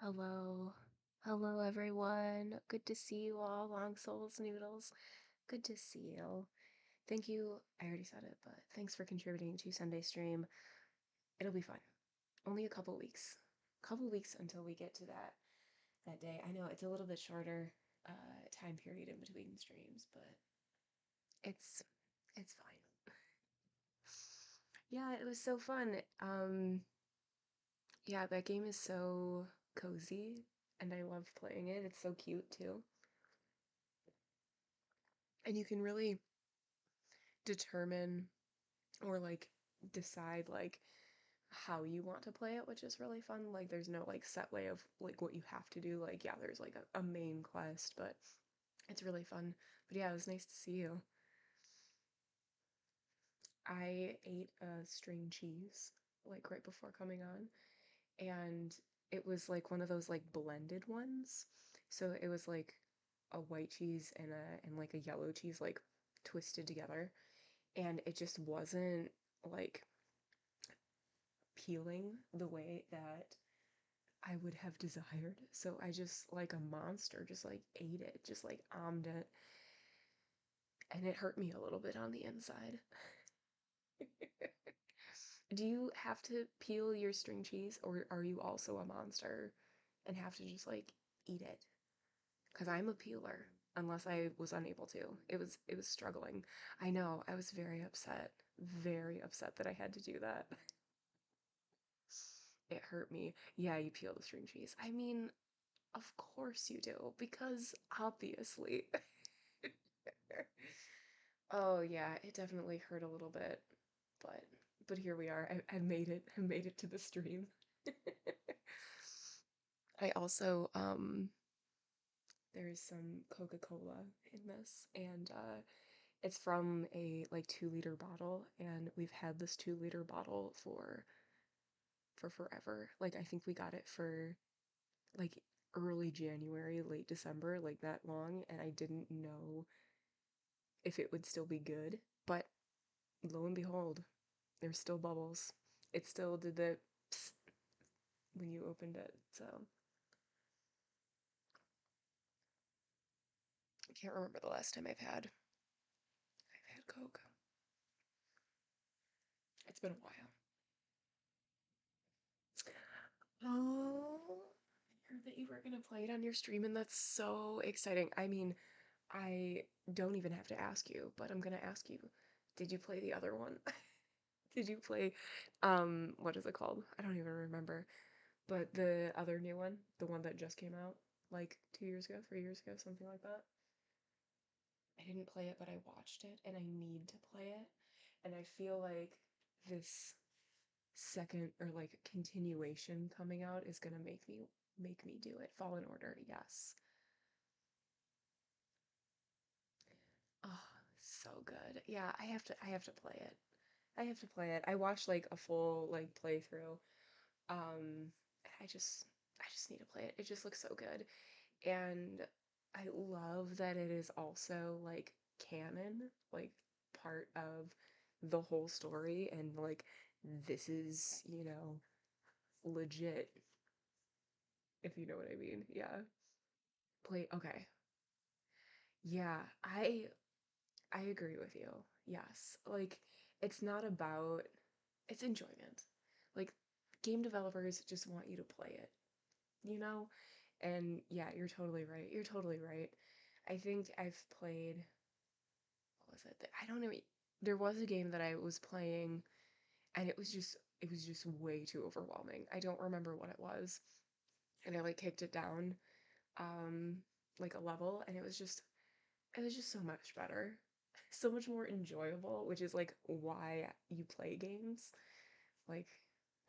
Hello. Hello, everyone. Good to see you all, Long Souls Noodles. Good to see you. Thank you. I already said it, but thanks for contributing to Sunday stream. It'll be fun. Only a couple weeks. Couple weeks until we get to that day. I know it's a little bit shorter time period in between streams, but it's it's fine. Yeah, it was so fun. Yeah, that game is so cozy and I love playing it. It's so cute too. And you can really determine or like decide like how you want to play it, which is really fun. Like there's no like set way of like what you have to do. Like yeah, there's like a main quest, but it's really fun. But yeah, it was nice to see you. I ate a string cheese like right before coming on, and it was like one of those like blended ones. So it was like a white cheese and like a yellow cheese like twisted together, and it just wasn't like peeling the way that I would have desired. So I just, like a monster, just like ate it, just like ommed it. And it hurt me a little bit on the inside. Do you have to peel your string cheese, or are you also a monster and have to just like eat it? Because I'm a peeler, unless I was unable to. It was struggling. I know, I was very upset that I had to do that. It hurt me. Yeah, you peel the string cheese. I mean, of course you do, because obviously. Oh yeah, it definitely hurt a little bit, but but here we are. I made it. I made it to the stream. I also there's some Coca-Cola in this, and it's from a like 2 liter bottle, and we've had this 2 liter bottle for forever. Like I think we got it for like early January, late December, like that long, and I didn't know if it would still be good, but lo and behold, there's still bubbles. It still did the psst when you opened it, so I can't remember the last time I've had Coke. It's been a while. Oh, I heard that you were gonna play it on your stream, and that's so exciting. I mean, I don't even have to ask you, but I'm gonna ask you, did you play the other one? Did you play, what is it called? I don't even remember. But the other new one, the one that just came out like 2 years ago, 3 years ago, something like that. I didn't play it, but I watched it and I need to play it. And I feel like this second or like continuation coming out is gonna make me do it. Fallen Order, yes. Oh, so good. Yeah, I have to play it. I have to play it. I watched like a full like playthrough. And I just need to play it. It just looks so good. And I love that it is also like canon, like part of the whole story, and like this is, legit, if you know what I mean. Yeah. Okay. Yeah, I agree with you. Yes. Like it's not about it's enjoyment. Like game developers just want you to play it, you know? And yeah, you're totally right. You're totally right. I think I've played, what was it? I don't know. There was a game that I was playing and it was just way too overwhelming. I don't remember what it was. And I like kicked it down um like a level, and it was just so much better. So much more enjoyable, which is like why you play games. Like,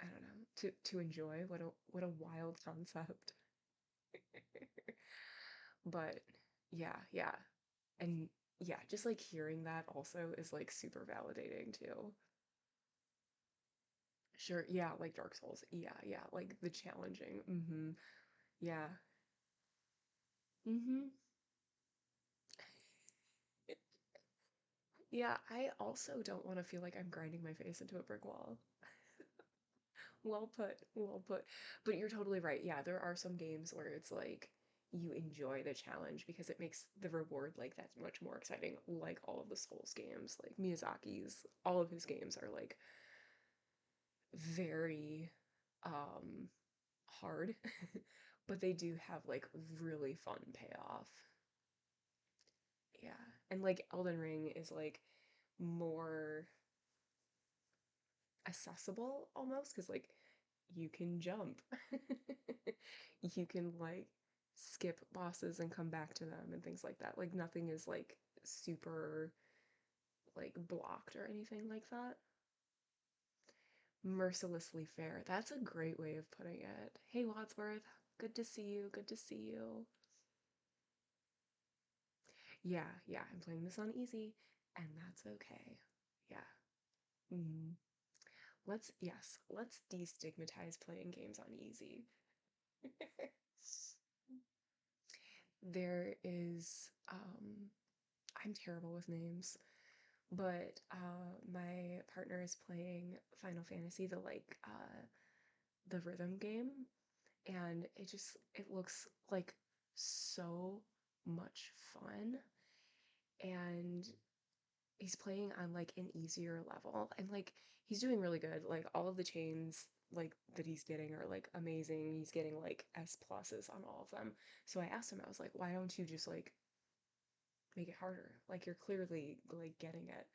I don't know, to enjoy. What a wild concept. But yeah, yeah. And yeah, just like hearing that also is like super validating too. Sure, yeah, like Dark Souls. Yeah, yeah, like the challenging. Mm-hmm. Yeah. Mm-hmm. Yeah, I also don't want to feel like I'm grinding my face into a brick wall. Well put, well put. But you're totally right. Yeah, there are some games where it's like you enjoy the challenge because it makes the reward like that much more exciting. Like all of the Souls games, like Miyazaki's, all of his games are like very um hard, but they do have like really fun payoff. Yeah. And like Elden Ring is like more accessible almost because like you can jump. You can like skip bosses and come back to them and things like that. Like nothing is like super like blocked or anything like that. Mercilessly fair. That's a great way of putting it. Hey Wadsworth, good to see you. Good to see you. Yeah, yeah, I'm playing this on easy and that's okay. Yeah. Mm. Let's destigmatize playing games on easy. There is, I'm terrible with names, but my partner is playing Final Fantasy, the rhythm game, and it looks like so much fun, and he's playing on like an easier level, and like he's doing really good. Like all of the chains like that he's getting are like amazing. He's getting like S pluses on all of them. So I asked him, I was like, why don't you just like make it harder? Like you're clearly like getting it.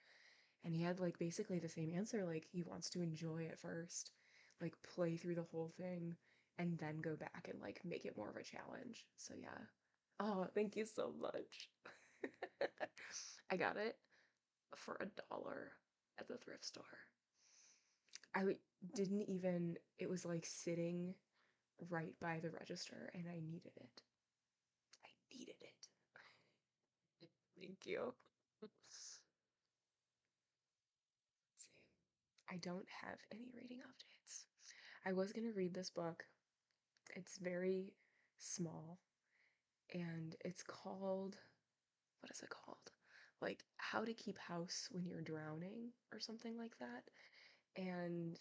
And he had like basically the same answer. Like he wants to enjoy it first, like play through the whole thing, and then go back and like make it more of a challenge. So yeah. Oh, thank you so much. I got it for $1 at the thrift store. I didn't even, it was like sitting right by the register and I needed it. I needed it. Thank you. See, I don't have any reading updates. I was going to read this book. It's very small and it's called, what is it called? Like How to Keep House When You're Drowning or something like that. And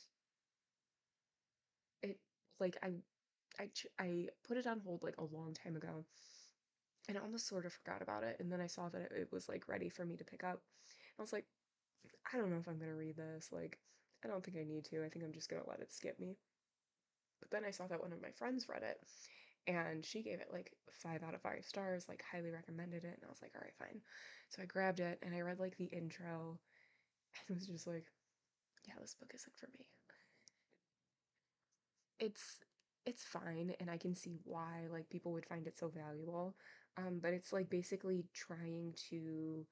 it, like, I put it on hold like a long time ago and I almost sort of forgot about it. And then I saw that it was like ready for me to pick up. I was like, I don't know if I'm gonna read this. Like, I don't think I need to. I think I'm just gonna let it skip me. But then I saw that one of my friends read it and she gave it like 5 out of 5 stars, like highly recommended it. And I was like, all right, fine. So I grabbed it and I read like the intro and was just like, yeah, this book isn't for me. It's it's fine and I can see why like people would find it so valuable. But it's like basically trying to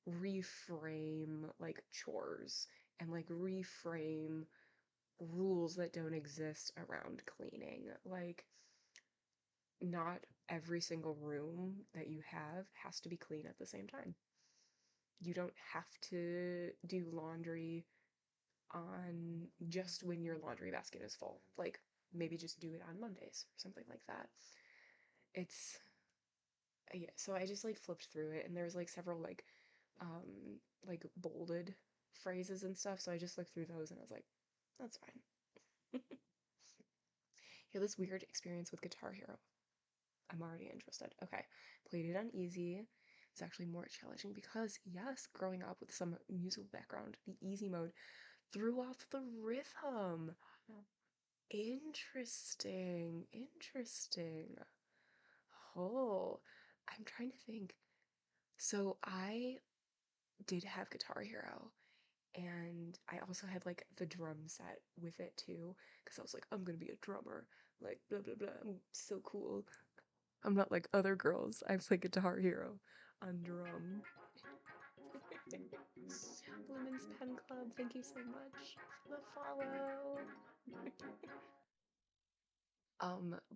reframe like chores and like reframe rules that don't exist around cleaning. Like not every single room that you have has to be clean at the same time. You don't have to do laundry on just when your laundry basket is full. Like maybe just do it on Mondays or something like that. It's yeah, so I just like flipped through it and there was like several like bolded phrases and stuff, so I just looked through those and I was like, that's fine. Yeah, this weird experience with Guitar Hero. I'm already interested. Okay. Played it on easy. It's actually more challenging because, yes, growing up with some musical background, the easy mode threw off the rhythm. Interesting. Interesting. Oh, I'm trying to think. So I did have Guitar Hero, and I also had like the drum set with it too, because I was like, I'm gonna be a drummer. Like, blah blah blah. I'm so cool. I'm not like other girls. I play Guitar Hero on drum. Women's Pen Club, thank you so much for the follow.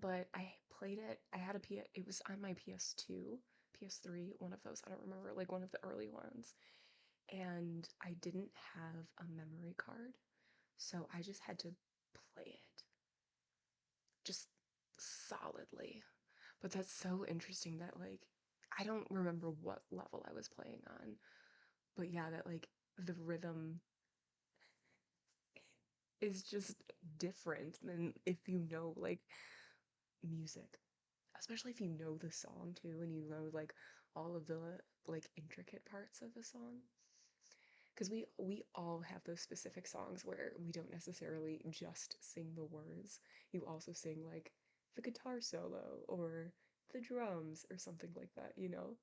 But I played it. I had it was on my PS2, PS3, one of those. I don't remember, like one of the early ones. And I didn't have a memory card, so I just had to play it just solidly. But that's so interesting that like I don't remember what level I was playing on, but yeah, that like the rhythm is just different than if you know like music, especially if you know the song too and you know like all of the like intricate parts of the song. Because we all have those specific songs where we don't necessarily just sing the words. You also sing like the guitar solo or the drums or something like that, you know?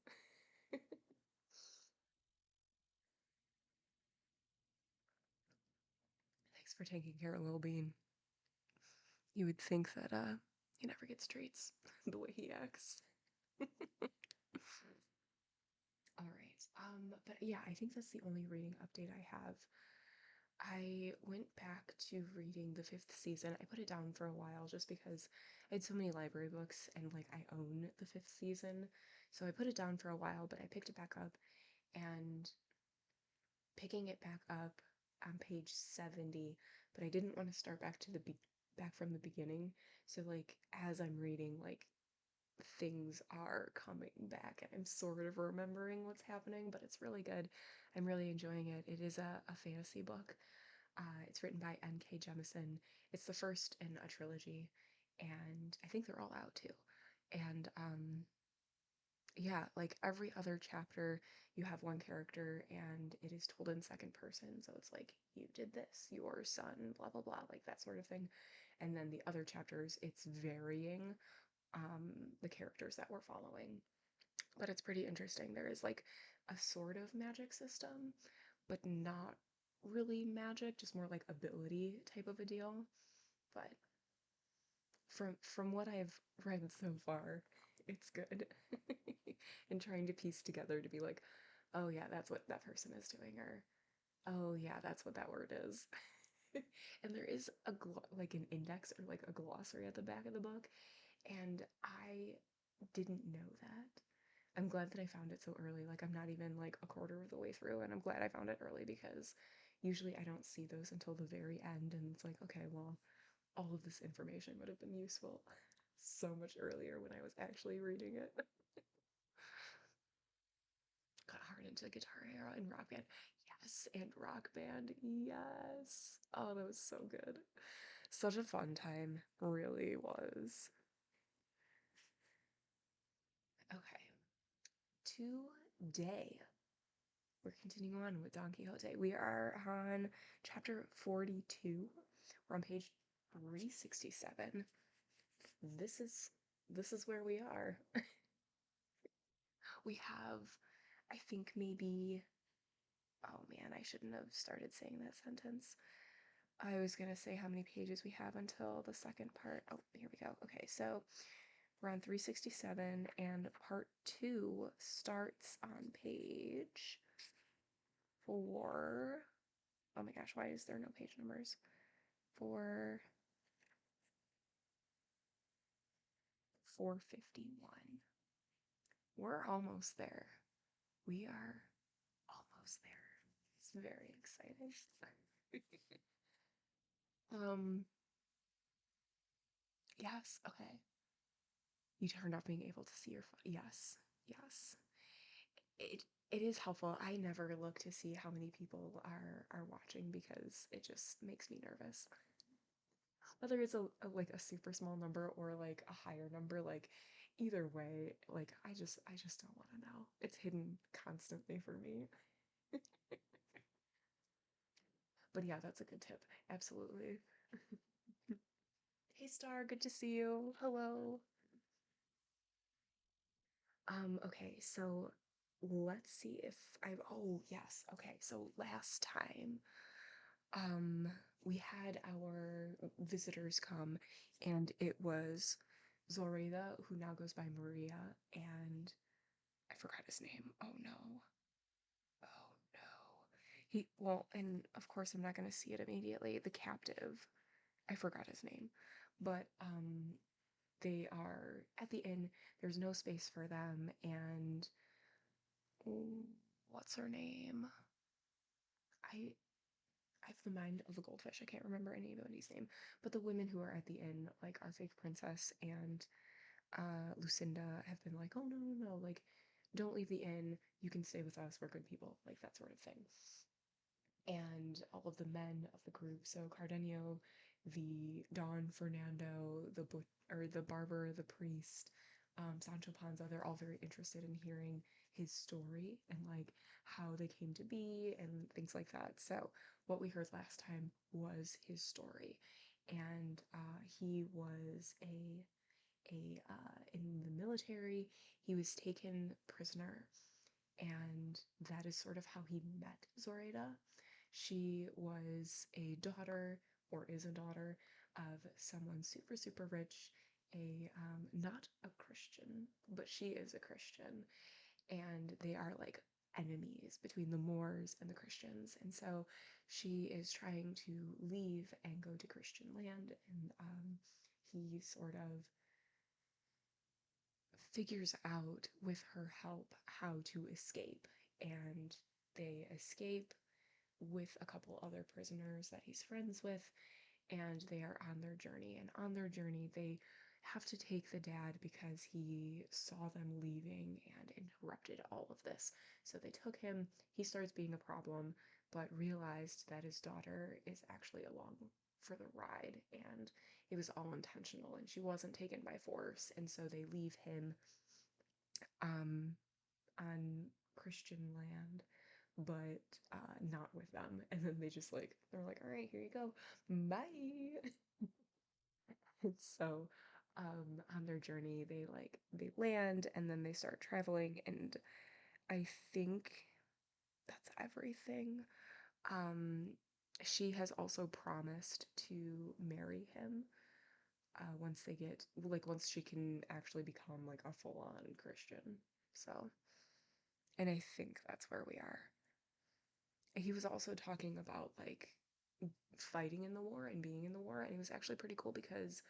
Thanks for taking care of Lil Bean. You would think that he never gets treats the way he acts. All right. But yeah, I think that's the only reading update I have. I went back to reading the fifth season. I put it down for a while just because I had so many library books and like I own the fifth season. So I put it down for a while, but I picked it back up and picking it back up on page 70, but I didn't want to start back from the beginning. So like as I'm reading, like things are coming back and I'm sort of remembering what's happening, but it's really good. I'm really enjoying it. It is a fantasy book. It's written by N.K. Jemisin. It's the first in a trilogy, and I think they're all out too. And yeah, like every other chapter, you have one character and it is told in second person. So it's like, you did this, your son, blah, blah, blah, like that sort of thing. And then the other chapters, it's varying the characters that we're following. But it's pretty interesting. There is like a sort of magic system, but not really magic, just more like ability type of a deal. But from what I've read so far, it's good. And trying to piece together to be like, oh yeah, that's what that person is doing, or oh yeah, that's what that word is. And there is like an index or like a glossary at the back of the book, and I didn't know that. I'm glad that I found it so early. Like I'm not even like a quarter of the way through, and I'm glad I found it early because usually I don't see those until the very end, and it's like, okay, well, all of this information would have been useful so much earlier when I was actually reading it. Got hard into Guitar Hero and Rock Band. Yes, and Rock Band. Yes. Oh, that was so good. Such a fun time. Really was. Okay. Today, we're continuing on with Don Quixote. We are on chapter 42. We're on page 367. This is this is where we are. We have, I think maybe, oh man, I shouldn't have started saying that sentence. I was gonna say how many pages we have until the second part. Oh, here we go. Okay, so we're on 367 and part 2 starts on page 4. Oh my gosh, why is there no page numbers? 4 451. We're almost there. We are almost there. It's very exciting. um yes, okay. You turned off being able to see your phone. Yes. Yes. It is helpful. I never look to see how many people are watching because it just makes me nervous. Whether it's a like a super small number or like a higher number, like either way, like I just don't want to know. It's hidden constantly for me. But yeah, that's a good tip. Absolutely. Hey Star, good to see you. Hello. Okay, so let's see if I've, oh yes, okay, so last time, um, we had our visitors come, and it was Zoreda, who now goes by Maria, and I forgot his name. Oh no. Oh no. Well, and of course I'm not gonna see it immediately. The captive. I forgot his name. But, they are at the inn. There's no space for them, and oh, what's her name? I I have the mind of a goldfish. I can't remember anybody's name. But the women who are at the inn, like our fake princess and Lucinda, have been like, oh no, no, no, like, don't leave the inn. You can stay with us. We're good people. Like that sort of thing. and all of the men of the group. So Cardenio, the Don Fernando, the barber, the priest, Sancho Panza, they're all very interested in hearing his story and like how they came to be and things like that. So what we heard last time was his story, and he was in the military. He was taken prisoner, and that is sort of how he met Zoraida. She was a daughter, or is a daughter, of someone super, super rich, not a Christian, but she is a Christian, and they are like enemies between the Moors and the Christians. And so she is trying to leave and go to Christian land, and he sort of figures out with her help how to escape. And they escape with a couple other prisoners that he's friends with, and they are on their journey. And on their journey, they have to take the dad because he saw them leaving and interrupted all of this. So they took him. He starts being a problem, but realized that his daughter is actually along for the ride, and it was all intentional, and she wasn't taken by force. And so they leave him um, on Christian land, but not with them. And then they're like, all right, here you go, bye. So on their journey, they land and then they start traveling, and I think that's everything. Um, she has also promised to marry him once she can actually become like a full-on Christian. So, and I think that's where we are. He was also talking about like fighting in the war and being in the war, and it was actually pretty cool because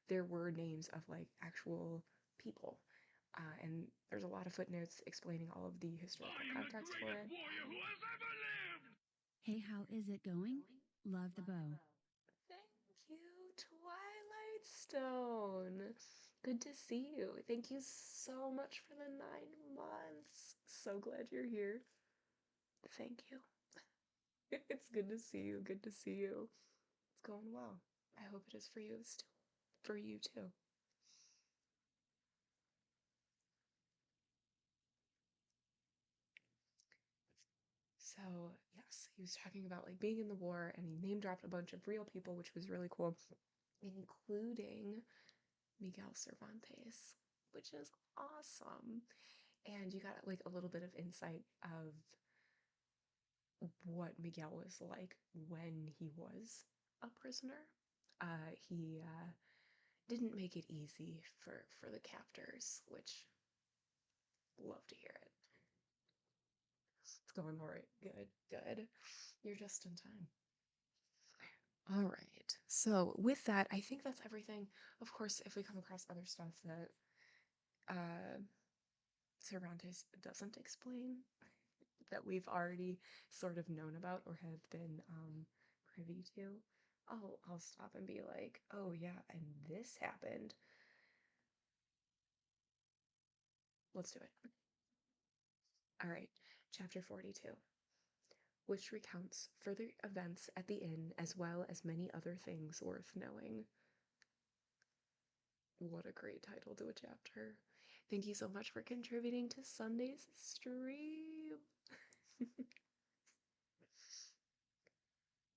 there were names of like actual people. And there's a lot of footnotes explaining all of the historical context for it. Hey, how is it going? Love the bow. Thank you, Twilight Stone. Good to see you. Thank you so much for the 9 months. So glad you're here. Thank you. It's good to see you. Good to see you. It's going well. I hope it is for you too. So, yes, he was talking about like being in the war, and he name dropped a bunch of real people, which was really cool, including Miguel Cervantes, which is awesome. And you got like a little bit of insight of what Miguel was like when he was a prisoner. He didn't make it easy for the captors, which love to hear it. It's going all right. Good, good. You're just in time. All right. So with that, I think that's everything. Of course, if we come across other stuff that uh, Cervantes doesn't explain, that we've already sort of known about or have been privy to, I'll stop and be like, oh yeah, and this happened. Let's do it. All right, chapter 42, which recounts further events at the inn as well as many other things worth knowing. What a great title to a chapter. Thank you so much for contributing to Sunday's stream.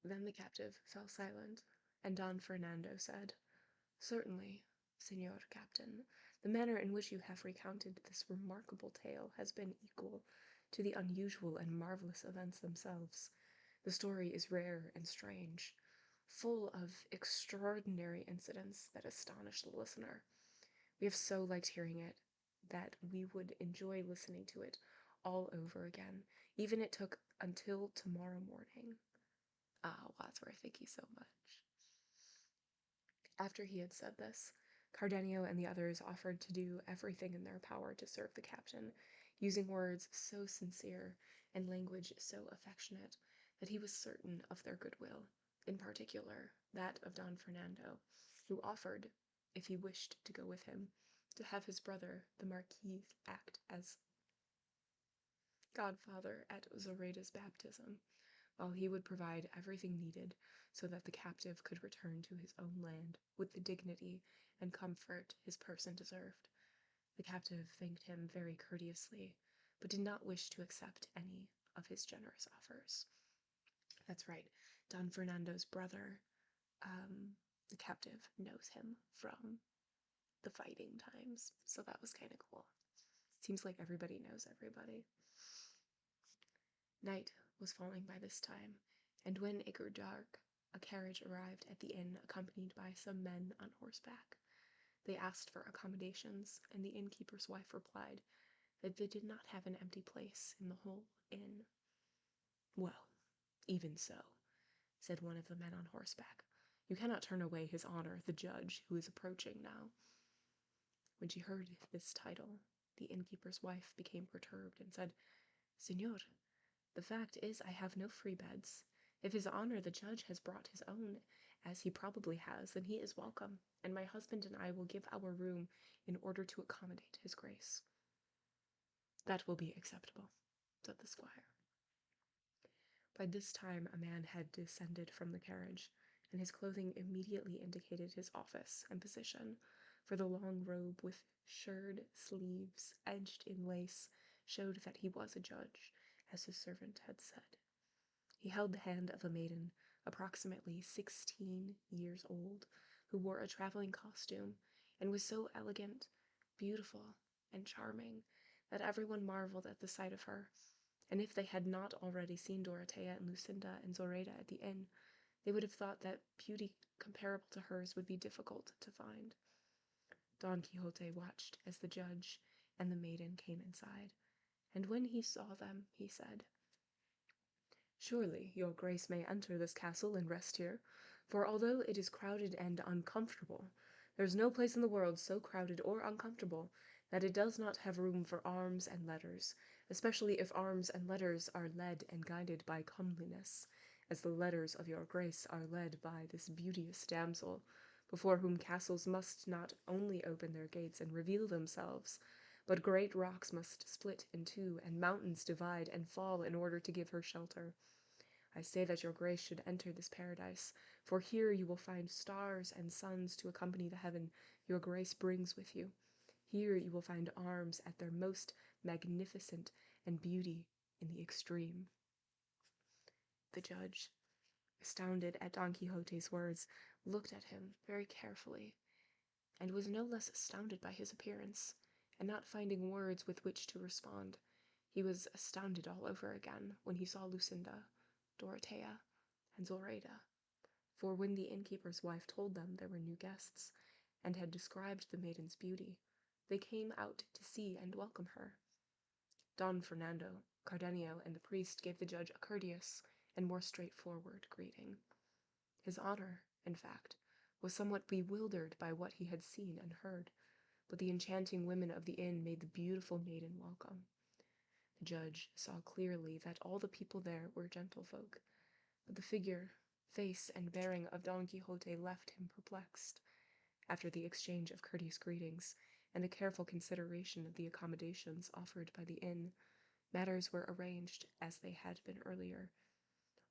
Then the captive fell silent, and Don Fernando said, "Certainly, Señor Captain, the manner in which you have recounted this remarkable tale has been equal to the unusual and marvelous events themselves. The story is rare and strange, full of extraordinary incidents that astonish the listener. We have so liked hearing it that we would enjoy listening to it all over again, even it took until tomorrow morning." Ah, Wadsworth, thank you so much. After he had said this, Cardenio and the others offered to do everything in their power to serve the captain, using words so sincere and language so affectionate that he was certain of their goodwill, in particular that of Don Fernando, who offered, if he wished to go with him, to have his brother, the Marquis, act as godfather at Zoraida's baptism, while he would provide everything needed so that the captive could return to his own land with the dignity and comfort his person deserved. The captive thanked him very courteously, but did not wish to accept any of his generous offers. That's right, Don Fernando's brother, the captive, knows him from the fighting times, so that was kind of cool. Seems like everybody knows everybody. Night was falling by this time, and when it grew dark, a carriage arrived at the inn accompanied by some men on horseback. They asked for accommodations, and the innkeeper's wife replied that they did not have an empty place in the whole inn. "Well, even so," said one of the men on horseback, "you cannot turn away his honor, the judge, who is approaching now." When she heard this title, the innkeeper's wife became perturbed and said, "Signor, the fact is I have no free beds. If his honor the judge has brought his own, as he probably has, then he is welcome, and my husband and I will give our room in order to accommodate his grace." "That will be acceptable," said the squire. By this time a man had descended from the carriage, and his clothing immediately indicated his office and position, for the long robe with shirred sleeves edged in lace showed that he was a judge, as his servant had said. He held the hand of a maiden, approximately 16 years old, who wore a traveling costume, and was so elegant, beautiful, and charming that everyone marveled at the sight of her, and if they had not already seen Dorothea and Lucinda and Zoraida at the inn, they would have thought that beauty comparable to hers would be difficult to find. Don Quixote watched as the judge and the maiden came inside, and when he saw them, he said, "Surely your grace may enter this castle and rest here, for although it is crowded and uncomfortable, there is no place in the world so crowded or uncomfortable that it does not have room for arms and letters, especially if arms and letters are led and guided by comeliness, as the letters of your grace are led by this beauteous damsel, before whom castles must not only open their gates and reveal themselves, but great rocks must split in two, and mountains divide and fall in order to give her shelter. I say that your grace should enter this paradise, for here you will find stars and suns to accompany the heaven your grace brings with you. Here you will find arms at their most magnificent and beauty in the extreme." The judge, astounded at Don Quixote's words, looked at him very carefully, and was no less astounded by his appearance, and not finding words with which to respond, he was astounded all over again when he saw Lucinda, Dorothea, and Zoraida, for when the innkeeper's wife told them there were new guests, and had described the maiden's beauty, they came out to see and welcome her. Don Fernando, Cardenio, and the priest gave the judge a courteous and more straightforward greeting. His honor, in fact, was somewhat bewildered by what he had seen and heard, but the enchanting women of the inn made the beautiful maiden welcome. The judge saw clearly that all the people there were gentlefolk, but the figure, face, and bearing of Don Quixote left him perplexed. After the exchange of courteous greetings, and a careful consideration of the accommodations offered by the inn, matters were arranged as they had been earlier.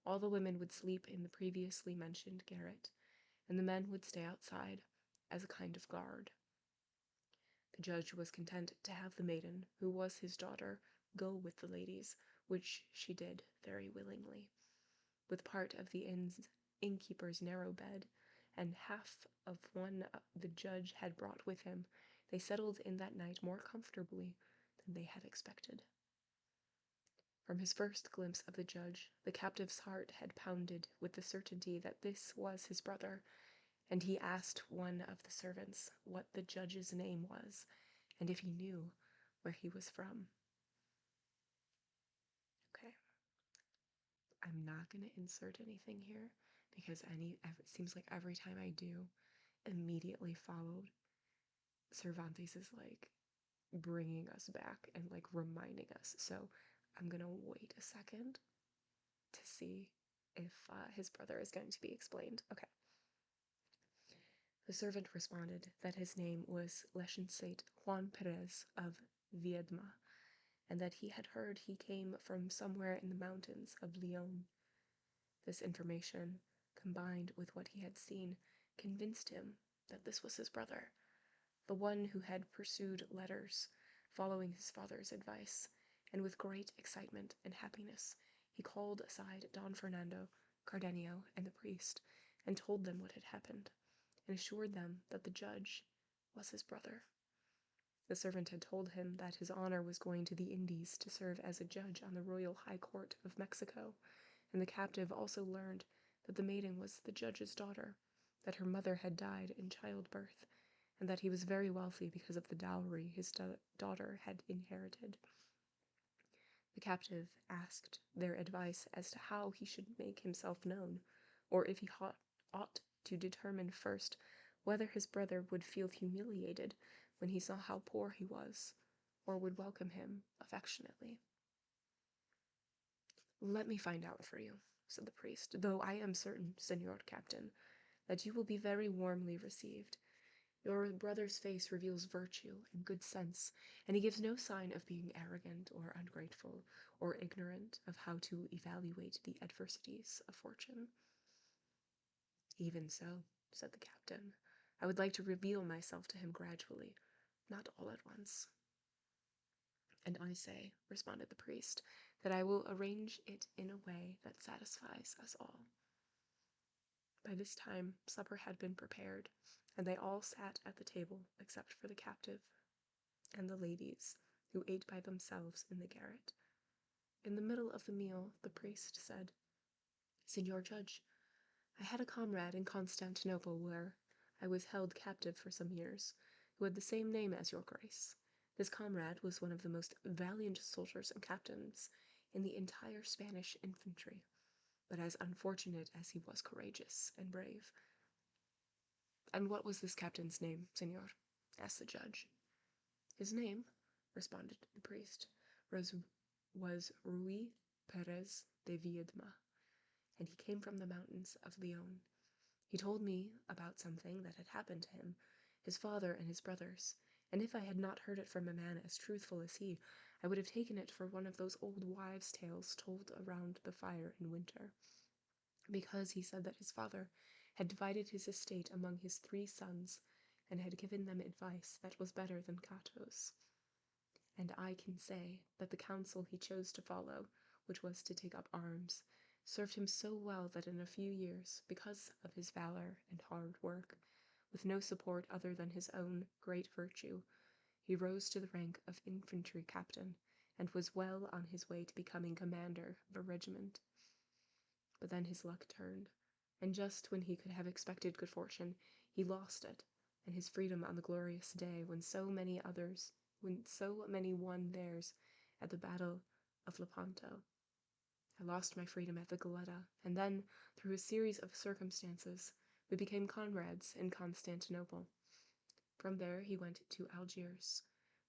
All the women would sleep in the previously mentioned garret, and the men would stay outside as a kind of guard. The judge was content to have the maiden, who was his daughter, go with the ladies, which she did very willingly. With part of the innkeeper's narrow bed, and half of one the judge had brought with him, they settled in that night more comfortably than they had expected. From his first glimpse of the judge, the captive's heart had pounded with the certainty that this was his brother, and he asked one of the servants what the judge's name was, and if he knew where he was from. Okay, I'm not going to insert anything here, because it seems like every time I do, immediately followed, Cervantes is like bringing us back and like reminding us. So I'm gonna wait a second to see if his brother is going to be explained. Okay. The servant responded that his name was Lecensate Juan Perez of Viedma, and that he had heard he came from somewhere in the mountains of Leon. This information, combined with what he had seen, convinced him that this was his brother, the one who had pursued letters, following his father's advice, and with great excitement and happiness he called aside Don Fernando, Cardenio, and the priest, and told them what had happened, and assured them that the judge was his brother. The servant had told him that his honor was going to the Indies to serve as a judge on the Royal High Court of Mexico, and the captive also learned that the maiden was the judge's daughter, that her mother had died in childbirth, and that he was very wealthy because of the dowry his daughter had inherited. The captive asked their advice as to how he should make himself known, or if he ought to determine first whether his brother would feel humiliated when he saw how poor he was, or would welcome him affectionately. "Let me find out for you," said the priest, "though I am certain, Señor Captain, that you will be very warmly received. Your brother's face reveals virtue and good sense, and he gives no sign of being arrogant or ungrateful, or ignorant of how to evaluate the adversities of fortune." "Even so," said the captain, "I would like to reveal myself to him gradually, not all at once." "And I say," responded the priest, "that I will arrange it in a way that satisfies us all." By this time supper had been prepared, and they all sat at the table except for the captive and the ladies, who ate by themselves in the garret. In the middle of the meal the priest said, "Señor Judge, I had a comrade in Constantinople where I was held captive for some years, who had the same name as your grace. This comrade was one of the most valiant soldiers and captains in the entire Spanish infantry, but as unfortunate as he was courageous and brave." "And what was this captain's name, señor?" asked the judge. "His name," responded the priest, was Ruy Perez de Viedma, and he came from the mountains of Leon. He told me about something that had happened to him, his father, and his brothers, and if I had not heard it from a man as truthful as he, I would have taken it for one of those old wives' tales told around the fire in winter, because he said that his father had divided his estate among his 3 sons, and had given them advice that was better than Cato's. And I can say that the counsel he chose to follow, which was to take up arms, served him so well that in a few years, because of his valor and hard work, with no support other than his own great virtue, he rose to the rank of infantry captain, and was well on his way to becoming commander of a regiment. But then his luck turned, and just when he could have expected good fortune, he lost it, and his freedom on the glorious day when so many won theirs at the battle of Lepanto. I lost my freedom at the Goletta, and then, through a series of circumstances, we became comrades in Constantinople. From there he went to Algiers,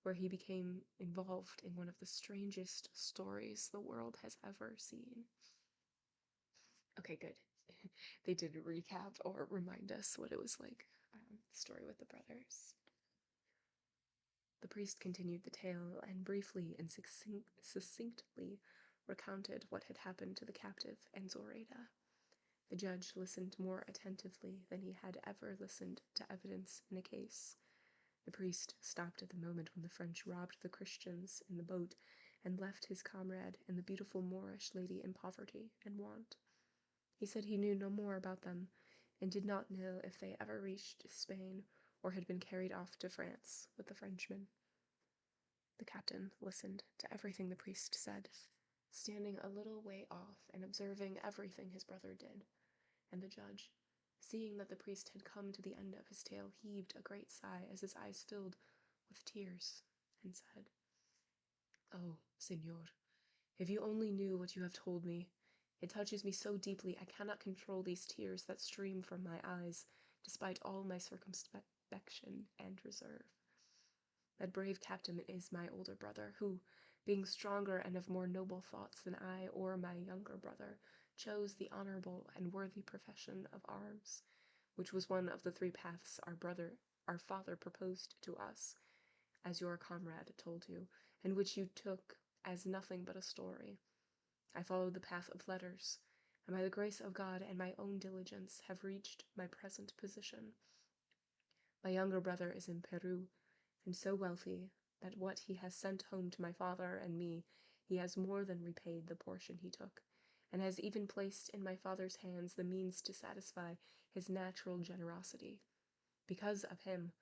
where he became involved in one of the strangest stories the world has ever seen. Okay, good. They did recap or remind us what it was like, the story with the brothers. The priest continued the tale and briefly and succinctly recounted what had happened to the captive and Zoraida. The judge listened more attentively than he had ever listened to evidence in a case. The priest stopped at the moment when the French robbed the Christians in the boat and left his comrade and the beautiful Moorish lady in poverty and want. He said he knew no more about them, and did not know if they ever reached Spain or had been carried off to France with the Frenchmen. The captain listened to everything the priest said, standing a little way off and observing everything his brother did, and the judge, seeing that the priest had come to the end of his tale, heaved a great sigh as his eyes filled with tears, and said, "Oh, señor, if you only knew what you have told me! It touches me so deeply I cannot control these tears that stream from my eyes, despite all my circumspection and reserve. That brave captain is my older brother, who, being stronger and of more noble thoughts than I or my younger brother, chose the honorable and worthy profession of arms, which was one of the 3 paths our father proposed to us, as your comrade told you, and which you took as nothing but a story. I followed the path of letters, and by the grace of God and my own diligence have reached my present position. My younger brother is in Peru, and so wealthy that what he has sent home to my father and me, he has more than repaid the portion he took, and has even placed in my father's hands the means to satisfy his natural generosity. Because of him,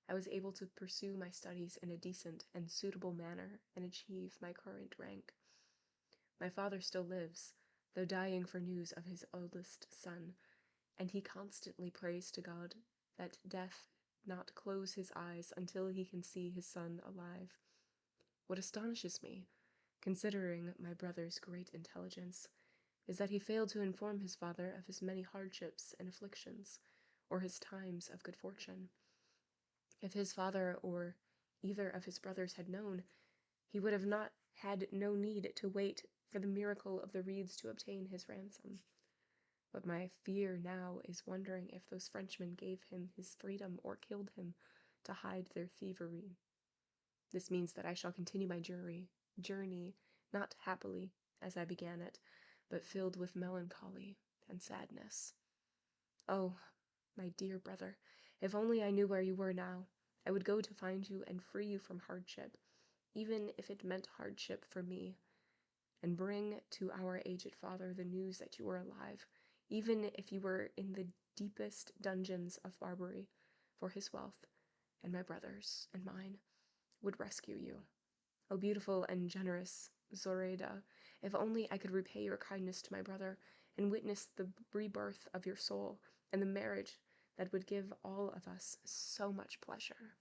I was able to pursue my studies in a decent and suitable manner and achieve my current rank. My father still lives, though dying for news of his eldest son, and he constantly prays to God that death not close his eyes until he can see his son alive. What astonishes me, considering my brother's great intelligence, is that he failed to inform his father of his many hardships and afflictions, or his times of good fortune. If his father or either of his brothers had known, he would have not had no need to wait for the miracle of the reeds to obtain his ransom. But my fear now is wondering if those Frenchmen gave him his freedom or killed him to hide their thievery. This means that I shall continue my journey, not happily, as I began it, but filled with melancholy and sadness. Oh, my dear brother, if only I knew where you were now, I would go to find you and free you from hardship, even if it meant hardship for me, and bring to our aged father the news that you were alive, even if you were in the deepest dungeons of Barbary, for his wealth, and my brother's and mine, would rescue you. O beautiful and generous Zoraida, if only I could repay your kindness to my brother, and witness the rebirth of your soul, and the marriage that would give all of us so much pleasure.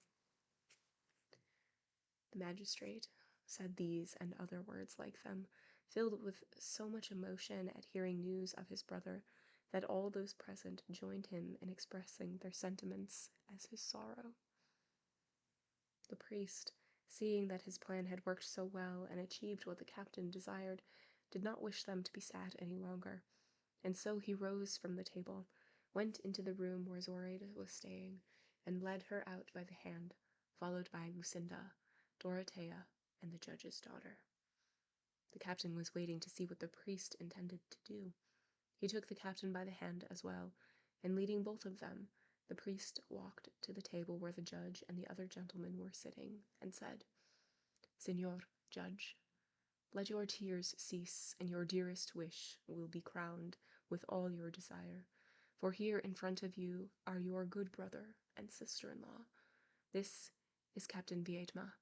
The magistrate said these and other words like them, filled with so much emotion at hearing news of his brother that all those present joined him in expressing their sentiments as his sorrow. The priest, seeing that his plan had worked so well and achieved what the captain desired, did not wish them to be sad any longer, and so he rose from the table, went into the room where Zoraida was staying, and led her out by the hand, followed by Lucinda, Dorothea, and the judge's daughter. The captain was waiting to see what the priest intended to do. He took the captain by the hand as well, and leading both of them, the priest walked to the table where the judge and the other gentlemen were sitting, and said, "Señor Judge, let your tears cease, and your dearest wish will be crowned with all your desire, for here in front of you are your good brother and sister-in-law. This is Captain Viedma,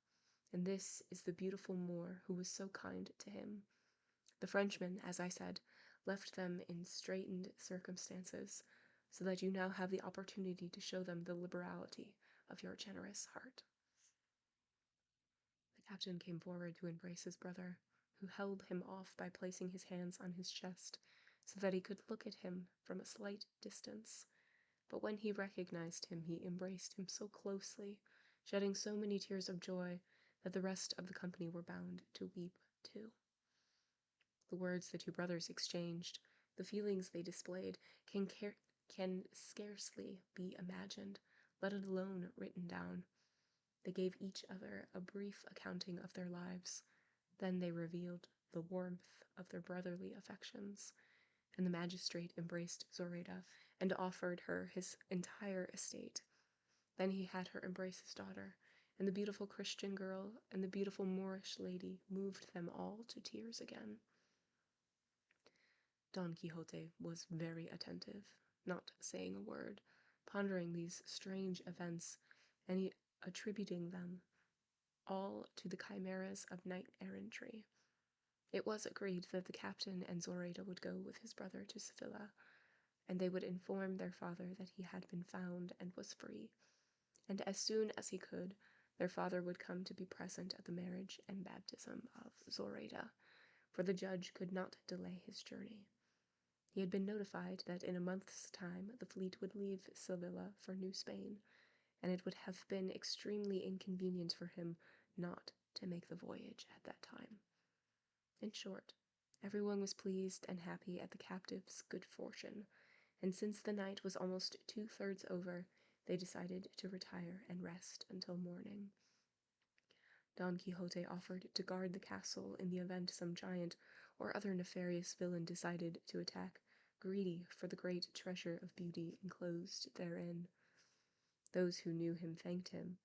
and this is the beautiful Moor who was so kind to him. The Frenchman, as I said, left them in straitened circumstances, so that you now have the opportunity to show them the liberality of your generous heart." The captain came forward to embrace his brother, who held him off by placing his hands on his chest, so that he could look at him from a slight distance. But when he recognized him, he embraced him so closely, shedding so many tears of joy, that the rest of the company were bound to weep too. The words the two brothers exchanged, the feelings they displayed, can scarcely be imagined, let alone written down. They gave each other a brief accounting of their lives. Then they revealed the warmth of their brotherly affections, and the magistrate embraced Zoraida and offered her his entire estate. Then he had her embrace his daughter, and the beautiful Christian girl and the beautiful Moorish lady moved them all to tears again. Don Quixote was very attentive, not saying a word, pondering these strange events, and attributing them all to the chimeras of knight-errantry. It was agreed that the captain and Zoraida would go with his brother to Sevilla, and they would inform their father that he had been found and was free, and as soon as he could, their father would come to be present at the marriage and baptism of Zoraida, for the judge could not delay his journey. He had been notified that in a month's time the fleet would leave Sevilla for New Spain, and it would have been extremely inconvenient for him not to make the voyage at that time. In short, everyone was pleased and happy at the captive's good fortune, and since the night was almost 2/3 over, they decided to retire and rest until morning. Don Quixote offered to guard the castle in the event some giant or other nefarious villain decided to attack, greedy for the great treasure of beauty enclosed therein. Those who knew him thanked him,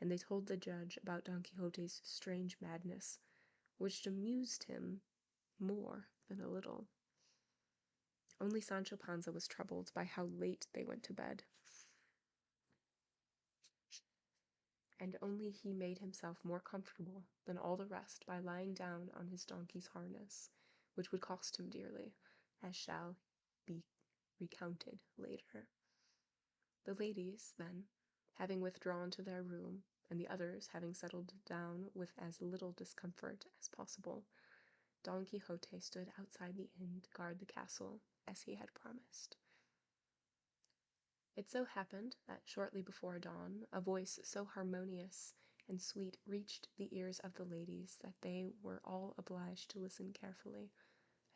and they told the judge about Don Quixote's strange madness, which amused him more than a little. Only Sancho Panza was troubled by how late they went to bed, and only he made himself more comfortable than all the rest by lying down on his donkey's harness, which would cost him dearly, as shall be recounted later. The ladies, then, having withdrawn to their room, and the others having settled down with as little discomfort as possible, Don Quixote stood outside the inn to guard the castle, as he had promised. It so happened that shortly before dawn a voice so harmonious and sweet reached the ears of the ladies that they were all obliged to listen carefully,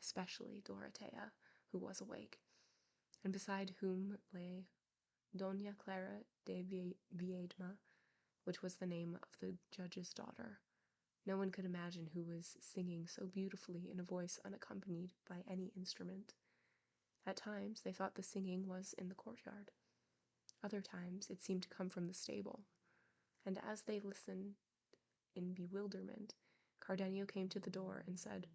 especially Dorotea, who was awake, and beside whom lay Doña Clara de Viedma, which was the name of the judge's daughter. No one could imagine who was singing so beautifully in a voice unaccompanied by any instrument. At times they thought the singing was in the courtyard. Other times it seemed to come from the stable, and as they listened in bewilderment, Cardenio came to the door and said,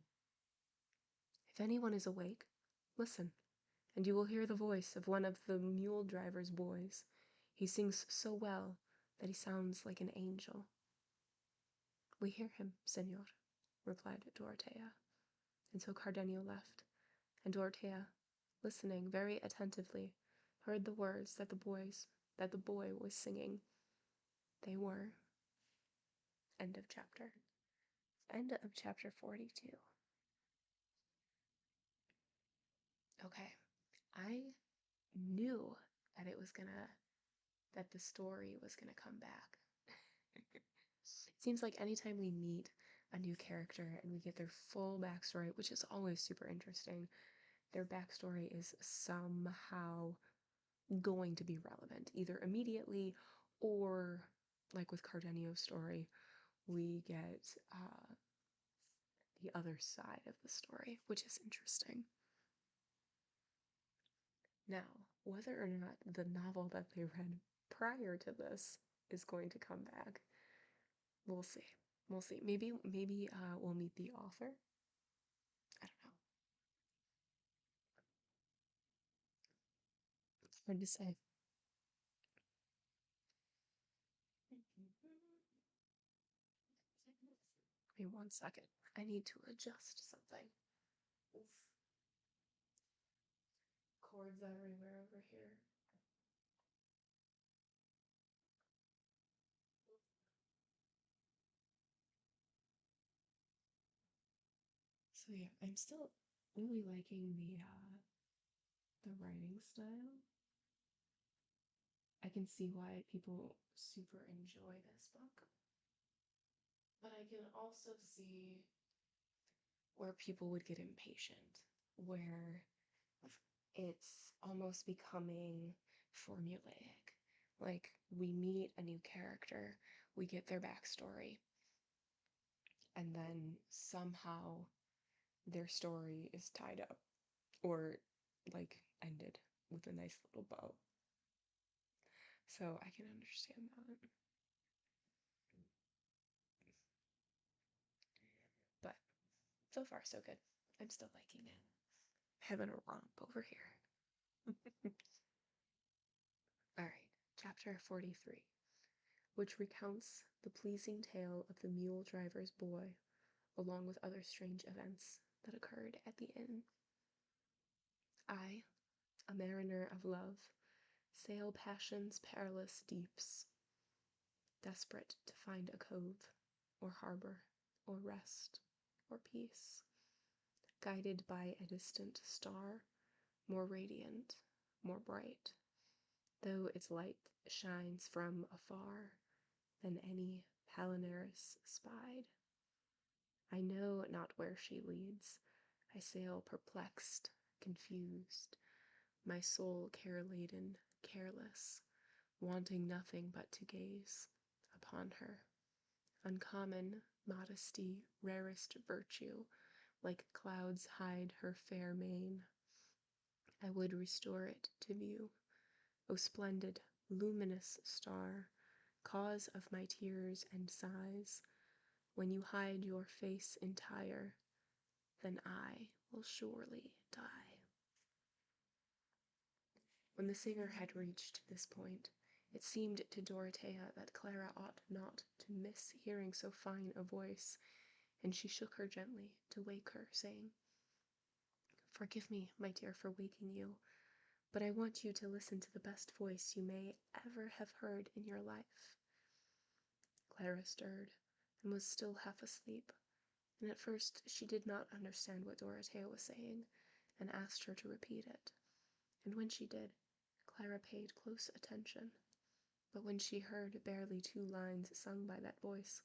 "If anyone is awake, listen, and you will hear the voice of one of the mule driver's boys. He sings so well that he sounds like an angel." "We hear him, senor," replied Dorotea. And so Cardenio left, and Dorotea, listening very attentively, heard the words that the boy was singing. They were end of chapter. End of chapter 42. Okay, I knew that that the story was gonna come back. It seems like anytime we meet a new character and we get their full backstory, which is always super interesting, their backstory is somehow going to be relevant, either immediately or, like with Cardenio's story, we get the other side of the story, which is interesting. Now, whether or not the novel that they read prior to this is going to come back, we'll see. We'll see. Maybe we'll meet the author. I don't know. It's hard to say. Give me 1 second. I need to adjust something. Oof. Cords everywhere over here. So yeah, I'm still really liking the writing style. I can see why people super enjoy this book, but I can also see where people would get impatient, where it's almost becoming formulaic. Like, we meet a new character, we get their backstory, and then somehow their story is tied up or like ended with a nice little bow. So I can understand that. But so far, so good. I'm still liking it. Having a romp over here. Alright, chapter 43, which recounts the pleasing tale of the mule driver's boy, along with other strange events that occurred at the inn. I, a mariner of love, sail passion's perilous deeps, desperate to find a cove, or harbor, or rest, or peace, guided by a distant star, more radiant, more bright, though its light shines from afar than any Palinurus spied. I know not where she leads. I sail perplexed, confused, my soul care-laden, careless, wanting nothing but to gaze upon her. Uncommon modesty, rarest virtue, like clouds hide her fair mane, I would restore it to view. O splendid, luminous star, cause of my tears and sighs, when you hide your face entire, then I will surely die. When the singer had reached this point, it seemed to Dorothea that Clara ought not to miss hearing so fine a voice, and she shook her gently to wake her, saying, "Forgive me, my dear, for waking you, but I want you to listen to the best voice you may ever have heard in your life." Clara stirred, and was still half asleep, and at first she did not understand what Dorothea was saying, and asked her to repeat it. And when she did, Clara paid close attention. But when she heard barely 2 lines sung by that voice,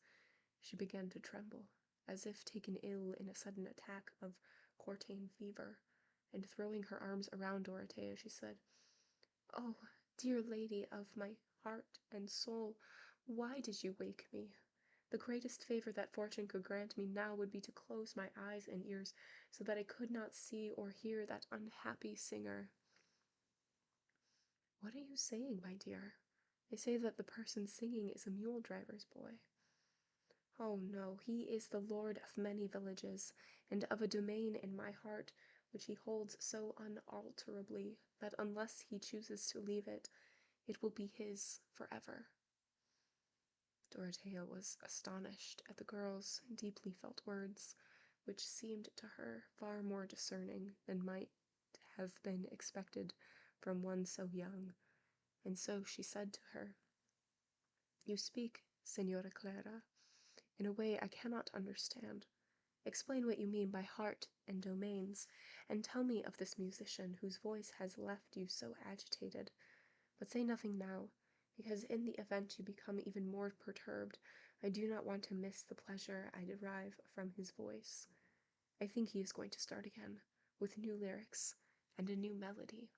she began to tremble, as if taken ill in a sudden attack of quartane fever, and throwing her arms around Dorothea, she said, "Oh, dear lady of my heart and soul, why did you wake me? The greatest favor that fortune could grant me now would be to close my eyes and ears so that I could not see or hear that unhappy singer." "What are you saying, my dear? They say that the person singing is a mule driver's boy." "Oh no, he is the lord of many villages, and of a domain in my heart which he holds so unalterably that unless he chooses to leave it, it will be his forever." Dorothea was astonished at the girl's deeply felt words, which seemed to her far more discerning than might have been expected from one so young, and so she said to her, "You speak, Señora Clara, in a way I cannot understand. Explain what you mean by heart and domains, and tell me of this musician whose voice has left you so agitated. But say nothing now, because in the event you become even more perturbed, I do not want to miss the pleasure I derive from his voice. I think he is going to start again, with new lyrics and a new melody."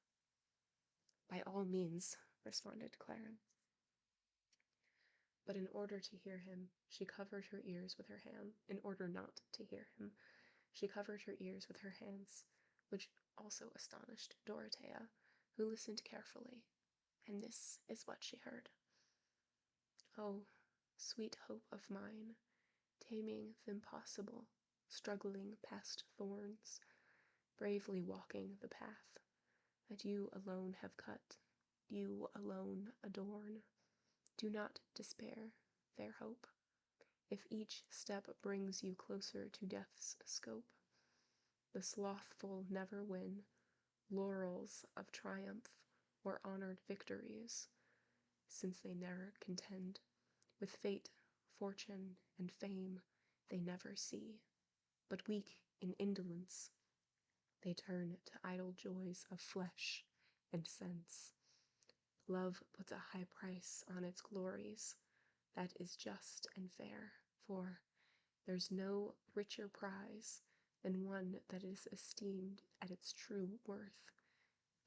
"By all means," responded Clara. But in order to hear him, she covered her ears with her hand. In order not to hear him, she covered her ears with her hands, which also astonished Dorothea, who listened carefully, and this is what she heard. "Oh, sweet hope of mine, taming the impossible, struggling past thorns, bravely walking the path that you alone have cut, you alone adorn. Do not despair, fair hope, if each step brings you closer to death's scope. The slothful never win laurels of triumph or honored victories, since they never contend with fate, fortune, and fame they never see, but weak in indolence they turn to idle joys of flesh and sense. Love puts a high price on its glories, that is just and fair, for there's no richer prize than one that is esteemed at its true worth,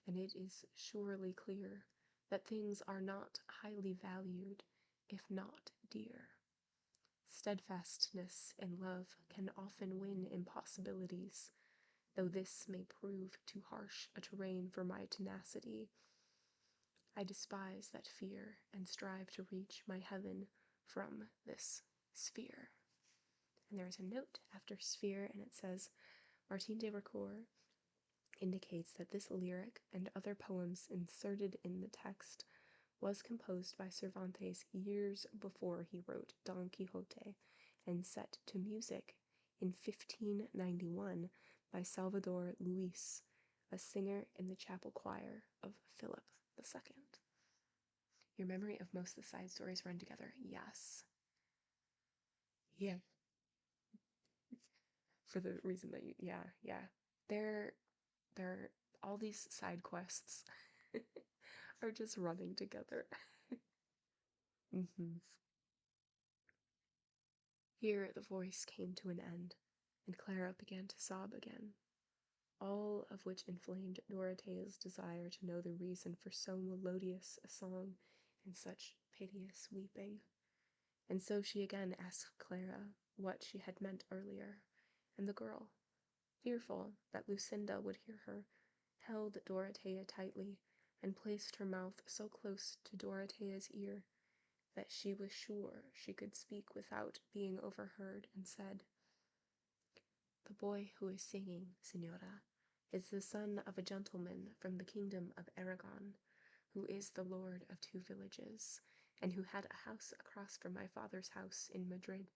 and it is surely clear that things are not highly valued if not dear. Steadfastness in love can often win impossibilities, though this may prove too harsh a terrain for my tenacity. I despise that fear and strive to reach my heaven from this sphere." And there is a note after sphere, and it says, "Martin de Ricoeur indicates that this lyric and other poems inserted in the text was composed by Cervantes years before he wrote Don Quixote, and set to music in 1591 by Salvador Luis, a singer in the chapel choir of Philip II. Your memory of most of the side stories run together. Yes. Yeah. For the reason that you, yeah. They're all these side quests are just running together. hmm Here the voice came to an end, and Clara began to sob again, all of which inflamed Dorothea's desire to know the reason for so melodious a song and such piteous weeping. And so she again asked Clara what she had meant earlier, and the girl, fearful that Lucinda would hear her, held Dorothea tightly, and placed her mouth so close to Dorothea's ear that she was sure she could speak without being overheard, and said, "The boy who is singing, Signora, is the son of a gentleman from the kingdom of Aragon, who is the lord of 2 villages, and who had a house across from my father's house in Madrid.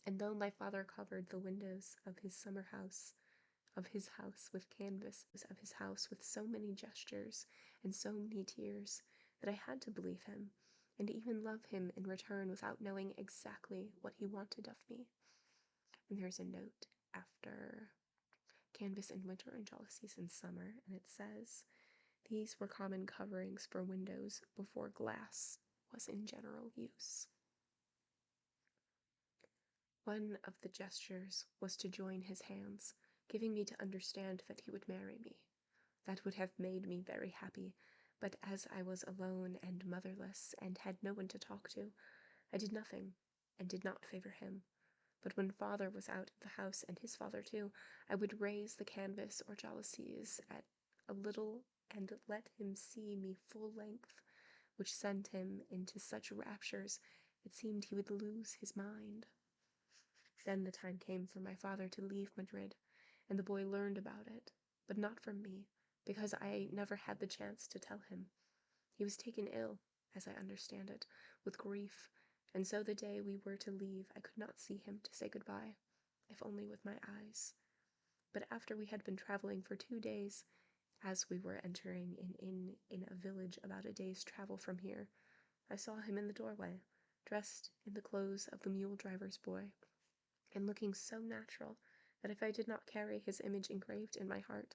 And though my father covered the windows of his summer house, of his house with canvas, of his house with so many gestures and so many tears, that I had to believe him, and even love him in return without knowing exactly what he wanted of me." And there's a note after canvas in winter and jalousies in summer, and it says, "These were common coverings for windows before glass was in general use." One of the gestures was to join his hands, giving me to understand that he would marry me. That would have made me very happy, but as I was alone and motherless and had no one to talk to, I did nothing and did not favor him. But when father was out of the house, and his father too, I would raise the canvas or jalousies at a little and let him see me full length, which sent him into such raptures it seemed he would lose his mind. Then the time came for my father to leave Madrid, and the boy learned about it, but not from me, because I never had the chance to tell him. He was taken ill, as I understand it, with grief, and so the day we were to leave I could not see him to say goodbye, if only with my eyes. But after we had been traveling for 2 days, as we were entering an inn in a village about a day's travel from here, I saw him in the doorway, dressed in the clothes of the mule driver's boy, and looking so natural that if I did not carry his image engraved in my heart,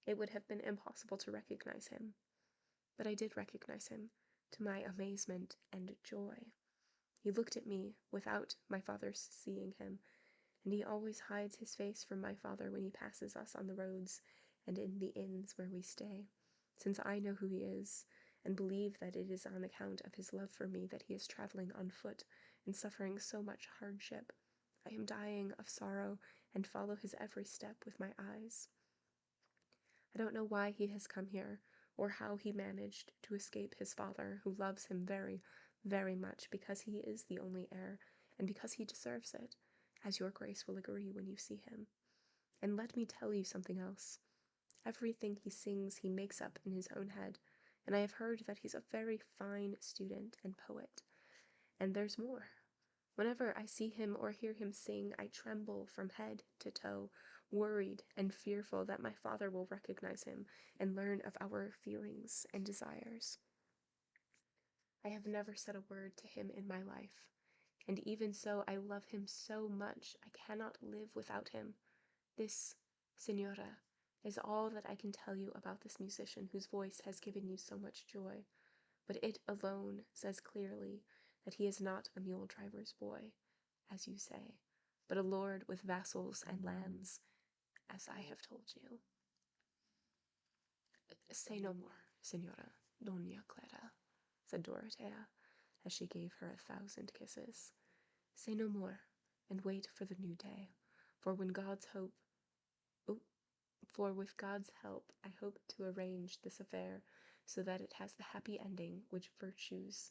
it would have been impossible to recognize him. But I did recognize him, to my amazement and joy. He looked at me without my father's seeing him, and he always hides his face from my father when he passes us on the roads and in the inns where we stay, since I know who he is, and believe that it is on account of his love for me that he is traveling on foot and suffering so much hardship. I am dying of sorrow and follow his every step with my eyes. I don't know why he has come here, or how he managed to escape his father, who loves him very, very much, because he is the only heir, and because he deserves it, as your grace will agree when you see him. And let me tell you something else. Everything he sings he makes up in his own head, and I have heard that he's a very fine student and poet. And there's more. Whenever I see him or hear him sing, I tremble from head to toe, worried and fearful that my father will recognize him and learn of our feelings and desires. I have never said a word to him in my life, and even so I love him so much I cannot live without him. This, Signora, is all that I can tell you about this musician whose voice has given you so much joy, but it alone says clearly that he is not a mule driver's boy, as you say, but a lord with vassals and lands, as I have told you. Say no more, Signora Doña Clara, said Dorothea, as she gave her 1,000 kisses. Say no more, and wait for the new day, for when God's hope, oh, for with God's help, I hope to arrange this affair so that it has the happy ending which virtuous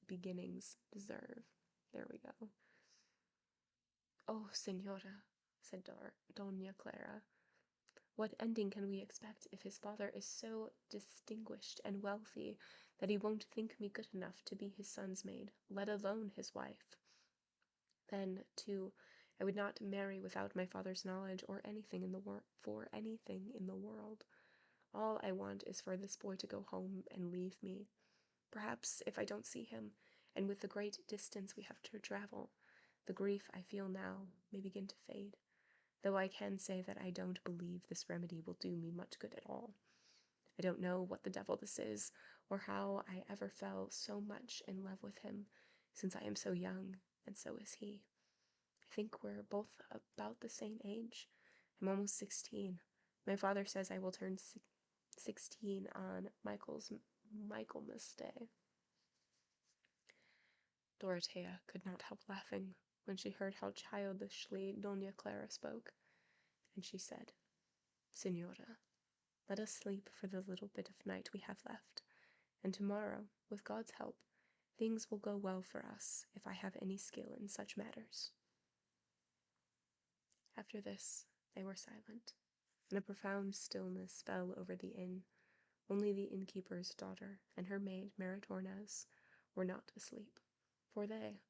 beginnings deserve. There we go. Oh, Signora, said Doña Clara, what ending can we expect if his father is so distinguished and wealthy that he won't think me good enough to be his son's maid, let alone his wife? Then, too, I would not marry without my father's knowledge or anything in the for anything in the world. All I want is for this boy to go home and leave me. Perhaps if I don't see him, and with the great distance we have to travel, the grief I feel now may begin to fade, though I can say that I don't believe this remedy will do me much good at all. I don't know what the devil this is, or how I ever fell so much in love with him, since I am so young, and so is he. I think we're both about the same age. I'm almost 16. My father says I will turn 16 on Michaelmas Day. Dorothea could not help laughing when she heard how childishly Doña Clara spoke, and she said, Signora, let us sleep for the little bit of night we have left, and tomorrow, with God's help, things will go well for us if I have any skill in such matters." After this, they were silent, and a profound stillness fell over the inn. Only the innkeeper's daughter and her maid Maritornes were not asleep, for they,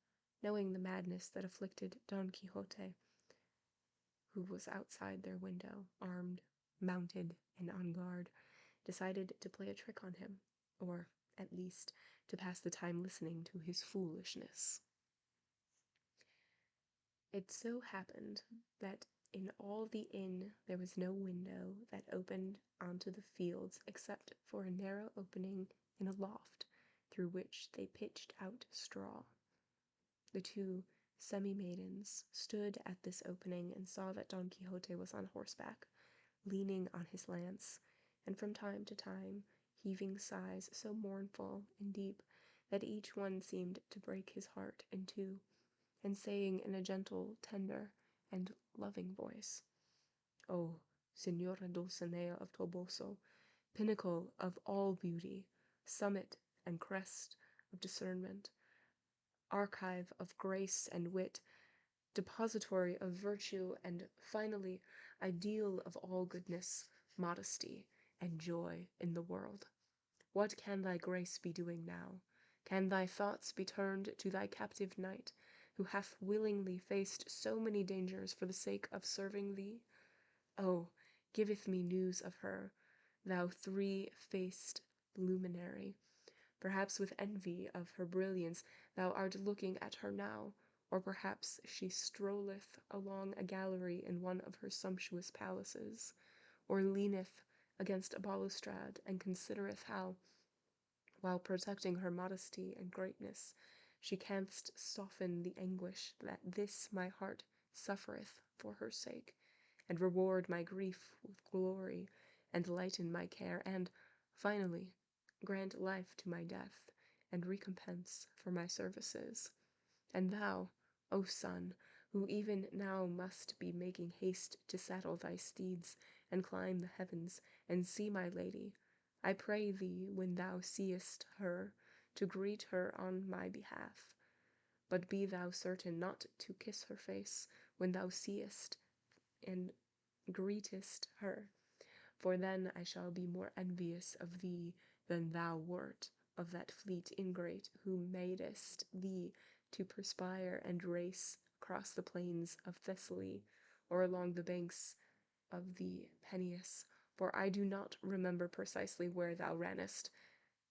knowing the madness that afflicted Don Quixote, who was outside their window, armed, mounted, and on guard, decided to play a trick on him, or, at least, to pass the time listening to his foolishness. It so happened that in all the inn there was no window that opened onto the fields except for a narrow opening in a loft through which they pitched out straw. The two semi-maidens stood at this opening and saw that Don Quixote was on horseback, leaning on his lance, and from time to time heaving sighs so mournful and deep that each one seemed to break his heart in two, and saying in a gentle, tender, and loving voice, "Oh, Señora Dulcinea of Toboso, pinnacle of all beauty, summit and crest of discernment, archive of grace and wit, depository of virtue, and finally, ideal of all goodness, modesty, and joy in the world. What can thy grace be doing now? Can thy thoughts be turned to thy captive knight, who hath willingly faced so many dangers for the sake of serving thee? Oh, giveth me news of her, thou three-faced luminary. Perhaps with envy of her brilliance thou art looking at her now, or perhaps she strolleth along a gallery in one of her sumptuous palaces, or leaneth against a balustrade and considereth how, while protecting her modesty and greatness, she canst soften the anguish that this my heart suffereth for her sake, and reward my grief with glory, and lighten my care, and, finally, grant life to my death, and recompense for my services. And thou, O son, who even now must be making haste to saddle thy steeds, and climb the heavens, and see my lady, I pray thee, when thou seest her, to greet her on my behalf. But be thou certain not to kiss her face when thou seest and greetest her, for then I shall be more envious of thee than thou wert of that fleet ingrate who madest thee to perspire and race across the plains of Thessaly, or along the banks of the Peneus, for I do not remember precisely where thou rannest,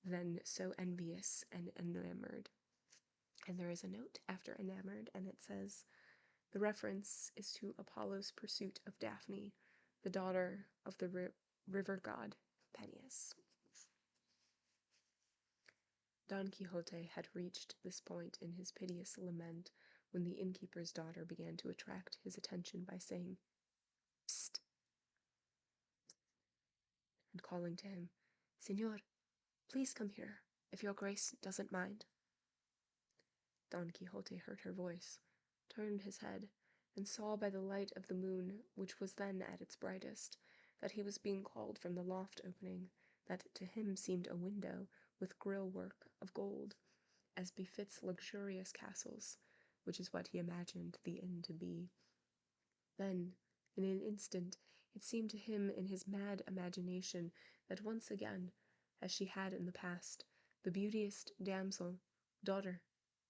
then so envious and enamored." And there is a note after enamored, and it says, the reference is to Apollo's pursuit of Daphne, the daughter of the river god Peneus. Don Quixote had reached this point in his piteous lament when the innkeeper's daughter began to attract his attention by saying, "Psst," and calling to him, "Señor, please come here, if your grace doesn't mind." Don Quixote heard her voice, turned his head, and saw by the light of the moon, which was then at its brightest, that he was being called from the loft opening, that to him seemed a window with grille-work of gold, as befits luxurious castles, which is what he imagined the inn to be. Then, in an instant, it seemed to him in his mad imagination that once again, as she had in the past, the beauteous damsel, daughter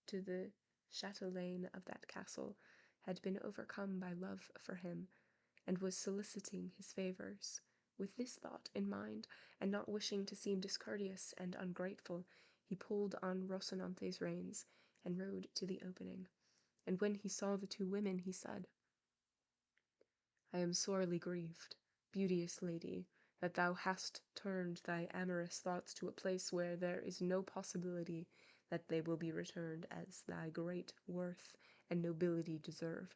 to the chatelaine of that castle, had been overcome by love for him, and was soliciting his favors. With this thought in mind, and not wishing to seem discourteous and ungrateful, he pulled on Rocinante's reins, and rode to the opening. And when he saw the two women, he said, "I am sorely grieved, beauteous lady, that thou hast turned thy amorous thoughts to a place where there is no possibility that they will be returned as thy great worth and nobility deserve.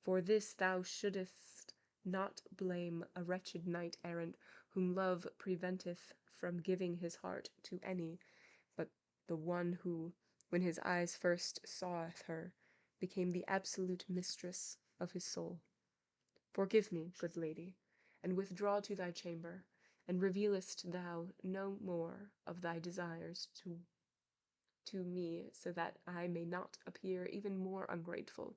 For this thou shouldest not blame a wretched knight-errant whom love preventeth from giving his heart to any, but the one who, when his eyes first saweth her, became the absolute mistress of his soul. Forgive me, good lady, and withdraw to thy chamber, and revealest thou no more of thy desires to me, so that I may not appear even more ungrateful,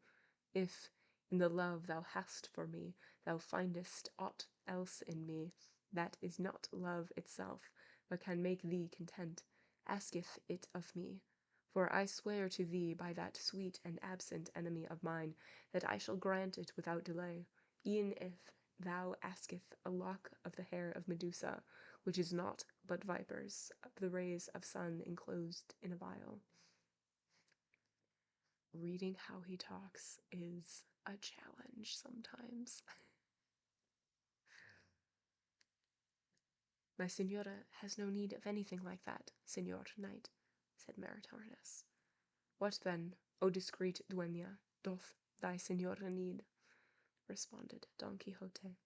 if, in the love thou hast for me, thou findest aught else in me that is not love itself, but can make thee content, asketh it of me. For I swear to thee by that sweet and absent enemy of mine, that I shall grant it without delay, e'en if thou asketh a lock of the hair of Medusa, which is naught but vipers of the rays of sun enclosed in a vial. Reading how he talks is a challenge sometimes. My senora has no need of anything like that, Senor Knight, said Maritornes. What then, O discreet dueña, doth thy senora need? Responded Don Quixote.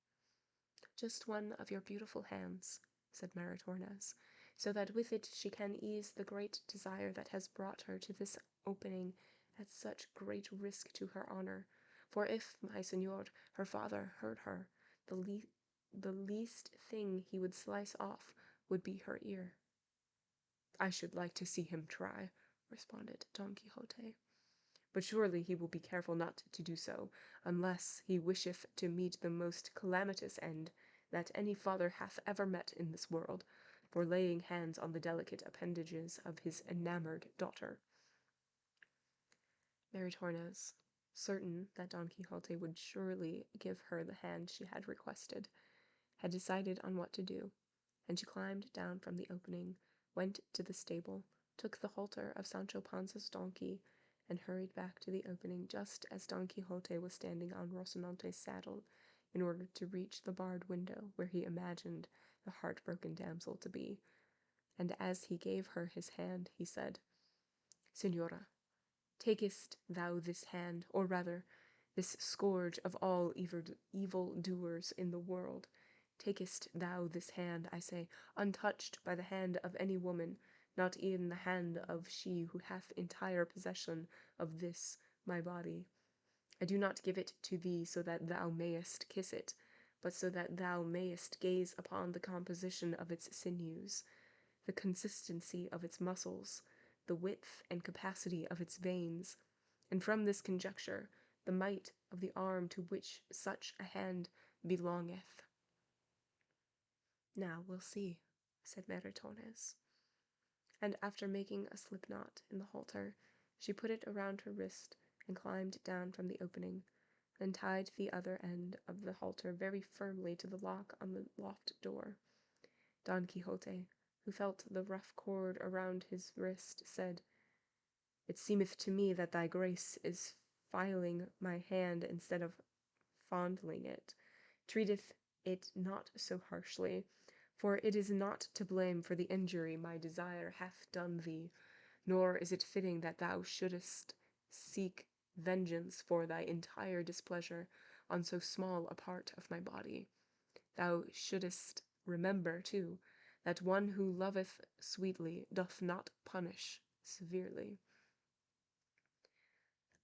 Just one of your beautiful hands, said Maritornes, so that with it she can ease the great desire that has brought her to this opening at such great risk to her honor. For if my senor, her father, heard her, the least thing he would slice off would be her ear. I should like to see him try, responded Don Quixote. But surely he will be careful not to do so, unless he wisheth to meet the most calamitous end that any father hath ever met in this world, for laying hands on the delicate appendages of his enamoured daughter. Maritornes, certain that Don Quixote would surely give her the hand she had requested, had decided on what to do, and she climbed down from the opening, went to the stable, took the halter of Sancho Panza's donkey, and hurried back to the opening just as Don Quixote was standing on Rocinante's saddle, in order to reach the barred window where he imagined the heartbroken damsel to be. And as he gave her his hand, he said, Señora, takest thou this hand, or rather, this scourge of all evil doers in the world, takest thou this hand, I say, untouched by the hand of any woman, not e'en the hand of she who hath entire possession of this my body. I do not give it to thee so that thou mayest kiss it, but so that thou mayest gaze upon the composition of its sinews, the consistency of its muscles, the width and capacity of its veins, and from this conjecture the might of the arm to which such a hand belongeth. Now we'll see, said Maritornes. And after making a slip knot in the halter, she put it around her wrist and climbed down from the opening, then tied the other end of the halter very firmly to the lock on the loft door. Don Quixote, who felt the rough cord around his wrist, said, It seemeth to me that thy grace is filing my hand instead of fondling it. Treateth it not so harshly, for it is not to blame for the injury my desire hath done thee, nor is it fitting that thou shouldest seek vengeance for thy entire displeasure on so small a part of my body. Thou shouldest remember, too, that one who loveth sweetly doth not punish severely.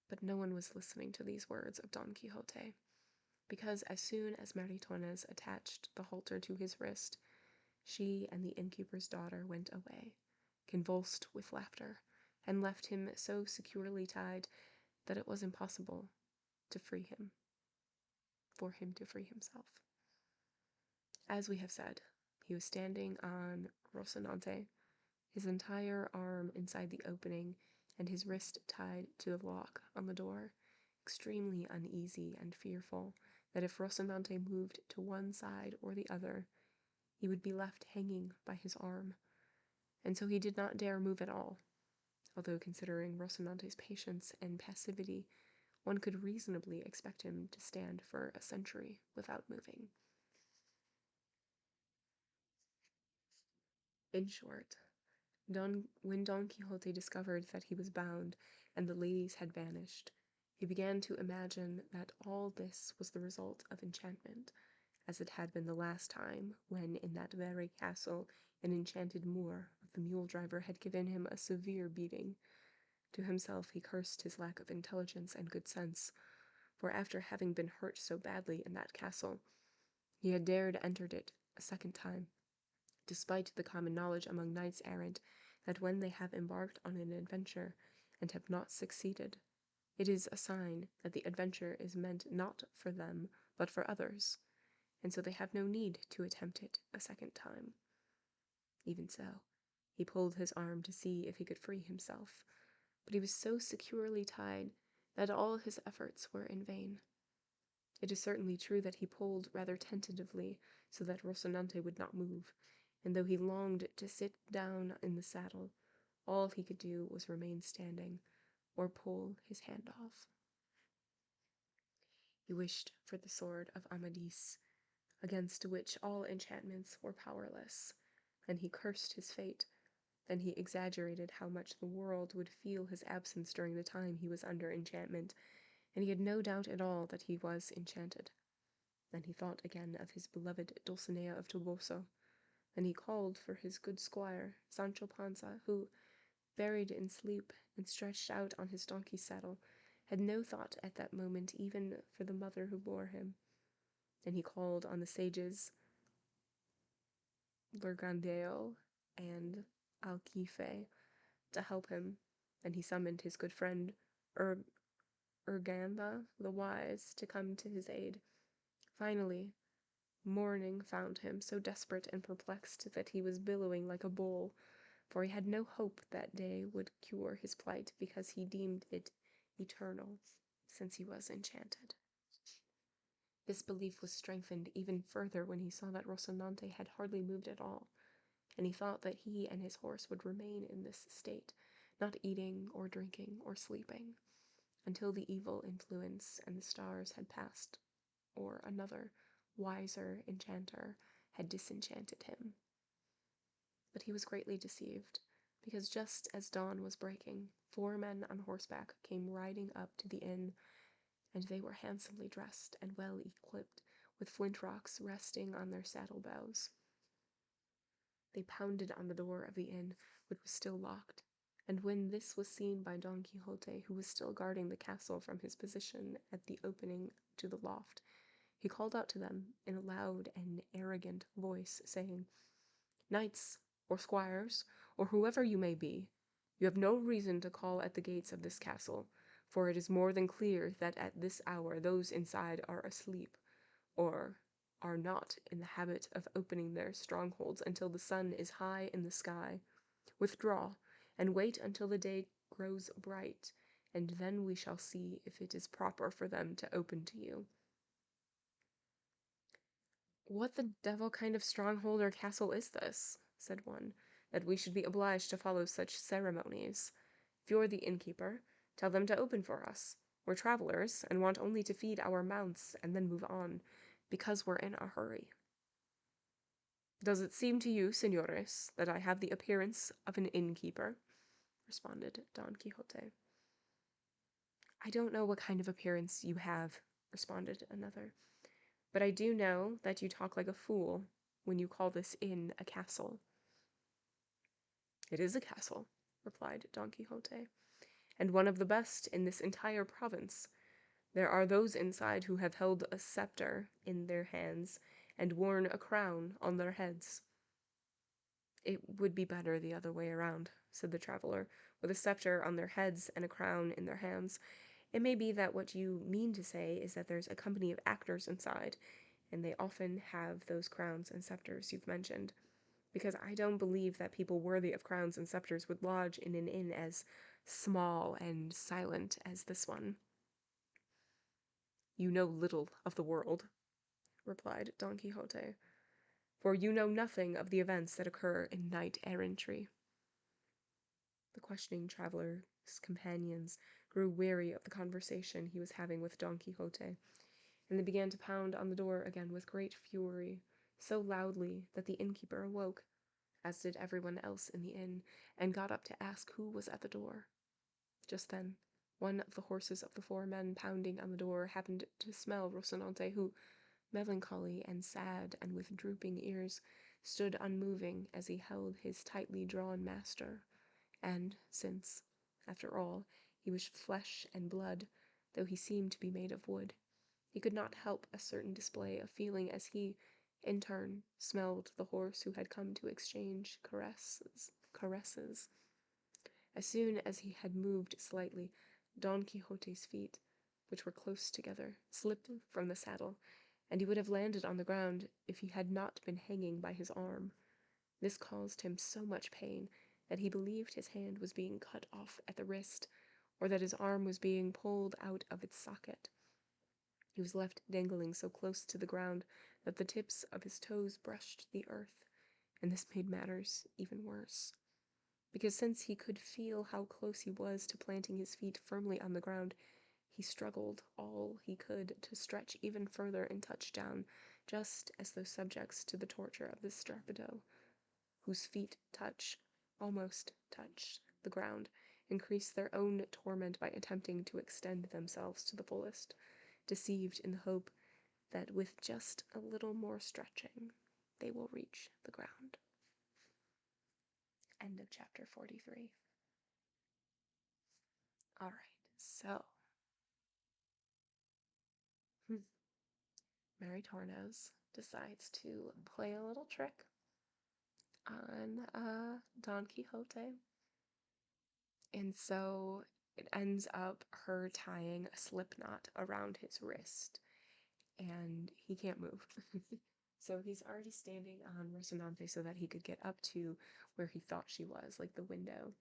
But no one was listening to these words of Don Quixote, because as soon as Maritornes attached the halter to his wrist, she and the innkeeper's daughter went away, convulsed with laughter, and left him so securely tied that it was impossible to free him, for him to free himself. As we have said, he was standing on Rocinante, his entire arm inside the opening, and his wrist tied to the lock on the door, extremely uneasy and fearful that if Rocinante moved to one side or the other, he would be left hanging by his arm, and so he did not dare move at all, although considering Rocinante's patience and passivity, one could reasonably expect him to stand for a century without moving. In short, when Don Quixote discovered that he was bound and the ladies had vanished, he began to imagine that all this was the result of enchantment, as it had been the last time when in that very castle an enchanted Moor of the mule driver had given him a severe beating. To himself he cursed his lack of intelligence and good sense, for after having been hurt so badly in that castle, He had dared entered it a second time, despite the common knowledge among knights-errant that when they have embarked on an adventure and have not succeeded, it is a sign that the adventure is meant not for them, but for others, and so they have no need to attempt it a second time. Even so, he pulled his arm to see if he could free himself, but he was so securely tied that all his efforts were in vain. It is certainly true that he pulled rather tentatively so that Rocinante would not move, and though he longed to sit down in the saddle, all he could do was remain standing, or pull his hand off. He wished for the sword of Amadis, against which all enchantments were powerless, and he cursed his fate. Then he exaggerated how much the world would feel his absence during the time he was under enchantment, and he had no doubt at all that he was enchanted. Then he thought again of his beloved Dulcinea of Toboso. Then he called for his good squire, Sancho Panza, who, buried in sleep and stretched out on his donkey's saddle, had no thought at that moment even for the mother who bore him. Then he called on the sages Lurgandeo and Alquife to help him. Then he summoned his good friend Urganda the Wise to come to his aid. Finally, morning found him so desperate and perplexed that he was billowing like a bull, for he had no hope that day would cure his plight, because he deemed it eternal, since he was enchanted. This belief was strengthened even further when he saw that Rocinante had hardly moved at all, and he thought that he and his horse would remain in this state, not eating or drinking or sleeping, until the evil influence and the stars had passed, or another, wiser enchanter had disenchanted him. But he was greatly deceived, because just as dawn was breaking, 4 men on horseback came riding up to the inn, and they were handsomely dressed and well equipped, with flint rocks resting on their saddle bows. They pounded on the door of the inn, which was still locked, and when this was seen by Don Quixote, who was still guarding the castle from his position at the opening to the loft, he called out to them in a loud and arrogant voice, saying, "Knights, or squires, or whoever you may be, you have no reason to call at the gates of this castle, for it is more than clear that at this hour those inside are asleep, or are not in the habit of opening their strongholds until the sun is high in the sky. Withdraw, and wait until the day grows bright, and then we shall see if it is proper for them to open to you." "What the devil kind of stronghold or castle is this," said one, "that we should be obliged to follow such ceremonies? If you're the innkeeper, tell them to open for us. We're travelers, and want only to feed our mounts and then move on, because we're in a hurry." "Does it seem to you, señores, that I have the appearance of an innkeeper?" responded Don Quixote. "I don't know what kind of appearance you have," responded another, "but I do know that you talk like a fool when you call this inn a castle." "It is a castle," replied Don Quixote, "and one of the best in this entire province. There are those inside who have held a scepter in their hands and worn a crown on their heads." "It would be better the other way around," said the traveler, "with a scepter on their heads and a crown in their hands. It may be that what you mean to say is that there's a company of actors inside, and they often have those crowns and scepters you've mentioned, because I don't believe that people worthy of crowns and scepters would lodge in an inn as small and silent as this one." "You know little of the world," replied Don Quixote, "for you know nothing of the events that occur in knight-errantry." The questioning traveler's companions grew weary of the conversation he was having with Don Quixote, and they began to pound on the door again with great fury, so loudly that the innkeeper awoke, as did everyone else in the inn, and got up to ask who was at the door. Just then, one of the horses of the 4 men pounding on the door happened to smell Rocinante, who, melancholy and sad and with drooping ears, stood unmoving as he held his tightly drawn master, and since, after all, he was flesh and blood, though he seemed to be made of wood, he could not help a certain display of feeling as he, in turn, smelled the horse who had come to exchange caresses. As soon as he had moved slightly, Don Quixote's feet, which were close together, slipped from the saddle, and he would have landed on the ground if he had not been hanging by his arm. This caused him so much pain that he believed his hand was being cut off at the wrist, or that his arm was being pulled out of its socket. He was left dangling so close to the ground that the tips of his toes brushed the earth, and this made matters even worse. Because since he could feel how close he was to planting his feet firmly on the ground, he struggled all he could to stretch even further and touch down, just as those subjects to the torture of the strappado, whose feet almost touch the ground, increase their own torment by attempting to extend themselves to the fullest, deceived in the hope that with just a little more stretching, they will reach the ground. End of chapter 43. All right, so Mary Tornes decides to play a little trick on Don Quixote. And so it ends up her tying a slip knot around his wrist, and he can't move. So he's already standing on Rocinante so that he could get up to where he thought she was, like the window.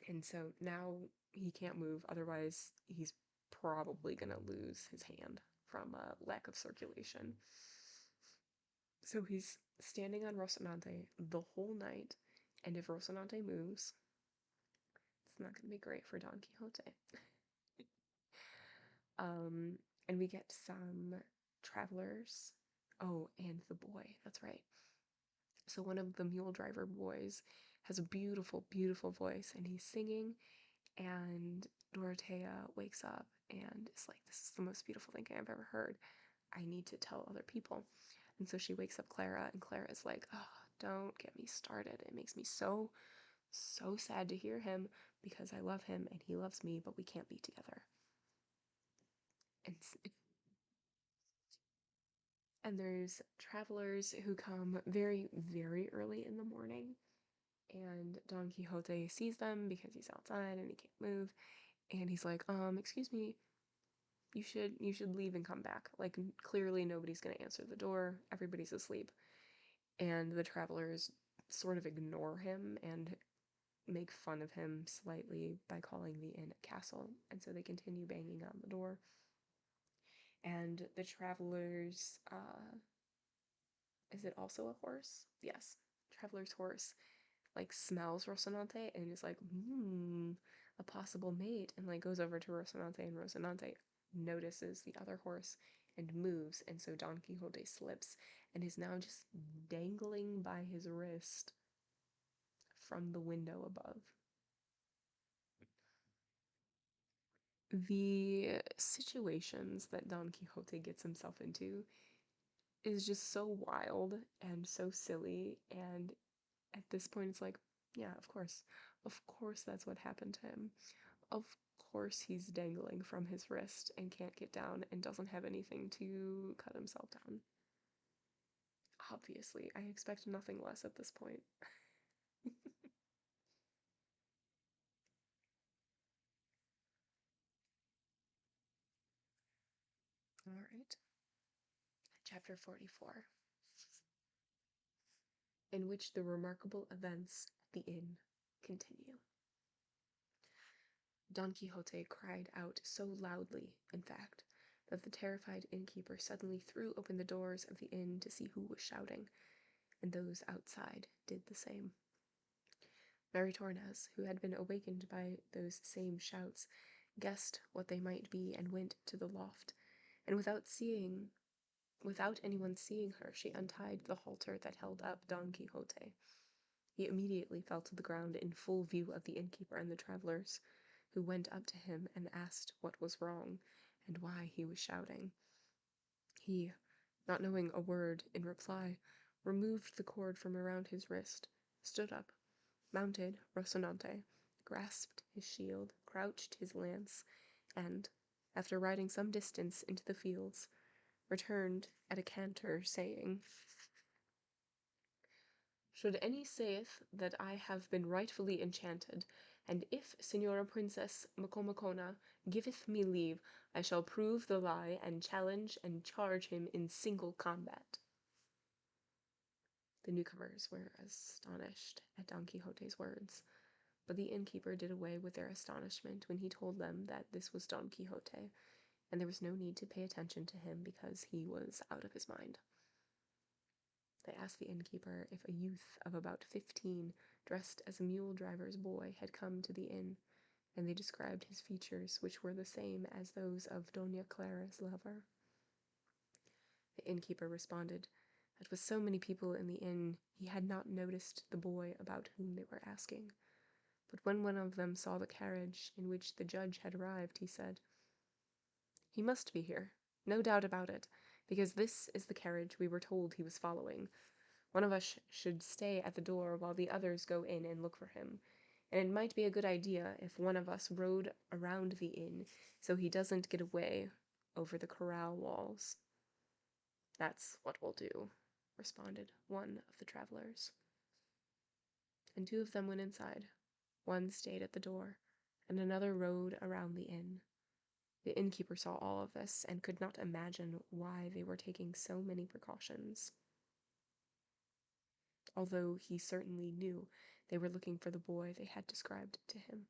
And so now he can't move, otherwise he's probably gonna lose his hand from lack of circulation. So he's standing on Rocinante the whole night, and if Rocinante moves, it's not gonna be great for Don Quixote. And we get some travelers. Oh, and the boy, that's right. So one of the mule driver boys has a beautiful, beautiful voice, and he's singing, and Dorothea wakes up and is like, this is the most beautiful thing I've ever heard. I need to tell other people. And so she wakes up Clara, and Clara is like, oh, don't get me started. It makes me so, so sad to hear him because I love him and he loves me, but we can't be together. And there's travelers who come very, very early in the morning, and Don Quixote sees them because he's outside and he can't move, and he's like, excuse me, you should leave and come back. Like, clearly nobody's gonna answer the door, everybody's asleep. And the travelers sort of ignore him and make fun of him slightly by calling the inn a castle, and so they continue banging on the door. And the travelers, is it also a horse? Yes. Traveler's horse, like, smells Rocinante and is like, a possible mate, and, like, goes over to Rocinante, and Rocinante notices the other horse and moves, and so Don Quixote slips and is now just dangling by his wrist from the window above. The situations that Don Quixote gets himself into is just so wild and so silly, and at this point it's like, yeah, of course that's what happened to him. Of course he's dangling from his wrist and can't get down and doesn't have anything to cut himself down. Obviously, I expect nothing less at this point. All right. Chapter 44, in which the remarkable events at the inn continue. Don Quixote cried out so loudly, in fact, that the terrified innkeeper suddenly threw open the doors of the inn to see who was shouting, and those outside did the same. Maritornes, who had been awakened by those same shouts, guessed what they might be and went to the loft, and without anyone seeing her, she untied the halter that held up Don Quixote. He immediately fell to the ground in full view of the innkeeper and the travelers, who went up to him and asked what was wrong and why he was shouting. He, not knowing a word in reply, removed the cord from around his wrist, stood up, mounted Rocinante, grasped his shield, crouched his lance, and, after riding some distance into the fields, returned at a canter, saying, "Should any saith that I have been rightfully enchanted, and if Señora Princess Micomicona giveth me leave, I shall prove the lie, and challenge and charge him in single combat." The newcomers were astonished at Don Quixote's words, but the innkeeper did away with their astonishment when he told them that this was Don Quixote, and there was no need to pay attention to him because he was out of his mind. They asked the innkeeper if a youth of about 15, dressed as a mule driver's boy, had come to the inn, and they described his features, which were the same as those of Doña Clara's lover. The innkeeper responded that with so many people in the inn, he had not noticed the boy about whom they were asking. But when one of them saw the carriage in which the judge had arrived, he said, "He must be here, no doubt about it, because this is the carriage we were told he was following. One of us should stay at the door while the others go in and look for him, and it might be a good idea if one of us rode around the inn so he doesn't get away over the corral walls." "That's what we'll do," responded one of the travelers. And two of them went inside. One stayed at the door, and another rode around the inn. The innkeeper saw all of this and could not imagine why they were taking so many precautions, although he certainly knew they were looking for the boy they had described to him.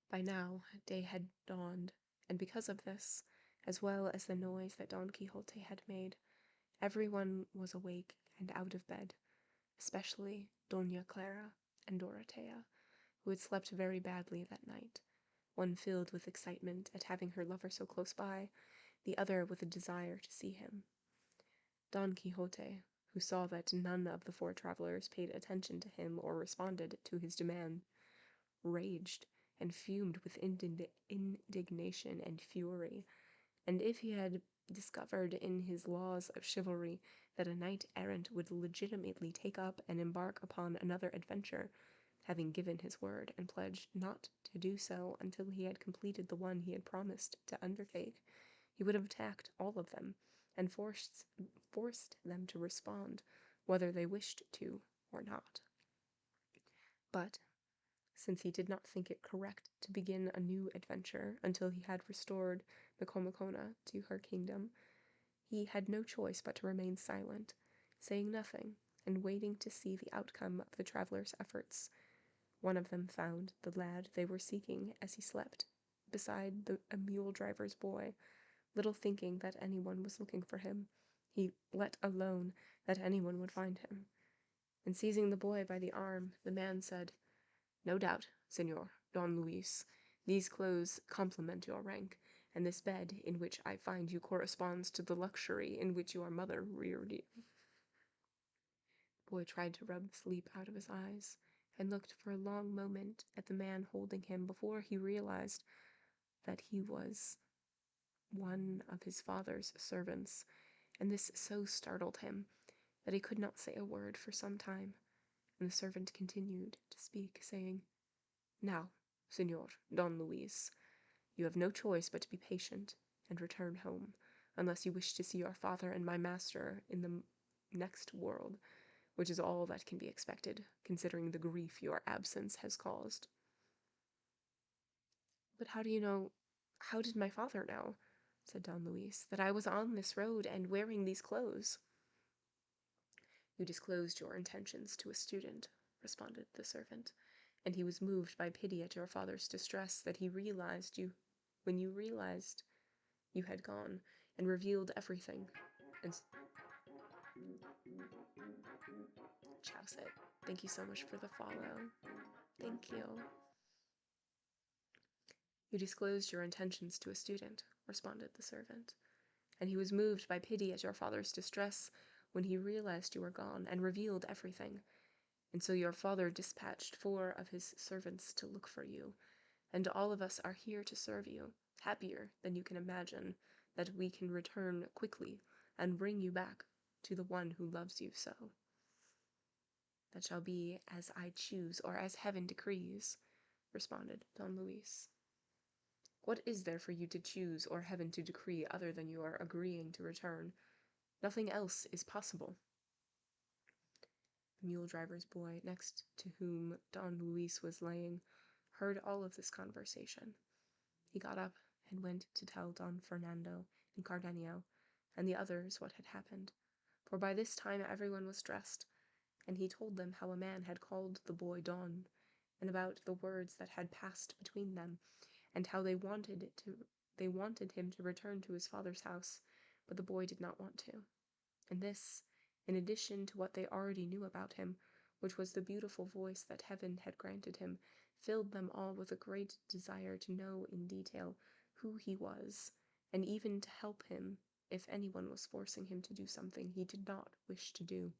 By now, day had dawned, and because of this, as well as the noise that Don Quixote had made, everyone was awake and out of bed, especially Doña Clara and Dorotea, who had slept very badly that night, one filled with excitement at having her lover so close by, the other with a desire to see him. Don Quixote, who saw that none of the four travelers paid attention to him or responded to his demand, raged and fumed with indignation and fury, and if he had discovered in his laws of chivalry that a knight-errant would legitimately take up and embark upon another adventure, having given his word and pledged not to do so until he had completed the one he had promised to undertake, he would have attacked all of them and forced them to respond, whether they wished to or not. But since he did not think it correct to begin a new adventure until he had restored Micomicona to her kingdom, he had no choice but to remain silent, saying nothing, and waiting to see the outcome of the travelers' efforts. One of them found the lad they were seeking as he slept beside a mule driver's boy, little thinking that anyone was looking for him, let alone that anyone would find him. And seizing the boy by the arm, the man said, "No doubt, Señor Don Luis, these clothes complement your rank, and this bed in which I find you corresponds to the luxury in which your mother reared you." The boy tried to rub sleep out of his eyes, and looked for a long moment at the man holding him before he realized that he was one of his father's servants, and this so startled him that he could not say a word for some time, and the servant continued to speak, saying, "Now, Señor Don Luis, you have no choice but to be patient and return home, unless you wish to see your father and my master in the next world, which is all that can be expected, considering the grief your absence has caused." "But how did my father know," said Don Luis, "that I was on this road and wearing these clothes?" "You disclosed your intentions to a student," responded the servant, "and he was moved by pity at your father's distress that he realized you when you realized you had gone, and revealed everything. And Chowsit, thank you so much for the follow. Thank you. "You disclosed your intentions to a student," responded the servant, "and he was moved by pity at your father's distress when he realized you were gone, and revealed everything. And so your father dispatched 4 of his servants to look for you, and all of us are here to serve you, happier than you can imagine that we can return quickly and bring you back to the one who loves you so." "That shall be as I choose, or as heaven decrees," responded Don Luis. What is there for you to choose or heaven to decree other than your agreeing to return? Nothing else is possible. The mule driver's boy, next to whom Don Luis was laying, heard all of this conversation. He got up and went to tell Don Fernando and Cardenio and the others what had happened, for by this time everyone was dressed, and he told them how a man had called the boy Don, and about the words that had passed between them, and how they wanted him to return to his father's house, but the boy did not want to. And this, in addition to what they already knew about him, which was the beautiful voice that heaven had granted him, filled them all with a great desire to know in detail who he was, and even to help him if anyone was forcing him to do something he did not wish to do.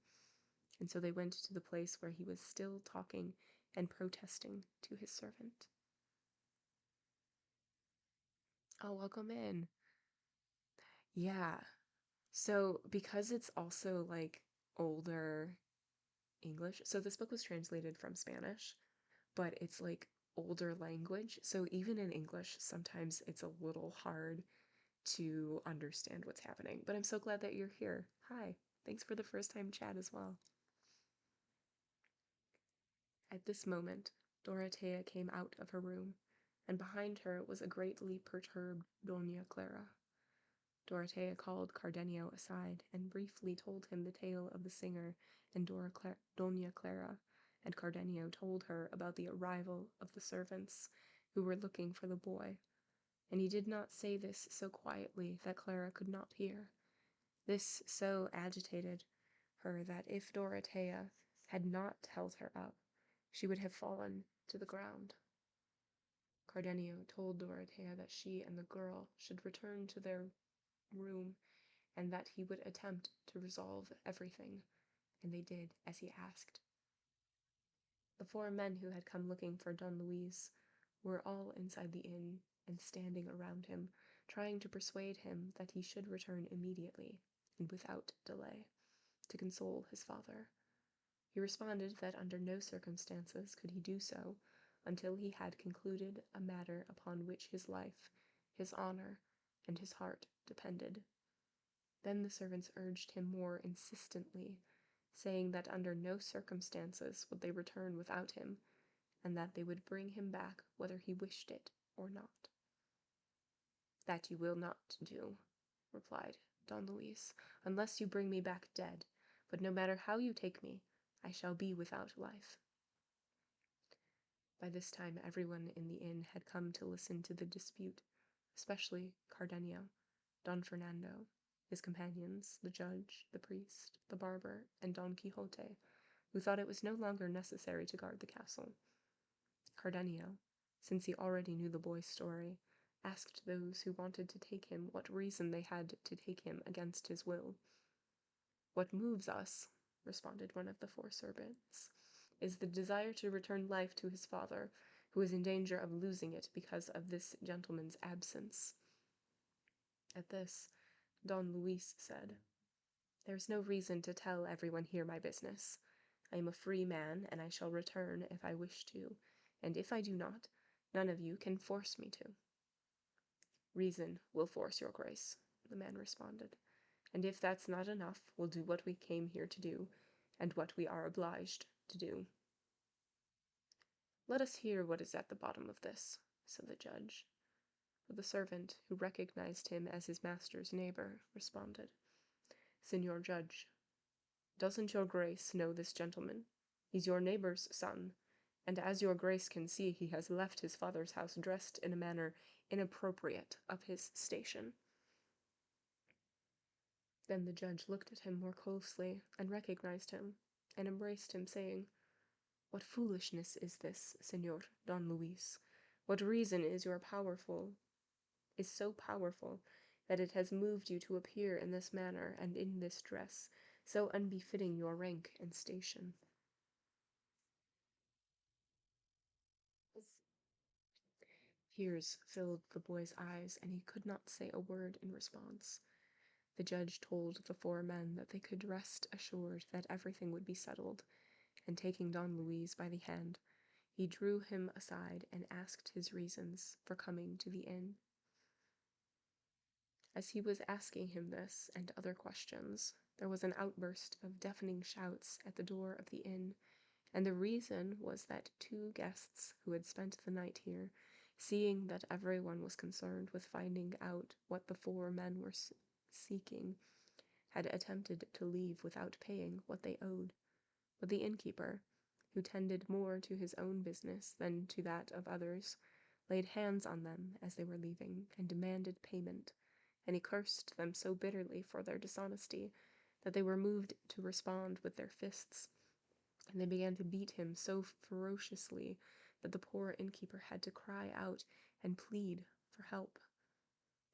And so they went to the place where he was still talking and protesting to his servant. Oh, welcome in. Yeah. So, because it's also like older English, so this book was translated from Spanish, but it's like older language. So, even in English, sometimes it's a little hard to understand what's happening. But I'm so glad that you're here. Hi. Thanks for the first time chat as well. At this moment, Dorothea came out of her room, and behind her was a greatly perturbed Doña Clara. Dorothea called Cardenio aside and briefly told him the tale of the singer and Doña Clara, and Cardenio told her about the arrival of the servants who were looking for the boy, and he did not say this so quietly that Clara could not hear. This so agitated her that if Dorothea had not held her up, she would have fallen to the ground. Cardenio told Dorothea that she and the girl should return to their room and that he would attempt to resolve everything, and they did as he asked. The 4 men who had come looking for Don Luis were all inside the inn and standing around him, trying to persuade him that he should return immediately and without delay to console his father. He responded that under no circumstances could he do so until he had concluded a matter upon which his life, his honor, and his heart depended. Then the servants urged him more insistently, saying that under no circumstances would they return without him, and that they would bring him back whether he wished it or not. "That you will not do," replied Don Luis, "unless you bring me back dead, but no matter how you take me, I shall be without life." By this time everyone in the inn had come to listen to the dispute, especially Cardenio, Don Fernando, his companions, the judge, the priest, the barber, and Don Quixote, who thought it was no longer necessary to guard the castle. Cardenio, since he already knew the boy's story, asked those who wanted to take him what reason they had to take him against his will. "What moves us," responded one of the 4 servants, "is the desire to return life to his father, who is in danger of losing it because of this gentleman's absence." At this, Don Luis said, "There's no reason to tell everyone here my business. I am a free man, and I shall return if I wish to, and if I do not, none of you can force me to." "Reason will force, your grace," the man responded, "and if that's not enough, we'll do what we came here to do, and what we are obliged to do." "Let us hear what is at the bottom of this," said the judge. But the servant, who recognized him as his master's neighbor, responded, "Señor Judge, doesn't your grace know this gentleman? He's your neighbor's son, and as your grace can see, he has left his father's house dressed in a manner inappropriate of his station." Then the judge looked at him more closely and recognized him, and embraced him, saying, "What foolishness is this, Señor Don Luis? What reason is so powerful that it has moved you to appear in this manner and in this dress, so unbefitting your rank and station?" Tears filled the boy's eyes, and he could not say a word in response. The judge told the 4 men that they could rest assured that everything would be settled, and taking Don Luis by the hand, He drew him aside and asked his reasons for coming to the inn. As he was asking him this and other questions, there was an outburst of deafening shouts at the door of the inn, and the reason was that 2 guests who had spent the night here, seeing that everyone was concerned with finding out what the 4 men were seeking, had attempted to leave without paying what they owed. But the innkeeper, who tended more to his own business than to that of others, laid hands on them as they were leaving and demanded payment, and he cursed them so bitterly for their dishonesty that they were moved to respond with their fists, and they began to beat him so ferociously that the poor innkeeper had to cry out and plead for help.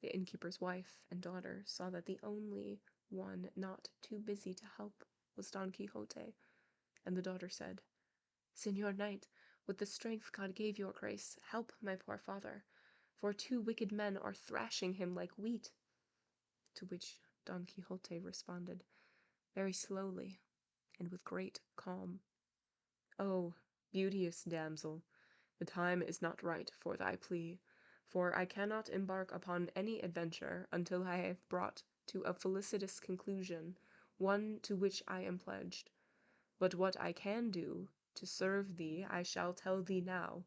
The innkeeper's wife and daughter saw that the only one not too busy to help was Don Quixote, and the daughter said, "Señor Knight, with the strength God gave your grace, help my poor father, for 2 wicked men are thrashing him like wheat." To which Don Quixote responded, very slowly and with great calm, "Oh, beauteous damsel, the time is not right for thy plea, for I cannot embark upon any adventure until I have brought to a felicitous conclusion one to which I am pledged. But what I can do to serve thee I shall tell thee now.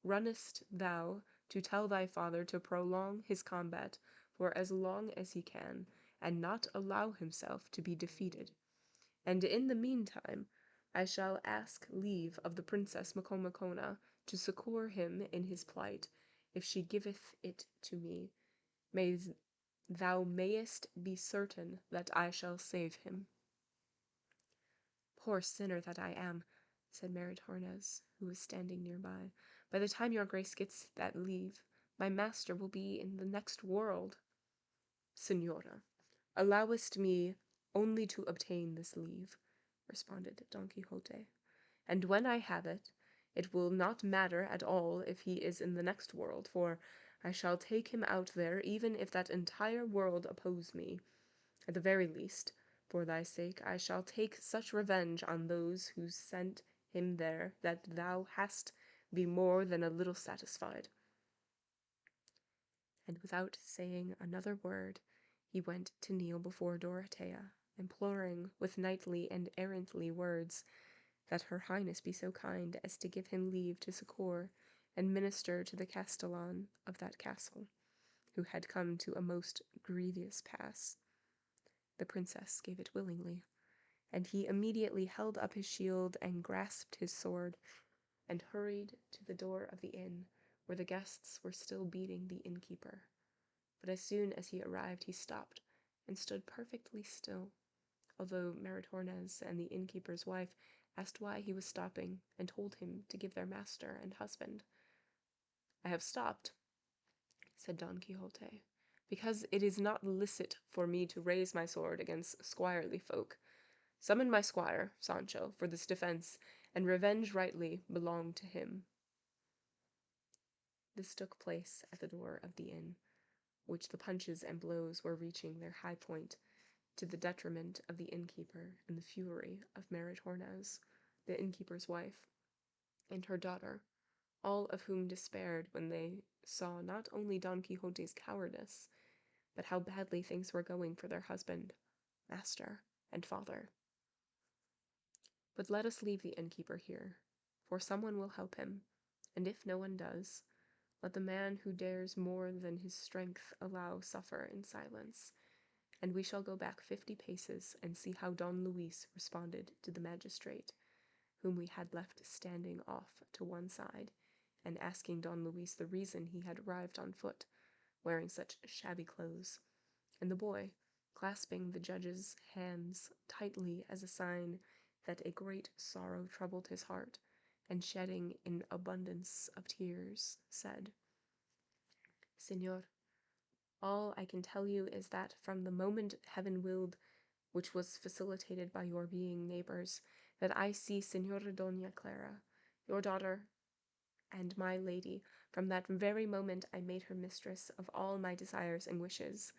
Runnest thou to tell thy father to prolong his combat for as long as he can, and not allow himself to be defeated. And in the meantime I shall ask leave of the Princess Micomicona to succour him in his plight, if she giveth it to me. Thou mayest be certain that I shall save him." "Poor sinner that I am," said Maritornes, who was standing nearby. "By the time your grace gets that leave, my master will be in the next world." "Señora, allowest me only to obtain this leave," responded Don Quixote, "and when I have it, it will not matter at all if he is in the next world, for I shall take him out there even if that entire world oppose me. At the very least, for thy sake, I shall take such revenge on those who sent him there that thou hast be more than a little satisfied." And without saying another word, he went to kneel before Dorothea, imploring with knightly and errantly words that her highness be so kind as to give him leave to succour and minister to the castellan of that castle, who had come to a most grievous pass. The princess gave it willingly, and he immediately held up his shield and grasped his sword, and hurried to the door of the inn, where the guests were still beating the innkeeper. But as soon as he arrived he stopped, and stood perfectly still, although Maritornes and the innkeeper's wife asked why he was stopping, and told him to give their master and husband. "I have stopped," said Don Quixote, "because it is not licit for me to raise my sword against squirely folk. Summon my squire, Sancho, for this defence, and revenge rightly belong to him." This took place at the door of the inn, which the punches and blows were reaching their high point, to the detriment of the innkeeper and the fury of Maritornes, the innkeeper's wife, and her daughter, all of whom despaired when they saw not only Don Quixote's cowardice, but how badly things were going for their husband, master, and father. But let us leave the innkeeper here, for someone will help him, and if no one does, let the man who dares more than his strength allow suffer in silence, and we shall go back 50 paces and see how Don Luis responded to the magistrate, whom we had left standing off to one side, and asking Don Luis the reason he had arrived on foot, wearing such shabby clothes, and the boy, clasping the judge's hands tightly as a sign that a great sorrow troubled his heart, and shedding an abundance of tears, said, "Señor, all I can tell you is that from the moment heaven willed, which was facilitated by your being neighbors, that I see Señora Doña Clara, your daughter, and my lady, from that very moment I made her mistress of all my desires and wishes.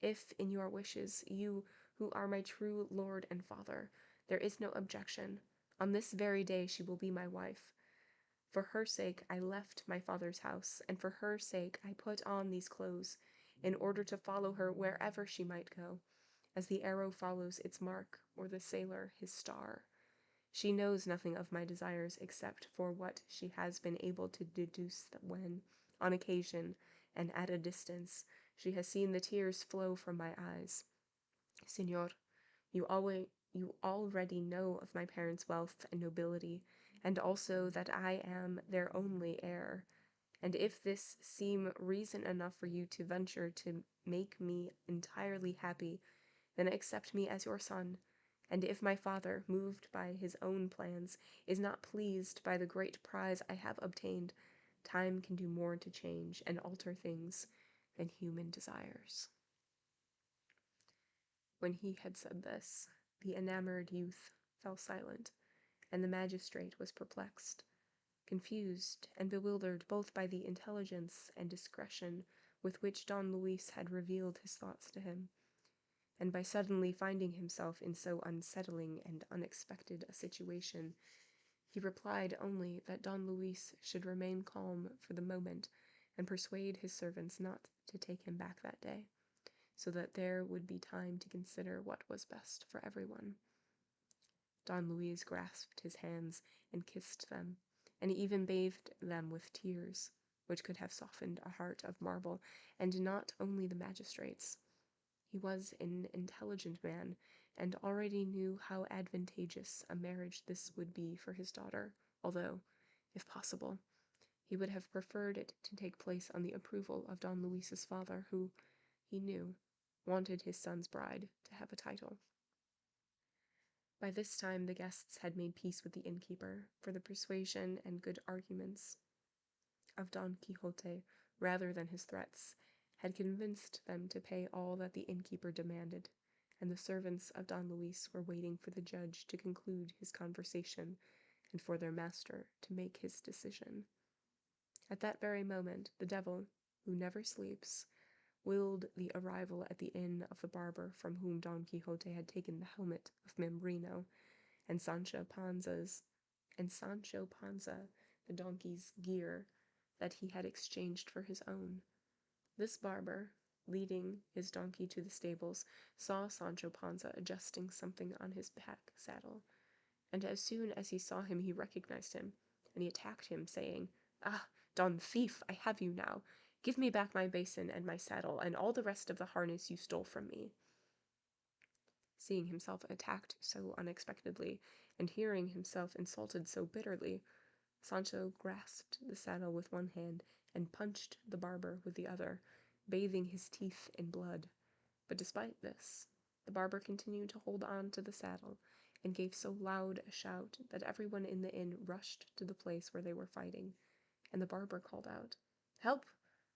If, in your wishes, you, who are my true lord and father, there is no objection, on this very day she will be my wife. For her sake I left my father's house, and for her sake I put on these clothes, in order to follow her wherever she might go, as the arrow follows its mark, or the sailor his star. She knows nothing of my desires except for what she has been able to deduce when, on occasion, and at a distance, she has seen the tears flow from my eyes. Signor, you already know of my parents' wealth and nobility, and also that I am their only heir. And if this seem reason enough for you to venture to make me entirely happy, then accept me as your son. And if my father, moved by his own plans, is not pleased by the great prize I have obtained, time can do more to change and alter things than human desires. When he had said this, the enamored youth fell silent, and the magistrate was perplexed, confused and bewildered both by the intelligence and discretion with which Don Luis had revealed his thoughts to him, and by suddenly finding himself in so unsettling and unexpected a situation. He replied only that Don Luis should remain calm for the moment and persuade his servants not to take him back that day, so that there would be time to consider what was best for everyone. Don Luis grasped his hands and kissed them, and even bathed them with tears, which could have softened a heart of marble, and not only the magistrate's. He was an intelligent man, and already knew how advantageous a marriage this would be for his daughter, although, if possible, he would have preferred it to take place on the approval of Don Luis's father, who, he knew, wanted his son's bride to have a title. By this time the guests had made peace with the innkeeper, for the persuasion and good arguments of Don Quixote, rather than his threats, had convinced them to pay all that the innkeeper demanded, and the servants of Don Luis were waiting for the judge to conclude his conversation, and for their master to make his decision. At that very moment, the devil, who never sleeps, willed the arrival at the inn of the barber from whom Don Quixote had taken the helmet of Membrino, and Sancho Panza, the donkey's gear, that he had exchanged for his own. This barber, leading his donkey to the stables, saw Sancho Panza adjusting something on his pack saddle, and as soon as he saw him he recognized him, and he attacked him, saying, "Ah, Don Thief, I have you now. Give me back my basin and my saddle, and all the rest of the harness you stole from me." Seeing himself attacked so unexpectedly, and hearing himself insulted so bitterly, Sancho grasped the saddle with one hand and punched the barber with the other, bathing his teeth in blood. But despite this, the barber continued to hold on to the saddle, and gave so loud a shout that everyone in the inn rushed to the place where they were fighting, and the barber called out, "Help!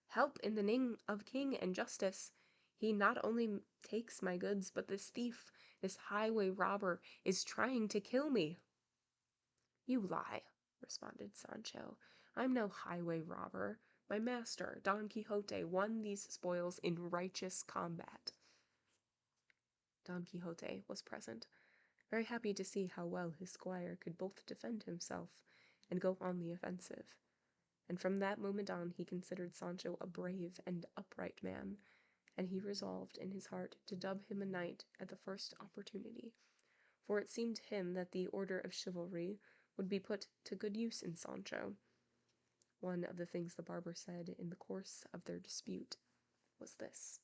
Help in the name of king and justice! He not only takes my goods, but this thief, this highway robber, is trying to kill me." "You lie," responded Sancho. "I'm no highway robber. My master, Don Quixote, won these spoils in righteous combat." Don Quixote was present, very happy to see how well his squire could both defend himself and go on the offensive, and from that moment on he considered Sancho a brave and upright man, and he resolved in his heart to dub him a knight at the first opportunity, for it seemed to him that the order of chivalry would be put to good use in Sancho. One of the things the barber said in the course of their dispute was this: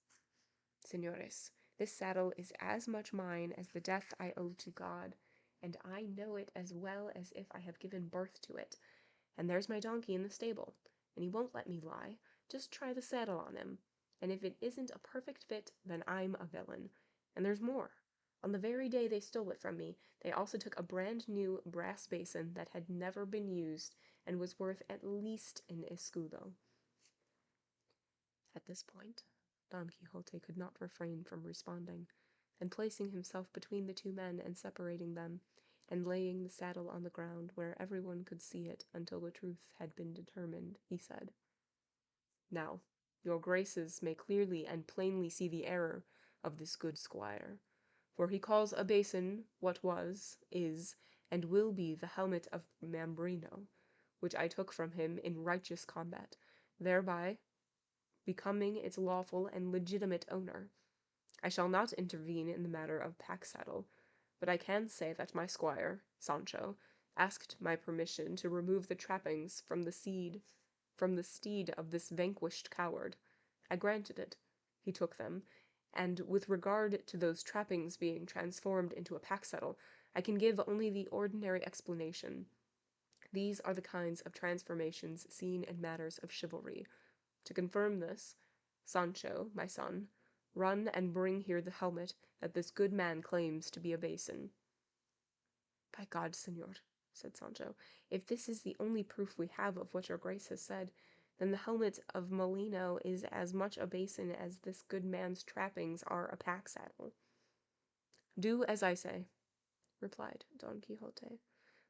"Señores, this saddle is as much mine as the death I owe to God, and I know it as well as if I have given birth to it. And there's my donkey in the stable, and he won't let me lie. Just try the saddle on him, and if it isn't a perfect fit, then I'm a villain. And there's more. On the very day they stole it from me, they also took a brand new brass basin that had never been used and was worth at least an escudo." At this point, Don Quixote could not refrain from responding, and placing himself between the two men and separating them, and laying the saddle on the ground where everyone could see it until the truth had been determined, he said, "Now, your graces may clearly and plainly see the error of this good squire, for he calls a basin what was, is, and will be the helmet of Mambrino, which I took from him in righteous combat, thereby becoming its lawful and legitimate owner. I shall not intervene in the matter of pack-saddle, but I can say that my squire, Sancho, asked my permission to remove the trappings from the steed of this vanquished coward. I granted it. He took them, and with regard to those trappings being transformed into a pack-saddle, I can give only the ordinary explanation. These are the kinds of transformations seen in matters of chivalry. To confirm this, Sancho, my son, run and bring here the helmet that this good man claims to be a basin. By God, señor, said Sancho, if this is the only proof we have of what your grace has said, then the helmet of Molino is as much a basin as this good man's trappings are a pack-saddle. Do as I say, replied Don Quixote,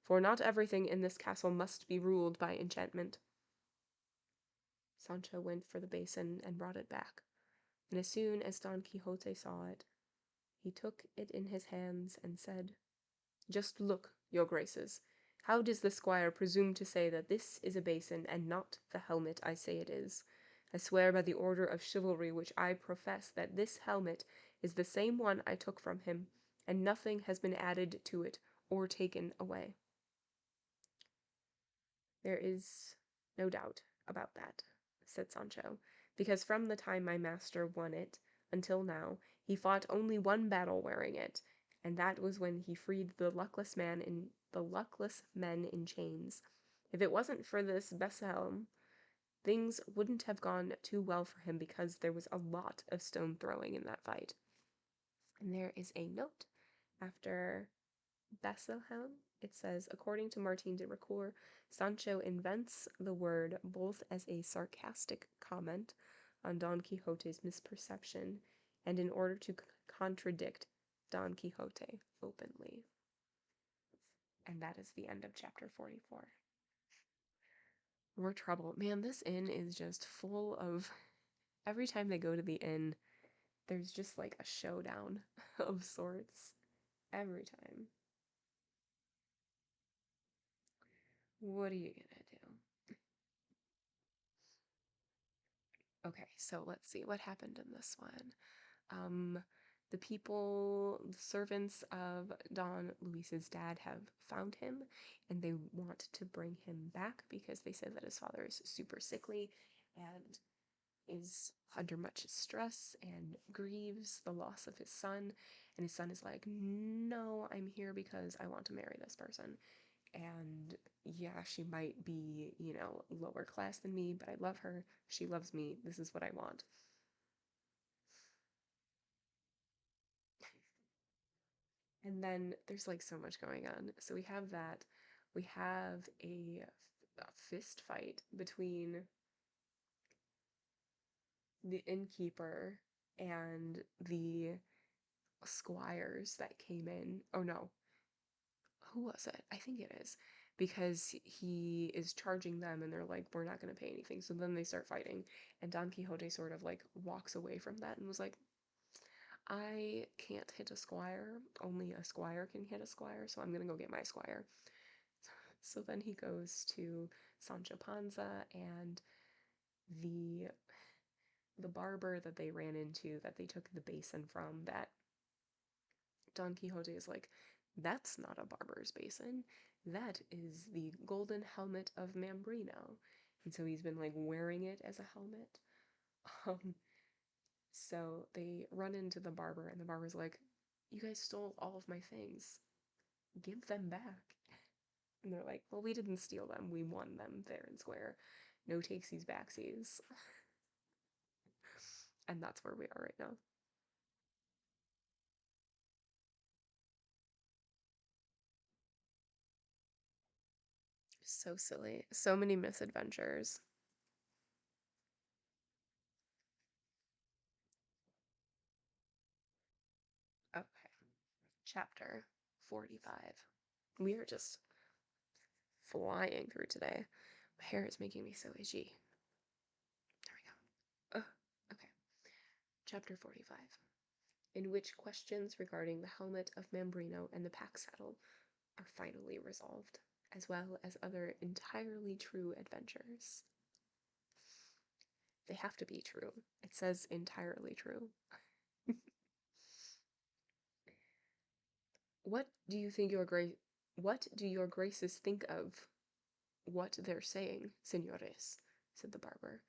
for not everything in this castle must be ruled by enchantment. Sancho went for the basin and brought it back, and as soon as Don Quixote saw it, he took it in his hands and said, Just look, your graces. How does the squire presume to say that this is a basin and not the helmet I say it is? I swear by the order of chivalry which I profess that this helmet is the same one I took from him, and nothing has been added to it or taken away. There is no doubt about that, said Sancho, because from the time my master won it until now, he fought only one battle wearing it, and that was when he freed the luckless men in chains. If it wasn't for this beselm, things wouldn't have gone too well for him because there was a lot of stone throwing in that fight. And there is a note after Bethlehem. It says, according to Martin de Ricoeur, Sancho invents the word both as a sarcastic comment on Don Quixote's misperception and in order to contradict Don Quixote openly. And that is the end of chapter 44. More trouble. Man, this inn is just full of... Every time they go to the inn, there's just like a showdown of sorts. Every time. What are you gonna do? Okay, so let's see what happened in this one. The servants of Don Luis's dad have found him, and they want to bring him back because they say that his father is super sickly and is under much stress and grieves the loss of his son. And his son is like, no, I'm here because I want to marry this person. And yeah, she might be, lower class than me, but I love her. She loves me. This is what I want. And then there's like so much going on. So we have that. We have a fist fight between the innkeeper and the squires that came in. Oh no. Who was it? I think it is. Because he is charging them and they're like, we're not going to pay anything. So then they start fighting. And Don Quixote sort of like walks away from that and was like, I can't hit a squire. Only a squire can hit a squire. So I'm going to go get my squire. So then he goes to Sancho Panza and the barber that they ran into, that they took the basin from, that Don Quixote is like, that's not a barber's basin. That is the golden helmet of Mambrino. And so he's been like wearing it as a helmet. So they run into the barber and the barber's like, you guys stole all of my things. Give them back. And they're like, well, we didn't steal them. We won them fair and square. No takesies backsies. And that's where we are right now. So silly. So many misadventures. Okay. Chapter 45. We are just flying through today. My hair is making me so itchy. There we go. Okay. Chapter 45. In which questions regarding the helmet of Mambrino and the pack saddle are finally resolved. as well as other entirely true adventures. They have to be true. It says entirely true. What do you think what do your graces think of what they're saying, senores? Said the barber.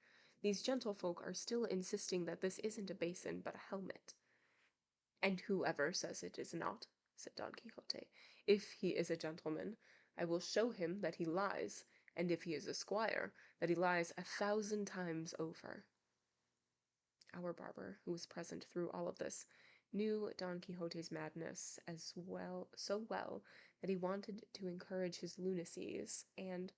These gentlefolk are still insisting that this isn't a basin, but a helmet. And whoever says it is not, said Don Quixote, if he is a gentleman, I will show him that he lies, and if he is a squire, that he lies 1,000 times over. Our barber, who was present through all of this, knew Don Quixote's madness so well that he wanted to encourage his lunacies, and,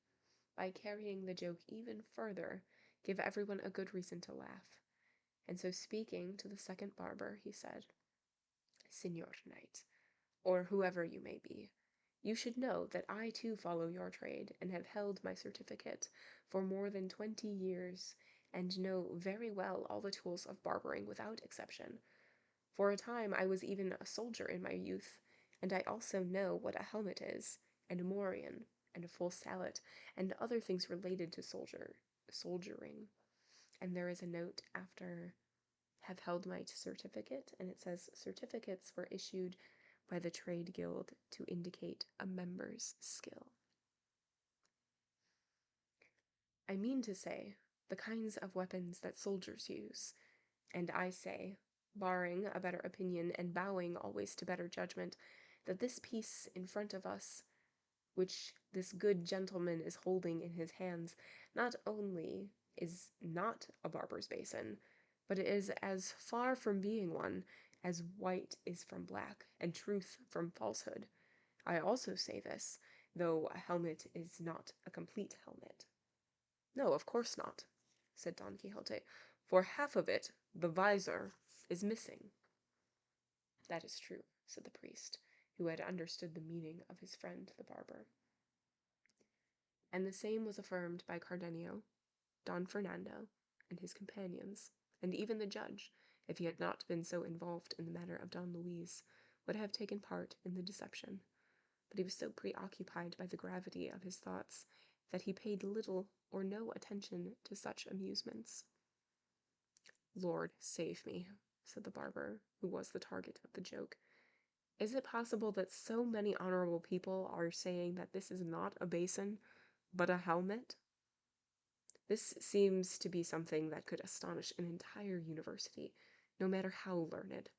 by carrying the joke even further, give everyone a good reason to laugh. And so, speaking to the second barber, he said, Signor Knight, or whoever you may be, you should know that I too follow your trade, and have held my certificate for more than 20 years, and know very well all the tools of barbering without exception. For a time I was even a soldier in my youth, and I also know what a helmet is, and a morion, and a full sallet, and other things related to soldiering. And there is a note after have held my certificate, and it says certificates were issued by the trade guild to indicate a member's skill. I mean to say, the kinds of weapons that soldiers use, and I say, barring a better opinion and bowing always to better judgment, that this piece in front of us, which this good gentleman is holding in his hands, not only is not a barber's basin, but it is as far from being one as white is from black, and truth from falsehood. I also say this, though a helmet is not a complete helmet. No, of course not, said Don Quixote, for half of it, the visor, is missing. That is true, said the priest, who had understood the meaning of his friend the barber. And the same was affirmed by Cardenio, Don Fernando, and his companions, and even the judge, if he had not been so involved in the matter of Don Luis, would have taken part in the deception. But he was so preoccupied by the gravity of his thoughts that he paid little or no attention to such amusements. Lord, save me, said the barber, who was the target of the joke. Is it possible that so many honorable people are saying that this is not a basin, but a helmet? This seems to be something that could astonish an entire university, no matter how learned.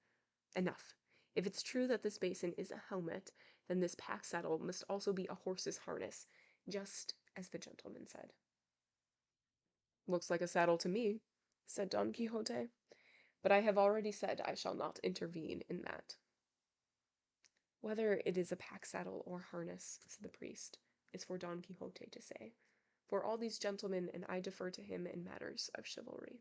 Enough. If it's true that this basin is a helmet, then this pack saddle must also be a horse's harness, just as the gentleman said. Looks like a saddle to me, said Don Quixote, but I have already said I shall not intervene in that. Whether it is a pack saddle or harness, said the priest, is for Don Quixote to say, for all these gentlemen and I defer to him in matters of chivalry.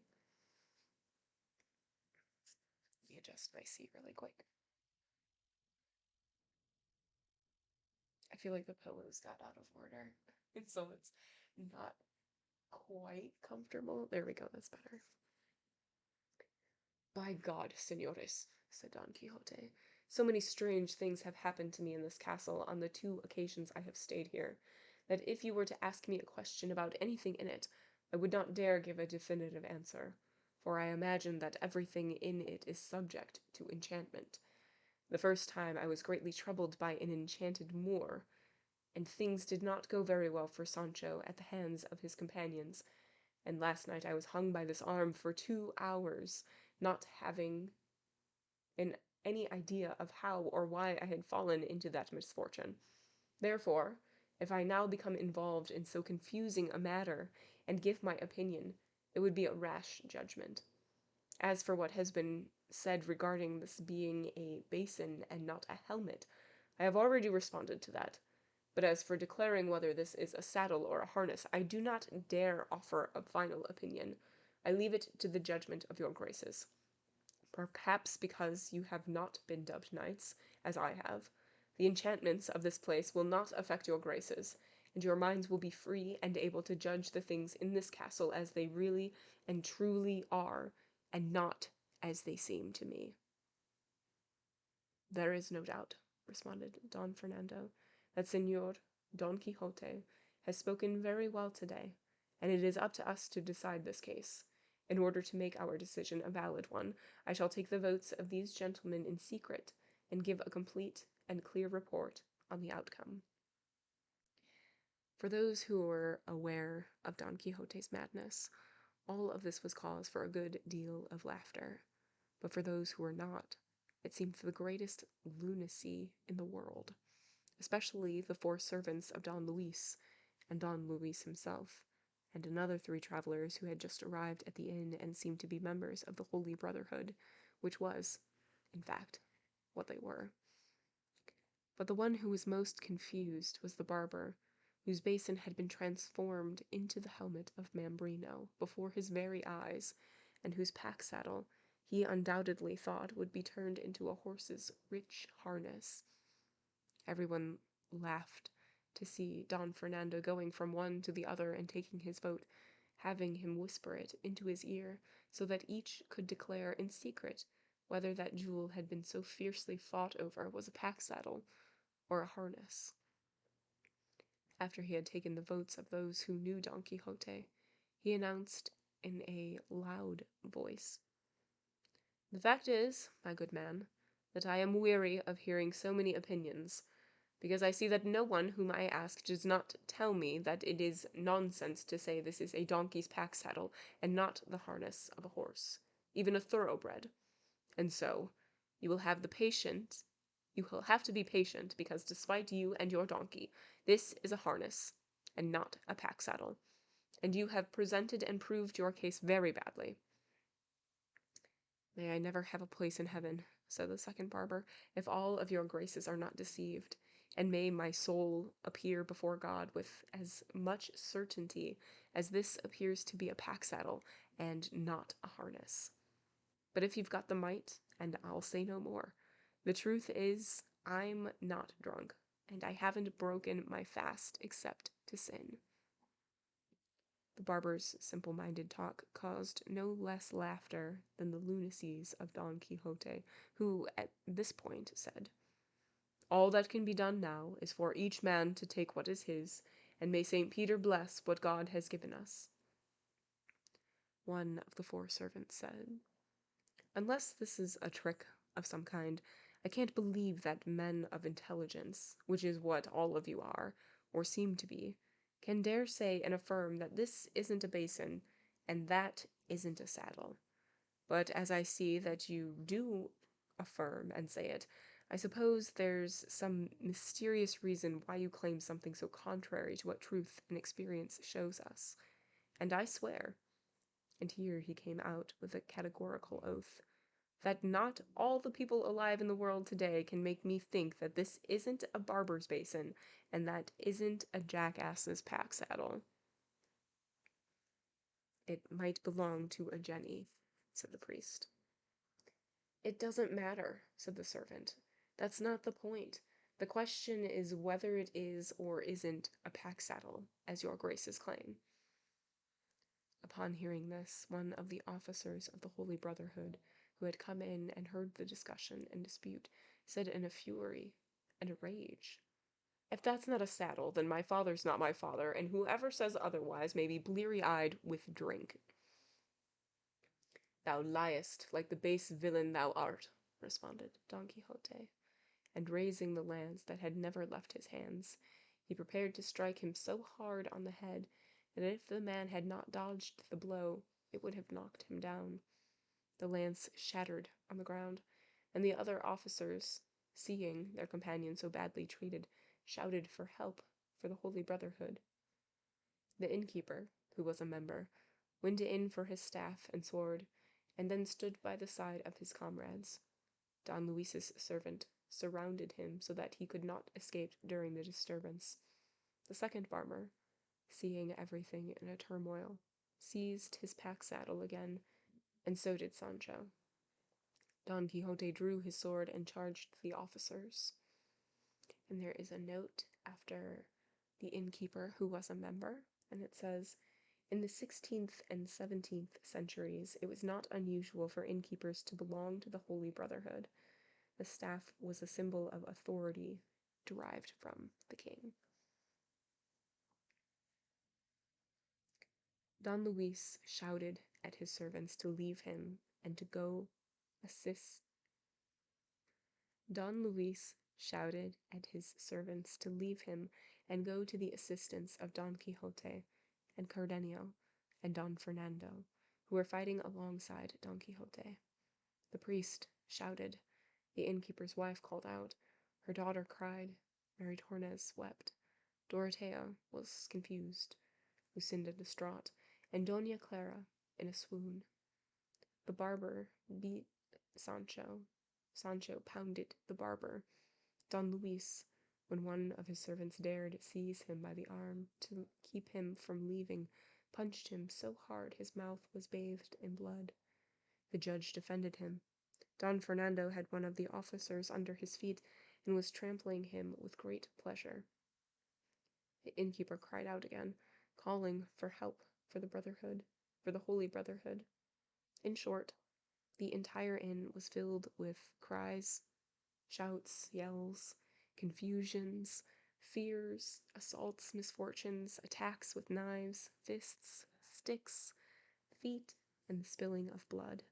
Let me adjust my seat really quick. I feel like the pillows got out of order, so it's not quite comfortable. There we go, that's better. By God, senores, said Don Quixote, so many strange things have happened to me in this castle on the 2 occasions I have stayed here, that if you were to ask me a question about anything in it, I would not dare give a definitive answer, for I imagine that everything in it is subject to enchantment. The first time I was greatly troubled by an enchanted Moor, and things did not go very well for Sancho at the hands of his companions, and last night I was hung by this arm for 2 hours, not having any idea of how or why I had fallen into that misfortune. Therefore, if I now become involved in so confusing a matter and give my opinion, it would be a rash judgment. As for what has been said regarding this being a basin and not a helmet, I have already responded to that. But as for declaring whether this is a saddle or a harness, I do not dare offer a final opinion. I leave it to the judgment of your graces. Perhaps because you have not been dubbed knights, as I have, the enchantments of this place will not affect your graces, and your minds will be free and able to judge the things in this castle as they really and truly are, and not as they seem to me. There is no doubt, responded Don Fernando, that Señor Don Quixote, has spoken very well today, and it is up to us to decide this case. In order to make our decision a valid one, I shall take the votes of these gentlemen in secret, and give a complete and clear report on the outcome. For those who were aware of Don Quixote's madness, all of this was cause for a good deal of laughter. But for those who were not, it seemed the greatest lunacy in the world, especially the 4 servants of Don Luis, and Don Luis himself, and another 3 travelers who had just arrived at the inn and seemed to be members of the Holy Brotherhood, which was, in fact, what they were. But the one who was most confused was the barber, whose basin had been transformed into the helmet of Mambrino before his very eyes, and whose pack-saddle he undoubtedly thought would be turned into a horse's rich harness. Everyone laughed to see Don Fernando going from one to the other and taking his vote, having him whisper it into his ear, so that each could declare in secret whether that jewel had been so fiercely fought over was a pack-saddle or a harness. After he had taken the votes of those who knew Don Quixote, he announced in a loud voice, "The fact is, my good man, that I am weary of hearing so many opinions, because I see that no one whom I ask does not tell me that it is nonsense to say this is a donkey's pack-saddle and not the harness of a horse, even a thoroughbred. And so, you will have to be patient, because despite you and your donkey, this is a harness, and not a pack-saddle, and you have presented and proved your case very badly." "May I never have a place in heaven," said the second barber, "if all of your graces are not deceived, and may my soul appear before God with as much certainty as this appears to be a pack-saddle and not a harness. But if you've got the might, and I'll say no more, the truth is I'm not drunk, and I haven't broken my fast except to sin." The barber's simple-minded talk caused no less laughter than the lunacies of Don Quixote, who, at this point, said, "All that can be done now is for each man to take what is his, and may St. Peter bless what God has given us." One of the 4 servants said, "Unless this is a trick of some kind, I can't believe that men of intelligence, which is what all of you are, or seem to be, can dare say and affirm that this isn't a basin, and that isn't a saddle. But as I see that you do affirm and say it, I suppose there's some mysterious reason why you claim something so contrary to what truth and experience shows us. And I swear," and here he came out with a categorical oath, "that not all the people alive in the world today can make me think that this isn't a barber's basin, and that isn't a jackass's pack-saddle." "It might belong to a jenny," said the priest. "It doesn't matter," said the servant. "That's not the point. The question is whether it is or isn't a pack-saddle, as your graces claim." Upon hearing this, one of the officers of the Holy Brotherhood, who had come in and heard the discussion and dispute, said in a fury and a rage, "If that's not a saddle, then my father's not my father, and whoever says otherwise may be bleary-eyed with drink." "Thou liest, like the base villain thou art," responded Don Quixote, and raising the lance that had never left his hands, he prepared to strike him so hard on the head that if the man had not dodged the blow, it would have knocked him down. The lance shattered on the ground, and the other officers, seeing their companion so badly treated, shouted for help for the Holy Brotherhood. The innkeeper, who was a member, went in for his staff and sword, and then stood by the side of his comrades. Don Luis's servant surrounded him so that he could not escape during the disturbance. The second barber, seeing everything in a turmoil, seized his pack-saddle again, and so did Sancho. Don Quixote drew his sword and charged the officers. And there is a note after the innkeeper who was a member, and it says, "In the 16th and 17th centuries, it was not unusual for innkeepers to belong to the Holy Brotherhood. The staff was a symbol of authority derived from the king." Don Luis shouted at his servants to leave him and to go assist. Don Luis shouted at his servants to leave him and go to the assistance of Don Quixote and Cardenio and Don Fernando, who were fighting alongside Don Quixote. The priest shouted. The innkeeper's wife called out. Her daughter cried. Mary Tornes wept. Dorotea was confused. Lucinda distraught, and Dona Clara in a swoon. The barber beat Sancho. Sancho pounded the barber. Don Luis, when one of his servants dared seize him by the arm to keep him from leaving, punched him so hard his mouth was bathed in blood. The judge defended him. Don Fernando had one of the officers under his feet and was trampling him with great pleasure. The innkeeper cried out again, calling for help for the brotherhood, for the Holy Brotherhood. In short, the entire inn was filled with cries, shouts, yells, confusions, fears, assaults, misfortunes, attacks with knives, fists, sticks, feet, and the spilling of blood.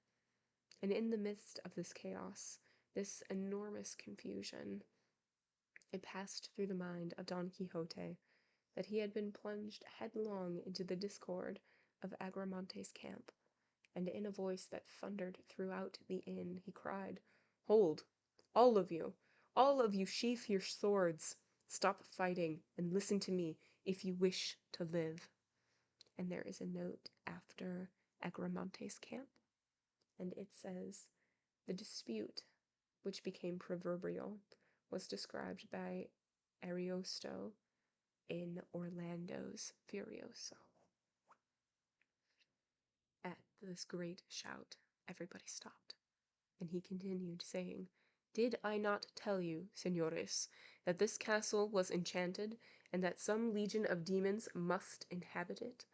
And in the midst of this chaos, this enormous confusion, it passed through the mind of Don Quixote that he had been plunged headlong into the discord of Agramante's camp, and in a voice that thundered throughout the inn, he cried, "Hold! All of you! All of you sheath your swords! Stop fighting, and listen to me, if you wish to live." And there is a note after Agramante's camp, and it says, "The dispute, which became proverbial, was described by Ariosto in Orlando's Furioso." At this great shout, everybody stopped, and he continued, saying, "Did I not tell you, senores, that this castle was enchanted, and that some legion of demons must inhabit it?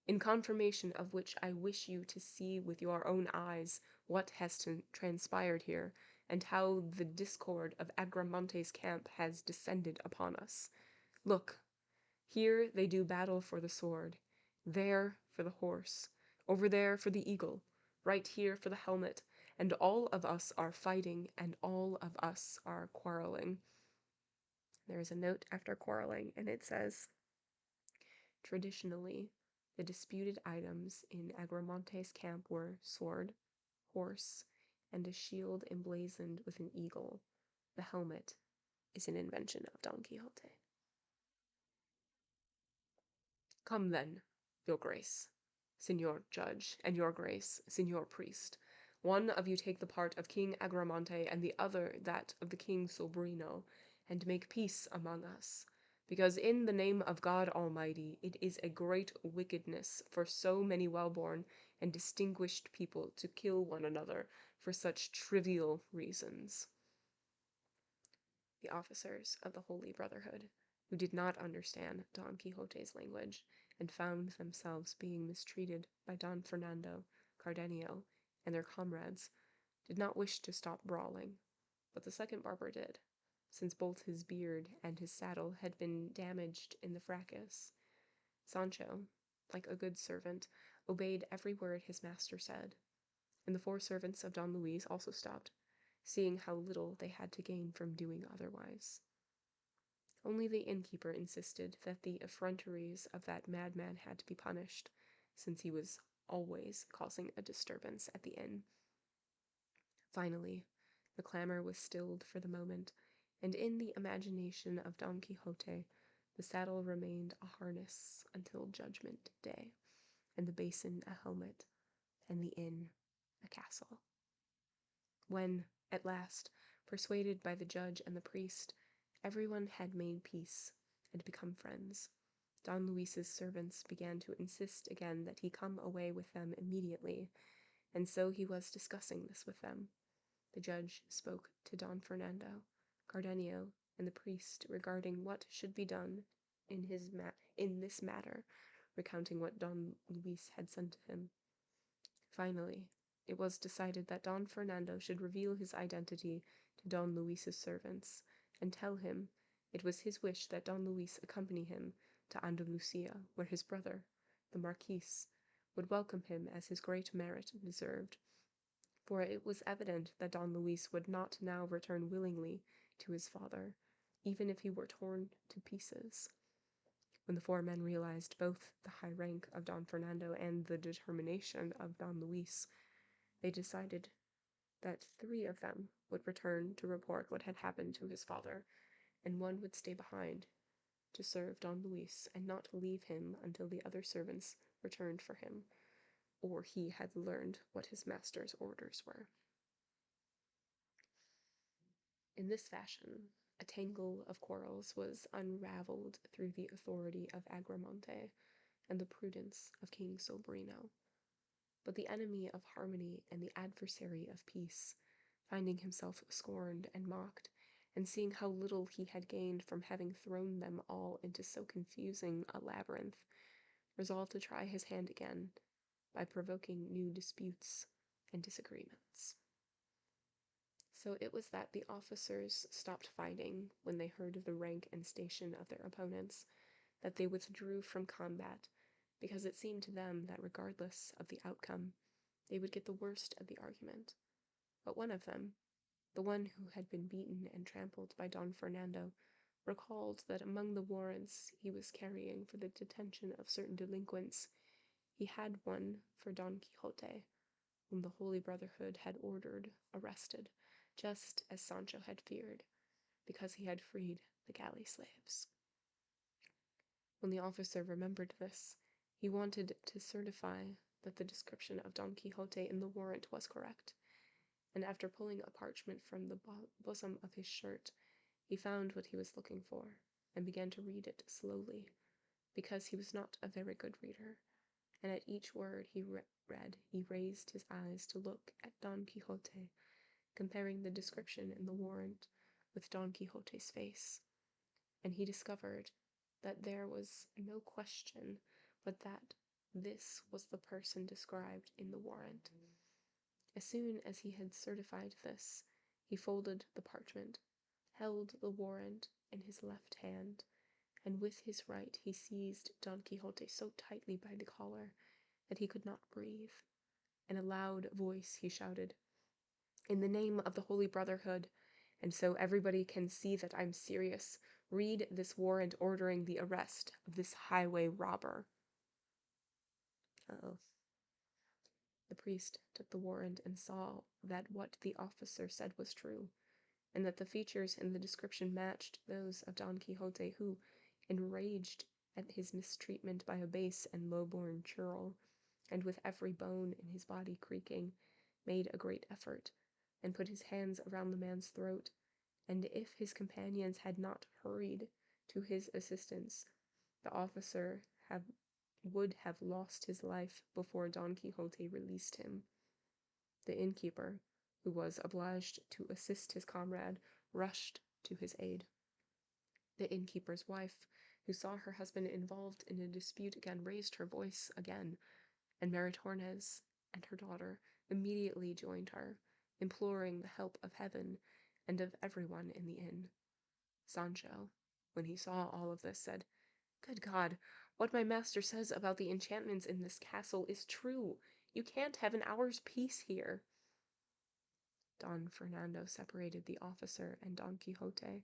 In confirmation of which I wish you to see with your own eyes what has transpired here, and how the discord of Agramante's camp has descended upon us. Look! Here they do battle for the sword, there for the horse, over there for the eagle, right here for the helmet, and all of us are fighting, and all of us are quarreling." There is a note after quarreling, and it says, "Traditionally, the disputed items in Agramante's camp were sword, horse, and a shield emblazoned with an eagle. The helmet is an invention of Don Quixote." "Come then, your grace, Señor Judge, and your grace, Señor Priest. One of you take the part of King Agramante, and the other that of the King Sobrino, and make peace among us. Because in the name of God Almighty, it is a great wickedness for so many well-born and distinguished people to kill one another for such trivial reasons." The officers of the Holy Brotherhood, who did not understand Don Quixote's language, and found themselves being mistreated by Don Fernando, Cardenio, and their comrades, did not wish to stop brawling, but the second barber did, since both his beard and his saddle had been damaged in the fracas. Sancho, like a good servant, obeyed every word his master said, and the 4 servants of Don Luis also stopped, seeing how little they had to gain from doing otherwise. Only the innkeeper insisted that the effronteries of that madman had to be punished, since he was always causing a disturbance at the inn. Finally, the clamor was stilled for the moment, and in the imagination of Don Quixote, the saddle remained a harness until Judgment Day, and the basin a helmet, and the inn a castle. When, at last, persuaded by the judge and the priest, everyone had made peace and become friends, Don Luis's servants began to insist again that he come away with them immediately, and so he was discussing this with them. The judge spoke to Don Fernando, Cardenio, and the priest regarding what should be done in this matter, recounting what Don Luis had said to him. Finally, it was decided that Don Fernando should reveal his identity to Don Luis's servants, and tell him it was his wish that Don Luis accompany him to Andalusia, where his brother, the Marquis, would welcome him as his great merit deserved, for it was evident that Don Luis would not now return willingly to his father, even if he were torn to pieces. When the four men realized both the high rank of Don Fernando and the determination of Don Luis, they decided that 3 of them would return to report what had happened to his father, and one would stay behind to serve Don Luis and not leave him until the other servants returned for him, or he had learned what his master's orders were. In this fashion, a tangle of quarrels was unraveled through the authority of Agramonte and the prudence of King Sobrino. But the enemy of harmony and the adversary of peace, finding himself scorned and mocked, and seeing how little he had gained from having thrown them all into so confusing a labyrinth, resolved to try his hand again by provoking new disputes and disagreements. So it was that the officers stopped fighting when they heard of the rank and station of their opponents, that they withdrew from combat, because it seemed to them that regardless of the outcome, they would get the worst of the argument. But one of them, the one who had been beaten and trampled by Don Fernando, recalled that among the warrants he was carrying for the detention of certain delinquents, he had one for Don Quixote, whom the Holy Brotherhood had ordered arrested, just as Sancho had feared, because he had freed the galley slaves. When the officer remembered this, he wanted to certify that the description of Don Quixote in the warrant was correct, and after pulling a parchment from the bosom of his shirt, he found what he was looking for, and began to read it slowly, because he was not a very good reader, and at each word he read, he raised his eyes to look at Don Quixote, comparing the description in the warrant with Don Quixote's face, and he discovered that there was no question but that this was the person described in the warrant. As soon as he had certified this, he folded the parchment, held the warrant in his left hand, and with his right he seized Don Quixote so tightly by the collar that he could not breathe. In a loud voice he shouted, "In the name of the Holy Brotherhood, and so everybody can see that I'm serious, read this warrant ordering the arrest of this highway robber." Uh-oh. The priest took the warrant and saw that what the officer said was true, and that the features in the description matched those of Don Quixote, who, enraged at his mistreatment by a base and low-born churl, and with every bone in his body creaking, made a great effort, and put his hands around the man's throat, and if his companions had not hurried to his assistance, the officer would have lost his life before Don Quixote released him. The innkeeper, who was obliged to assist his comrade, rushed to his aid. The innkeeper's wife, who saw her husband involved in a dispute again, raised her voice again, and Maritornes and her daughter immediately joined her, imploring the help of heaven and of everyone in the inn. Sancho, when he saw all of this, said, "Good God, what my master says about the enchantments in this castle is true. You can't have an hour's peace here." Don Fernando separated the officer and Don Quixote,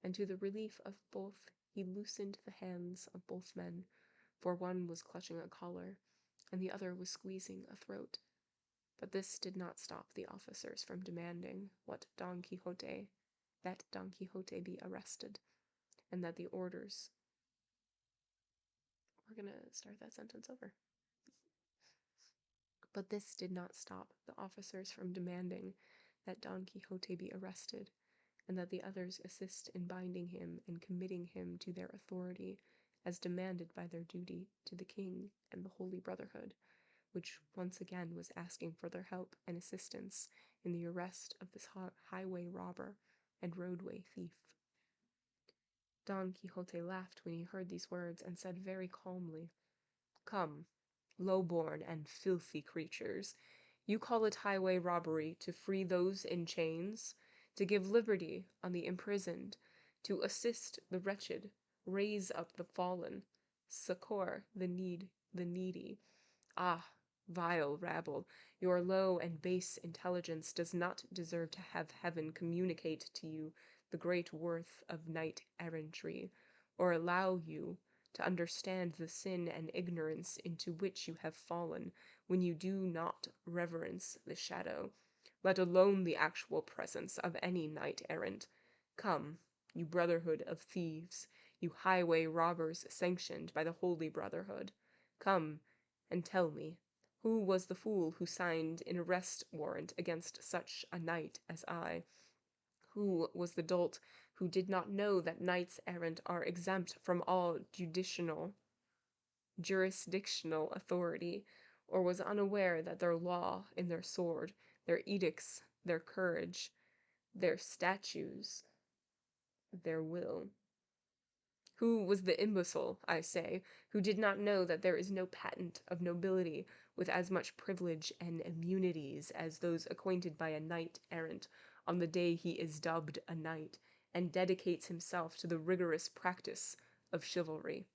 and to the relief of both he loosened the hands of both men, for one was clutching a collar, and the other was squeezing a throat. But this did not stop the officers from demanding that Don Quixote be arrested, and that the orders... We're gonna start that sentence over. But this did not stop the officers from demanding that Don Quixote be arrested, and that the others assist in binding him and committing him to their authority, as demanded by their duty to the king and the Holy Brotherhood, which once again was asking for their help and assistance in the arrest of this highway robber and roadway thief. Don Quixote laughed when he heard these words, and said very calmly, "Come, low-born and filthy creatures, you call it highway robbery to free those in chains, to give liberty on the imprisoned, to assist the wretched, raise up the fallen, succor the needy, the needy. Ah, vile rabble, your low and base intelligence does not deserve to have heaven communicate to you the great worth of knight-errantry, or allow you to understand the sin and ignorance into which you have fallen when you do not reverence the shadow, let alone the actual presence of any knight-errant. Come, you brotherhood of thieves, you highway robbers sanctioned by the Holy Brotherhood, come and tell me, who was the fool who signed an arrest warrant against such a knight as I? Who was the dolt who did not know that knights errant are exempt from all jurisdictional authority, or was unaware that their law in their sword, their edicts, their courage, their statutes, their will? Who was the imbecile, I say, who did not know that there is no patent of nobility with as much privilege and immunities as those acquainted by a knight-errant on the day he is dubbed a knight, and dedicates himself to the rigorous practice of chivalry?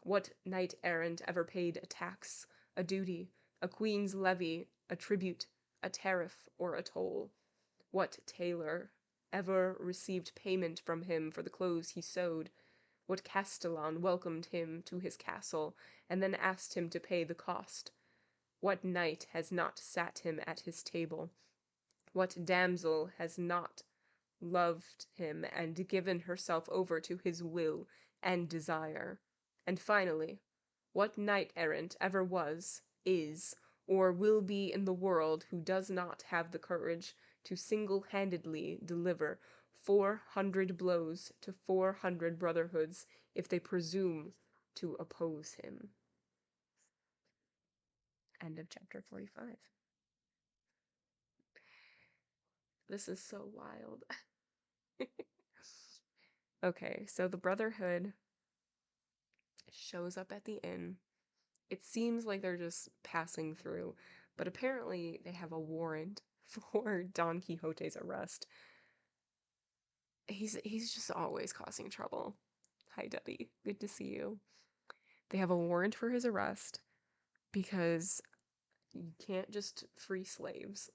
What knight-errant ever paid a tax, a duty, a queen's levy, a tribute, a tariff, or a toll? What tailor ever received payment from him for the clothes he sewed? What castellan welcomed him to his castle, and then asked him to pay the cost? What knight has not sat him at his table? What damsel has not loved him and given herself over to his will and desire? And finally, what knight-errant ever was, is, or will be in the world who does not have the courage to single-handedly deliver 400 blows to 400 brotherhoods if they presume to oppose him? End of chapter 45. This is so wild. Okay, so the Brotherhood shows up at the inn. It seems like they're just passing through, but apparently they have a warrant for Don Quixote's arrest. He's just always causing trouble. Hi, Debbie. Good to see you. They have a warrant for his arrest because you can't just free slaves.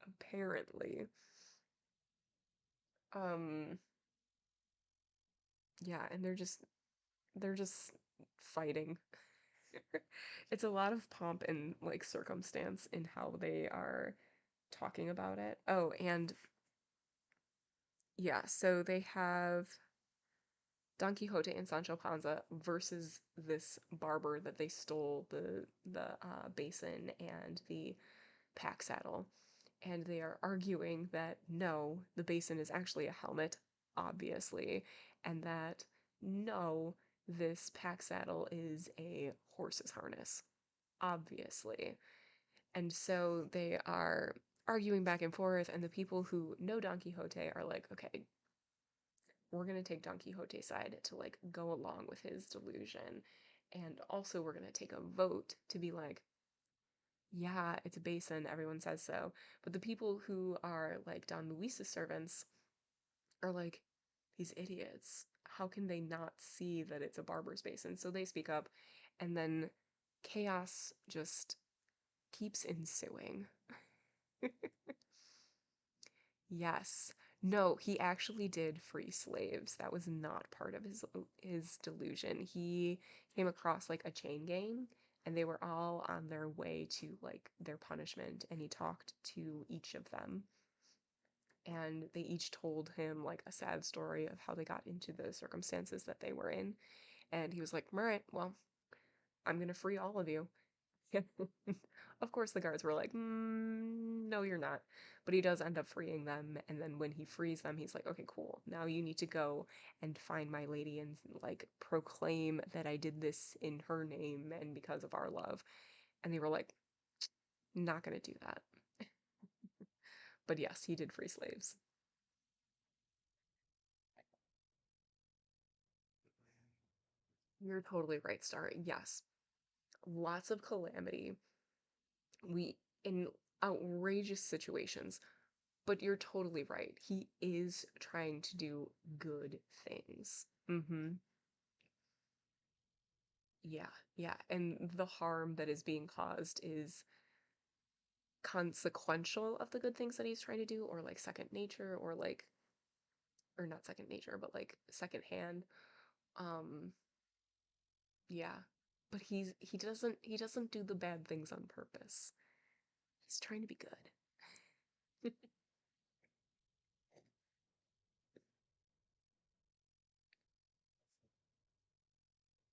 Apparently. Um, yeah, and they're just fighting. It's a lot of pomp and like circumstance in how they are talking about it. Oh, and yeah, so they have Don Quixote and Sancho Panza versus this barber that they stole the basin and the pack saddle, and they are arguing that no, the basin is actually a helmet, obviously, and that no, this pack saddle is a horse's harness, obviously. And so they are arguing back and forth, and the people who know Don Quixote are like, okay, we're going to take Don Quixote's side to like go along with his delusion. And also, we're going to take a vote to be like, yeah, it's a basin, everyone says so. But the people who are like Don Luis's servants are like, these idiots, how can they not see that it's a barber's basin? So they speak up, and then chaos just keeps ensuing. Yes. No, he actually did free slaves. That was not part of his delusion. He came across like a chain gang, and they were all on their way to like their punishment, and he talked to each of them, and they each told him like a sad story of how they got into the circumstances that they were in. And he was like, "All right, well, I'm gonna free all of you." Of course, the guards were like, no, you're not. But he does end up freeing them. And then when he frees them, he's like, okay, cool. Now you need to go and find my lady and like proclaim that I did this in her name and because of our love. And they were like, not going to do that. But yes, he did free slaves. You're totally right, Star. Yes. Lots of calamity. We, in outrageous situations. But you're totally right. He is trying to do good things. Mm-hmm. Yeah, and the harm that is being caused is consequential of the good things that he's trying to do, or like second nature, or like, or not second nature, but like second hand. Um, yeah. But he doesn't do the bad things on purpose. He's trying to be good.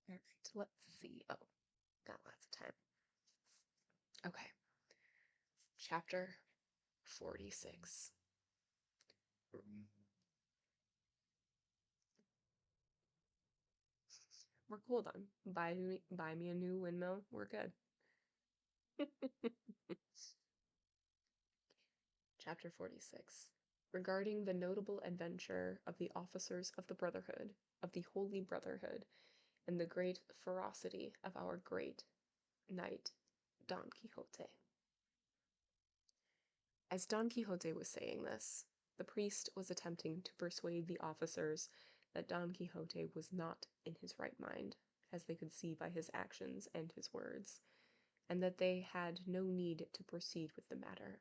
All right, let's see. Oh, got lots of time. Okay, chapter 46. We're cool then. Buy me a new windmill. We're good. Chapter 46. Regarding the notable adventure of the officers of the Brotherhood, of the Holy Brotherhood, and the great ferocity of our great knight, Don Quixote. As Don Quixote was saying this, the priest was attempting to persuade the officers that Don Quixote was not in his right mind, as they could see by his actions and his words, and that they had no need to proceed with the matter,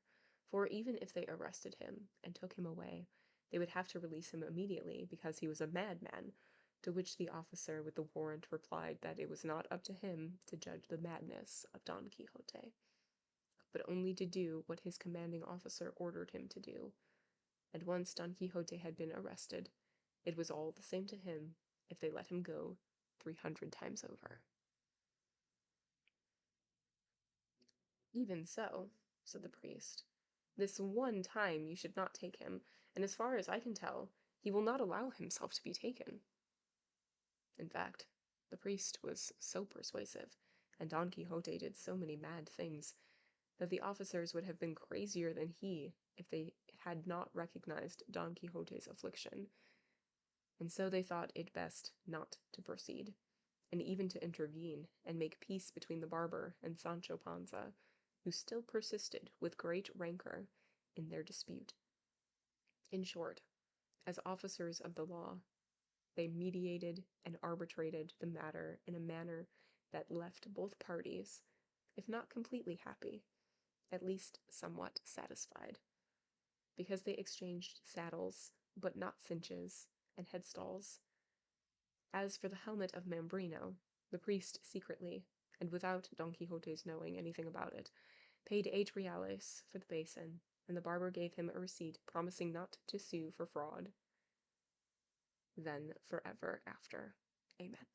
for even if they arrested him and took him away, they would have to release him immediately because he was a madman, to which the officer with the warrant replied that it was not up to him to judge the madness of Don Quixote, but only to do what his commanding officer ordered him to do. And once Don Quixote had been arrested, it was all the same to him if they let him go 300 times over. Even so, said the priest, this one time you should not take him, and as far as I can tell, he will not allow himself to be taken. In fact, the priest was so persuasive, and Don Quixote did so many mad things, that the officers would have been crazier than he if they had not recognized Don Quixote's affliction, and so they thought it best not to proceed, and even to intervene and make peace between the barber and Sancho Panza, who still persisted with great rancor in their dispute. In short, as officers of the law, they mediated and arbitrated the matter in a manner that left both parties, if not completely happy, at least somewhat satisfied, because they exchanged saddles, but not cinches, and headstalls. As for the helmet of Mambrino, the priest secretly, and without Don Quixote's knowing anything about it, paid 8 reales for the basin, and the barber gave him a receipt promising not to sue for fraud. Then forever after. Amen.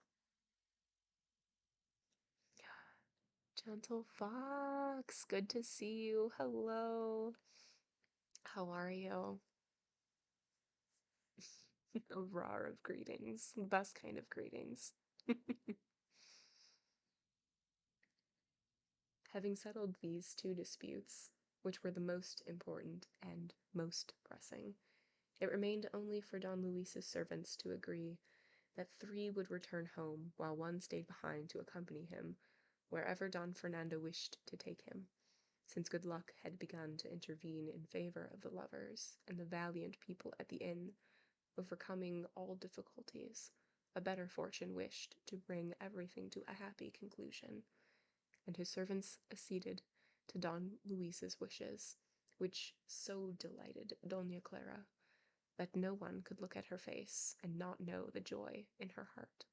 Gentle Fox, good to see you. Hello. How are you? A roar of greetings. The best kind of greetings. Having settled these 2 disputes, which were the most important and most pressing, it remained only for Don Luis's servants to agree that 3 would return home while 1 stayed behind to accompany him wherever Don Fernando wished to take him, since good luck had begun to intervene in favor of the lovers, and the valiant people at the inn, overcoming all difficulties, a better fortune wished to bring everything to a happy conclusion, and his servants acceded to Don Luis's wishes, which so delighted Doña Clara that no one could look at her face and not know the joy in her heart.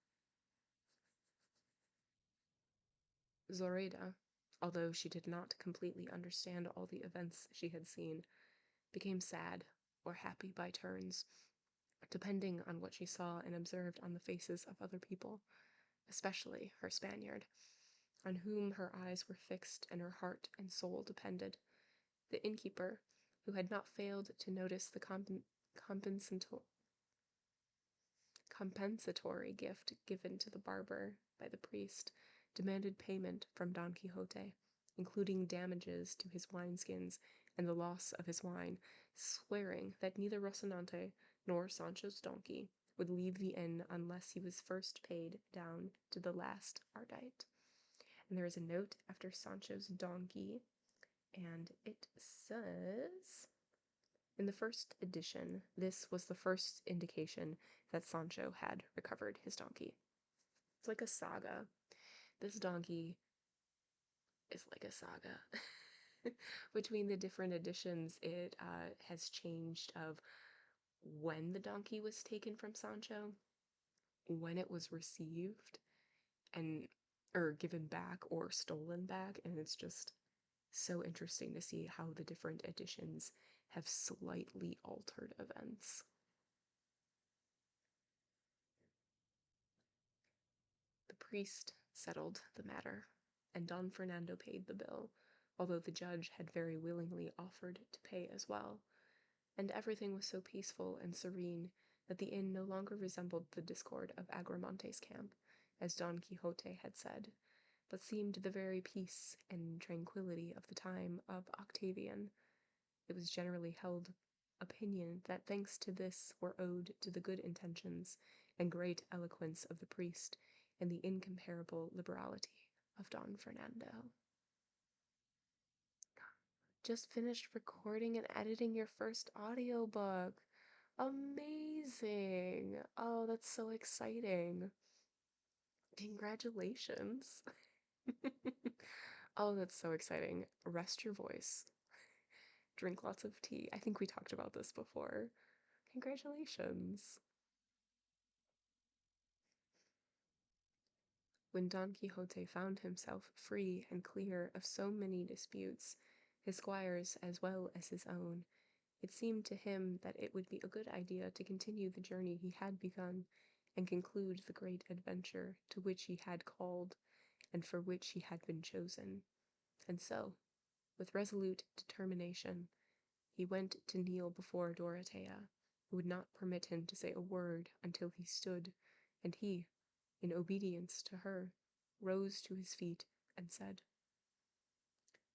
Zoraida, although she did not completely understand all the events she had seen, became sad or happy by turns, depending on what she saw and observed on the faces of other people, especially her Spaniard, on whom her eyes were fixed and her heart and soul depended. The innkeeper, who had not failed to notice the compensatory gift given to the barber by the priest, demanded payment from Don Quixote, including damages to his wineskins and the loss of his wine, swearing that neither Rocinante nor Sancho's donkey would leave the inn unless he was first paid down to the last ardite. And there is a note after Sancho's donkey, and it says, in the first edition, this was the first indication that Sancho had recovered his donkey. It's like a saga. This donkey is like a saga. Between the different editions, it has changed of when the donkey was taken from Sancho, when it was received, and or given back or stolen back, and it's just so interesting to see how the different editions have slightly altered events. The priest settled the matter, and Don Fernando paid the bill, although the judge had very willingly offered to pay as well, and everything was so peaceful and serene that the inn no longer resembled the discord of Agramonte's camp, as Don Quixote had said, but seemed the very peace and tranquillity of the time of Octavian. It was generally held opinion that thanks to this were owed to the good intentions and great eloquence of the priest and the incomparable liberality of Don Fernando. Just finished recording and editing your first audiobook. Amazing. Oh, that's so exciting. Congratulations. Oh, that's so exciting. Rest your voice. Drink lots of tea. I think we talked about this before. Congratulations. When Don Quixote found himself free and clear of so many disputes, his squire's as well as his own, it seemed to him that it would be a good idea to continue the journey he had begun and conclude the great adventure to which he had called and for which he had been chosen. And so, with resolute determination, he went to kneel before Dorothea, who would not permit him to say a word until he stood, and he, in obedience to her, rose to his feet and said,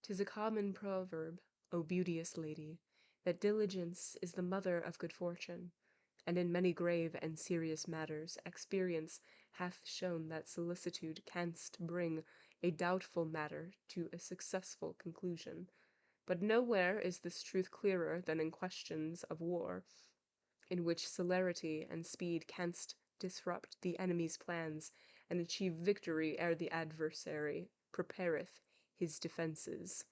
"'Tis a common proverb, O beauteous lady, that diligence is the mother of good fortune, and in many grave and serious matters experience hath shown that solicitude canst bring a doubtful matter to a successful conclusion. But nowhere is this truth clearer than in questions of war, in which celerity and speed canst disrupt the enemy's plans and achieve victory ere the adversary prepareth his defences.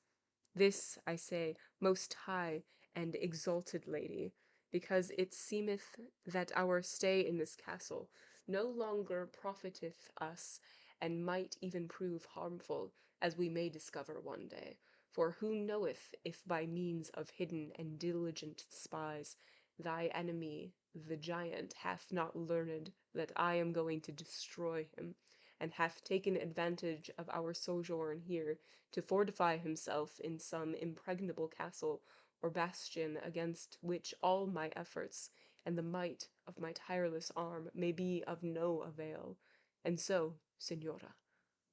This, I say, most high and exalted lady, because it seemeth that our stay in this castle no longer profiteth us, and might even prove harmful, as we may discover one day. For who knoweth if by means of hidden and diligent spies thy enemy, the giant, hath not learned that I am going to destroy him, and hath taken advantage of our sojourn here to fortify himself in some impregnable castle or bastion against which all my efforts and the might of my tireless arm may be of no avail. And so, Señora,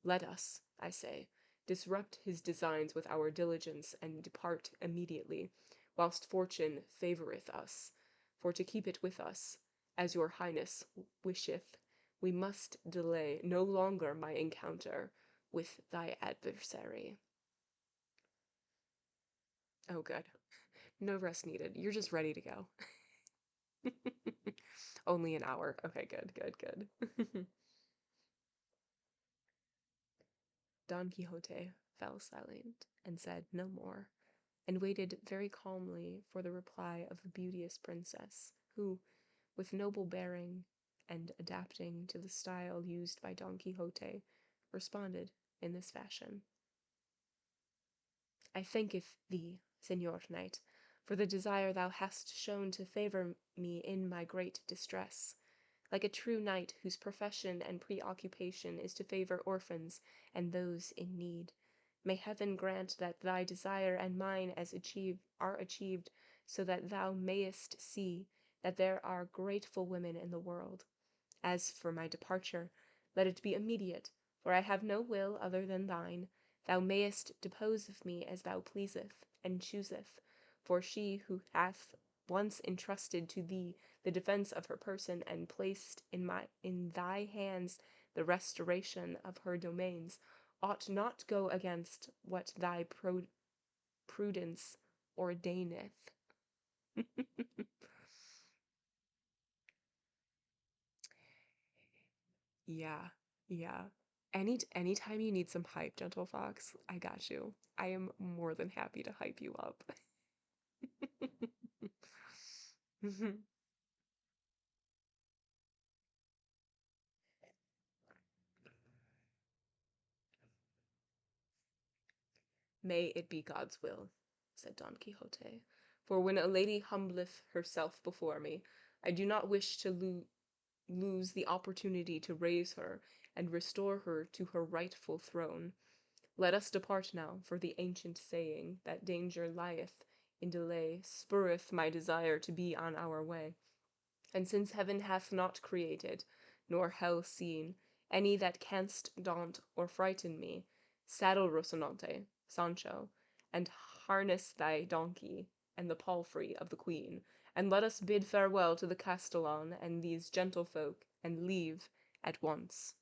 let us, I say, disrupt his designs with our diligence and depart immediately, whilst fortune favoureth us. For to keep it with us, as your highness wisheth, we must delay no longer my encounter with thy adversary. Oh, good. No rest needed. You're just ready to go. Only an hour. Okay, good, good, good. Don Quixote fell silent and said no more, and waited very calmly for the reply of the beauteous princess, who, with noble bearing and adapting to the style used by Don Quixote, responded in this fashion. I thanketh thee, Señor Knight, for the desire thou hast shown to favour me in my great distress. Like a true knight whose profession and preoccupation is to favour orphans and those in need. May heaven grant that thy desire and mine are achieved, so that thou mayest see that there are grateful women in the world. As for my departure, let it be immediate, for I have no will other than thine. Thou mayest depose of me as thou pleaseth and chooseth, for she who hath once entrusted to thee the defence of her person and placed in thy hands the restoration of her domains, ought not go against what thy prudence ordaineth. Yeah, yeah. Anytime you need some hype, Gentle Fox, I got you. I am more than happy to hype you up. May it be God's will, said Don Quixote, for when a lady humbleth herself before me, I do not wish to lose the opportunity to raise her and restore her to her rightful throne. Let us depart now, for the ancient saying, that danger lieth in delay, spurreth my desire to be on our way. And since heaven hath not created, nor hell seen, any that canst daunt or frighten me, saddle Rocinante, Sancho, and harness thy donkey and the palfrey of the queen, and let us bid farewell to the castellan and these gentlefolk, and leave at once.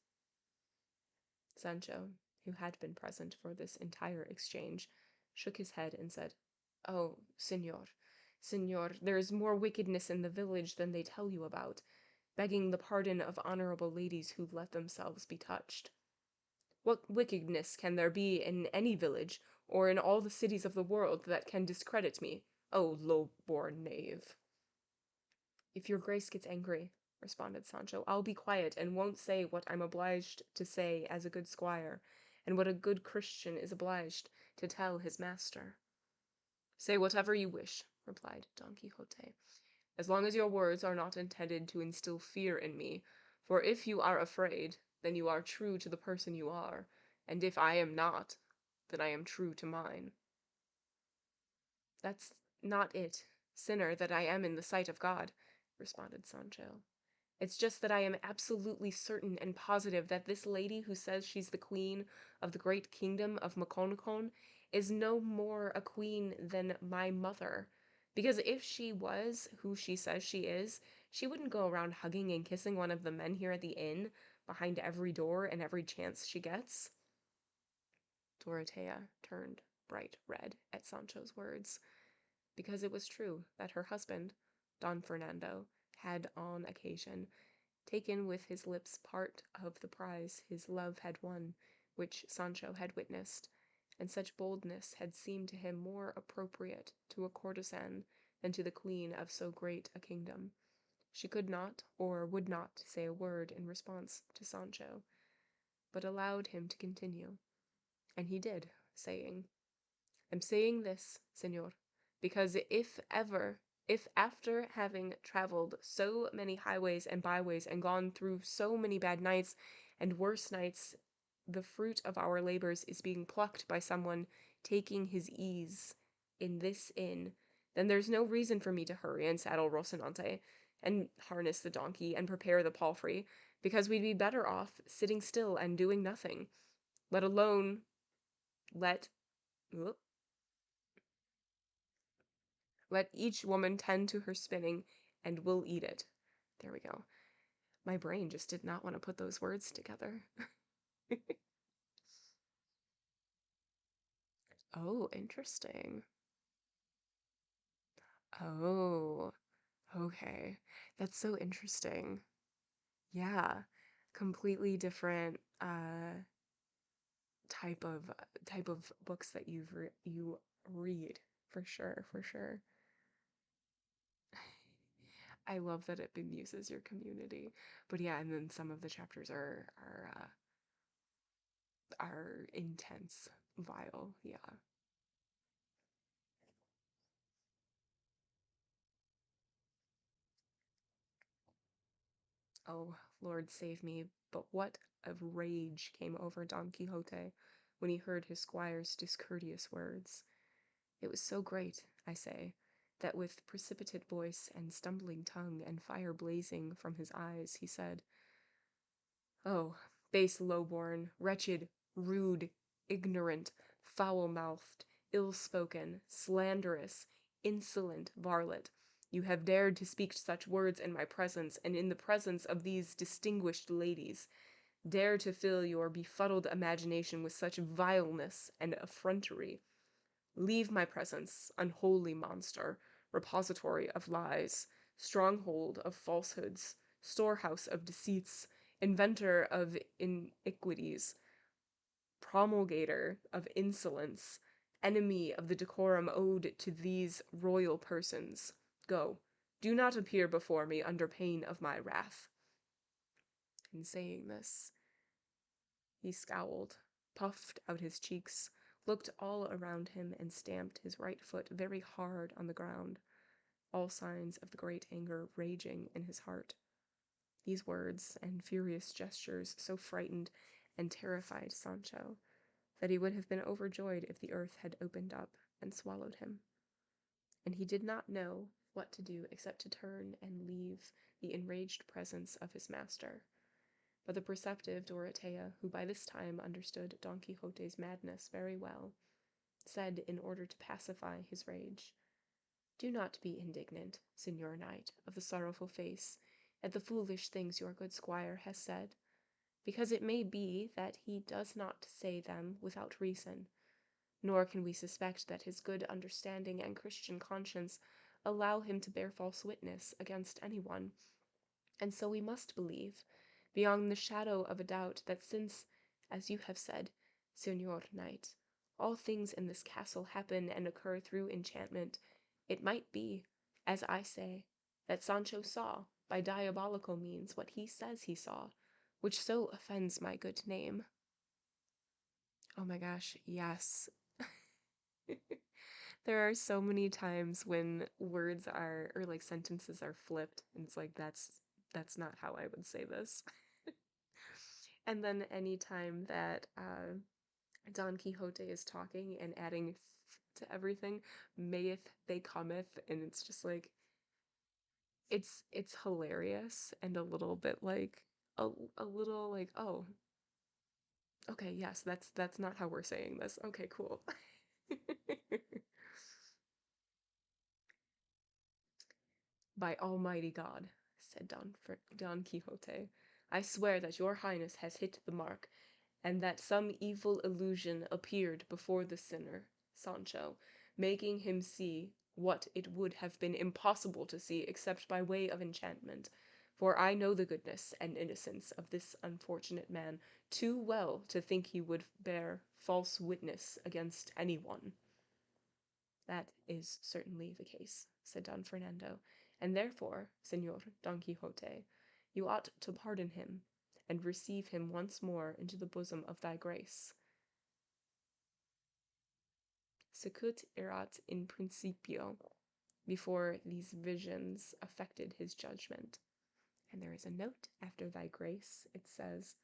Sancho, who had been present for this entire exchange, shook his head and said, "Oh, señor, there is more wickedness in the village than they tell you about, begging the pardon of honorable ladies who let themselves be touched. What wickedness can there be in any village, or in all the cities of the world, that can discredit me, oh low-born knave?" "If your grace gets angry," responded Sancho, "I'll be quiet, and won't say what I'm obliged to say as a good squire, and what a good Christian is obliged to tell his master." "Say whatever you wish," replied Don Quixote, "as long as your words are not intended to instill fear in me, for if you are afraid, then you are true to the person you are, and if I am not, then I am true to mine." "That's not it, sinner that I am in the sight of God," responded Sancho. "It's just that I am absolutely certain and positive that this lady who says she's the queen of the great kingdom of Moconnecon is no more a queen than my mother. Because if she was who she says she is, she wouldn't go around hugging and kissing one of the men here at the inn behind every door and every chance she gets." Dorothea turned bright red at Sancho's words, because it was true that her husband, Don Fernando, had on occasion taken with his lips part of the prize his love had won, which Sancho had witnessed, and such boldness had seemed to him more appropriate to a courtesan than to the queen of so great a kingdom. She could not or would not say a word in response to Sancho, but allowed him to continue, and he did, saying, "I'm saying this, señor, because if after having traveled so many highways and byways and gone through so many bad nights and worse nights, the fruit of our labors is being plucked by someone taking his ease in this inn, then there's no reason for me to hurry and saddle Rocinante and harness the donkey and prepare the palfrey, because we'd be better off sitting still and doing nothing, let alone let let each woman tend to her spinning, and we'll eat it." There we go. My brain just did not want to put those words together. Oh, interesting. Oh, okay. That's so interesting. Yeah. Completely different type of books that you read, for sure, for sure. I love that it bemuses your community. But yeah, and then some of the chapters are intense, vile, yeah. Oh, Lord save me, but what a rage came over Don Quixote when he heard his squire's discourteous words. It was so great, I say, that with precipitate voice and stumbling tongue and fire blazing from his eyes, he said, "Oh, base low-born, wretched, rude, ignorant, foul-mouthed, ill-spoken, slanderous, insolent varlet, you have dared to speak such words in my presence, and in the presence of these distinguished ladies, dare to fill your befuddled imagination with such vileness and effrontery. Leave my presence, unholy monster, repository of lies, stronghold of falsehoods, storehouse of deceits, inventor of iniquities, promulgator of insolence, enemy of the decorum owed to these royal persons. Go, do not appear before me under pain of my wrath. In saying this, he scowled, puffed out his cheeks, looked all around him, and stamped his right foot very hard on the ground, all signs of the great anger raging in his heart. These words and furious gestures so frightened and terrified Sancho that he would have been overjoyed if the earth had opened up and swallowed him. And he did not know what to do except to turn and leave the enraged presence of his master. But the perceptive Dorotea, who by this time understood Don Quixote's madness very well, said in order to pacify his rage, "Do not be indignant, Señor Knight of the sorrowful face, at the foolish things your good squire has said, because it may be that he does not say them without reason, nor can we suspect that his good understanding and Christian conscience allow him to bear false witness against anyone, and so we must believe, beyond the shadow of a doubt, that since, as you have said, Señor Knight, all things in this castle happen and occur through enchantment, it might be, as I say, that Sancho saw, by diabolical means, what he says he saw, which so offends my good name." Oh my gosh, yes. There are so many times when words are, or like sentences are flipped, and it's like, that's not how I would say this. And then any time that Don Quixote is talking and adding to everything, mayeth they cometh, and it's just like, it's hilarious and a little bit like a little like, oh, okay, yes, that's not how we're saying this. Okay, cool. "By Almighty God," said Don Quixote, "I swear that your highness has hit the mark, and that some evil illusion appeared before the sinner, Sancho, making him see what it would have been impossible to see except by way of enchantment, for I know the goodness and innocence of this unfortunate man too well to think he would bear false witness against any one." "That is certainly the case," said Don Fernando, "and therefore, Señor Don Quixote, you ought to pardon him, and receive him once more into the bosom of thy grace. Sicut erat in principio," before these visions affected his judgment. And there is a note after thy grace. It says,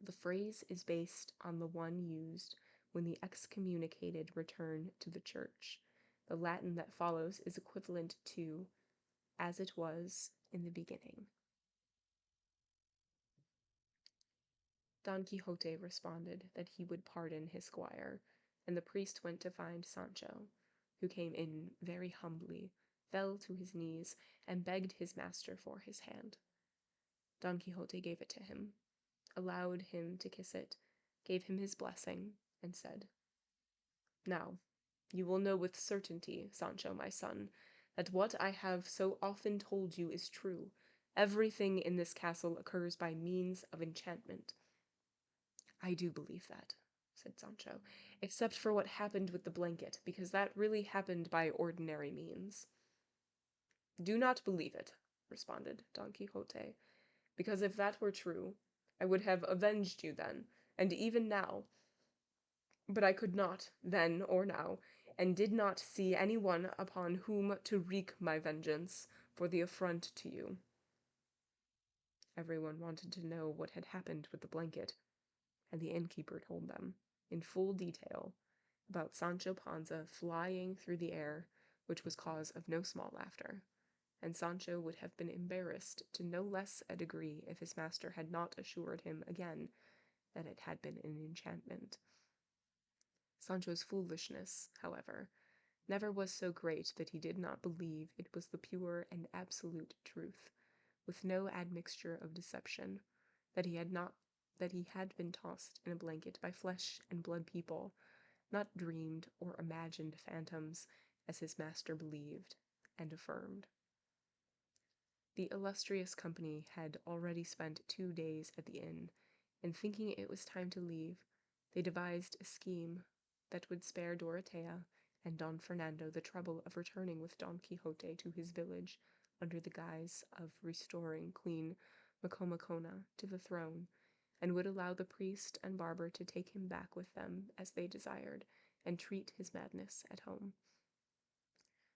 "The phrase is based on the one used when the excommunicated return to the church. The Latin that follows is equivalent to 'as it was in the beginning.'" Don Quixote responded that he would pardon his squire, and the priest went to find Sancho, who came in very humbly, fell to his knees, and begged his master for his hand. Don Quixote gave it to him, allowed him to kiss it, gave him his blessing, and said, "Now, you will know with certainty, Sancho, my son, that what I have so often told you is true. Everything in this castle occurs by means of enchantment." "I do believe that," said Sancho, "except for what happened with the blanket, because that really happened by ordinary means." "Do not believe it," responded Don Quixote, "because if that were true, I would have avenged you then, and even now, but I could not, then or now, and did not see any one upon whom to wreak my vengeance for the affront to you." Everyone wanted to know what had happened with the blanket, and the innkeeper told them, in full detail, about Sancho Panza flying through the air, which was cause of no small laughter, and Sancho would have been embarrassed to no less a degree if his master had not assured him again that it had been an enchantment. Sancho's foolishness, however, never was so great that he did not believe it was the pure and absolute truth, with no admixture of deception, that he had been tossed in a blanket by flesh and blood people, not dreamed or imagined phantoms, as his master believed and affirmed. The illustrious company had already spent 2 days at the inn, and thinking it was time to leave, they devised a scheme that would spare Dorotea and Don Fernando the trouble of returning with Don Quixote to his village under the guise of restoring Queen Micomicona to the throne, and would allow the priest and barber to take him back with them as they desired, and treat his madness at home.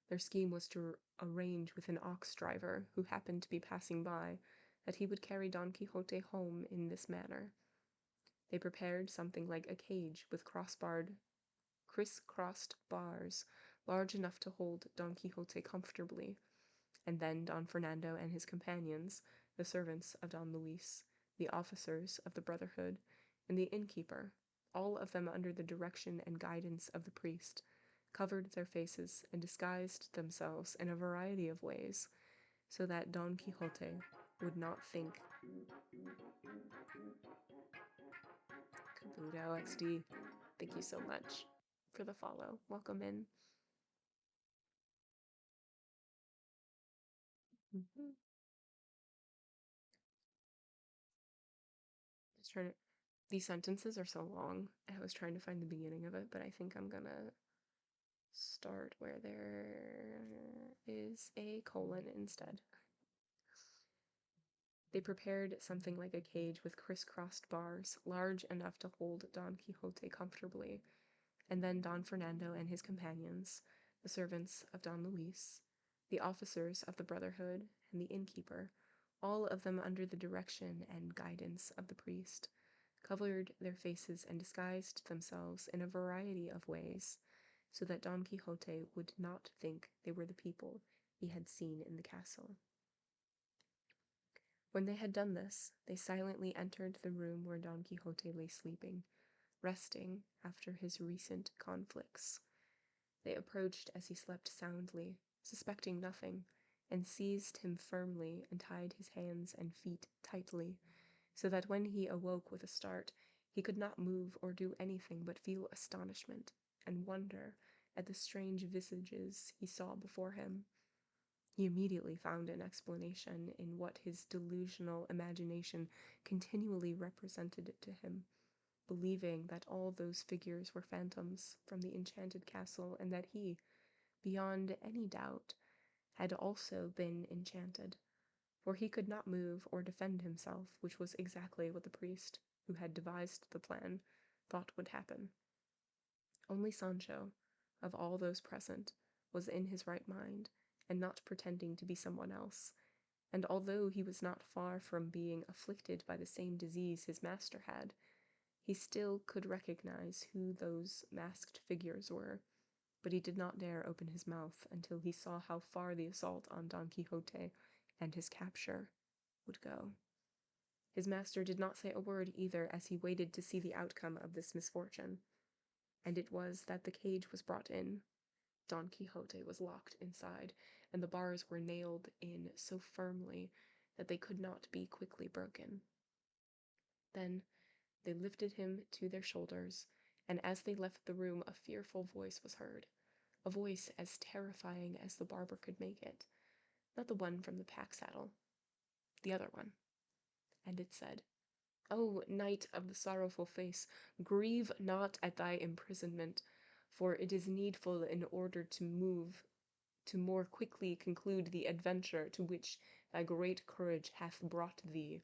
Their scheme was to arrange with an ox driver who happened to be passing by that he would carry Don Quixote home in this manner. They prepared something like a cage with criss-crossed bars large enough to hold Don Quixote comfortably, and then Don Fernando and his companions, the servants of Don Luis, the officers of the Brotherhood, and the innkeeper, all of them under the direction and guidance of the priest, covered their faces and disguised themselves in a variety of ways, so that Don Quixote would not think. Kabuto XD, thank you so much for the follow. Welcome in. Just trying to. These sentences are so long. I was trying to find the beginning of it, but I think I'm gonna start where there is a colon instead. They prepared something like a cage with criss-crossed bars, large enough to hold Don Quixote comfortably, and then Don Fernando and his companions, the servants of Don Luis, the officers of the Brotherhood, and the innkeeper, all of them under the direction and guidance of the priest, covered their faces and disguised themselves in a variety of ways, so that Don Quixote would not think they were the people he had seen in the castle. When they had done this, they silently entered the room where Don Quixote lay sleeping, resting after his recent conflicts. They approached as he slept soundly, suspecting nothing, and seized him firmly and tied his hands and feet tightly, so that when he awoke with a start, he could not move or do anything but feel astonishment and wonder at the strange visages he saw before him. He immediately found an explanation in what his delusional imagination continually represented to him, believing that all those figures were phantoms from the enchanted castle, and that he, beyond any doubt, had also been enchanted, for he could not move or defend himself, which was exactly what the priest, who had devised the plan, thought would happen. Only Sancho, of all those present, was in his right mind, and not pretending to be someone else, and although he was not far from being afflicted by the same disease his master had, he still could recognize who those masked figures were, but he did not dare open his mouth until he saw how far the assault on Don Quixote and his capture would go. His master did not say a word either as he waited to see the outcome of this misfortune, and it was that the cage was brought in. Don Quixote was locked inside, and the bars were nailed in so firmly that they could not be quickly broken. Then they lifted him to their shoulders, and as they left the room a fearful voice was heard, a voice as terrifying as the barber could make it, not the one from the pack saddle, the other one, and it said, "O knight of the sorrowful face, grieve not at thy imprisonment, for it is needful in order to more quickly conclude the adventure to which thy great courage hath brought thee.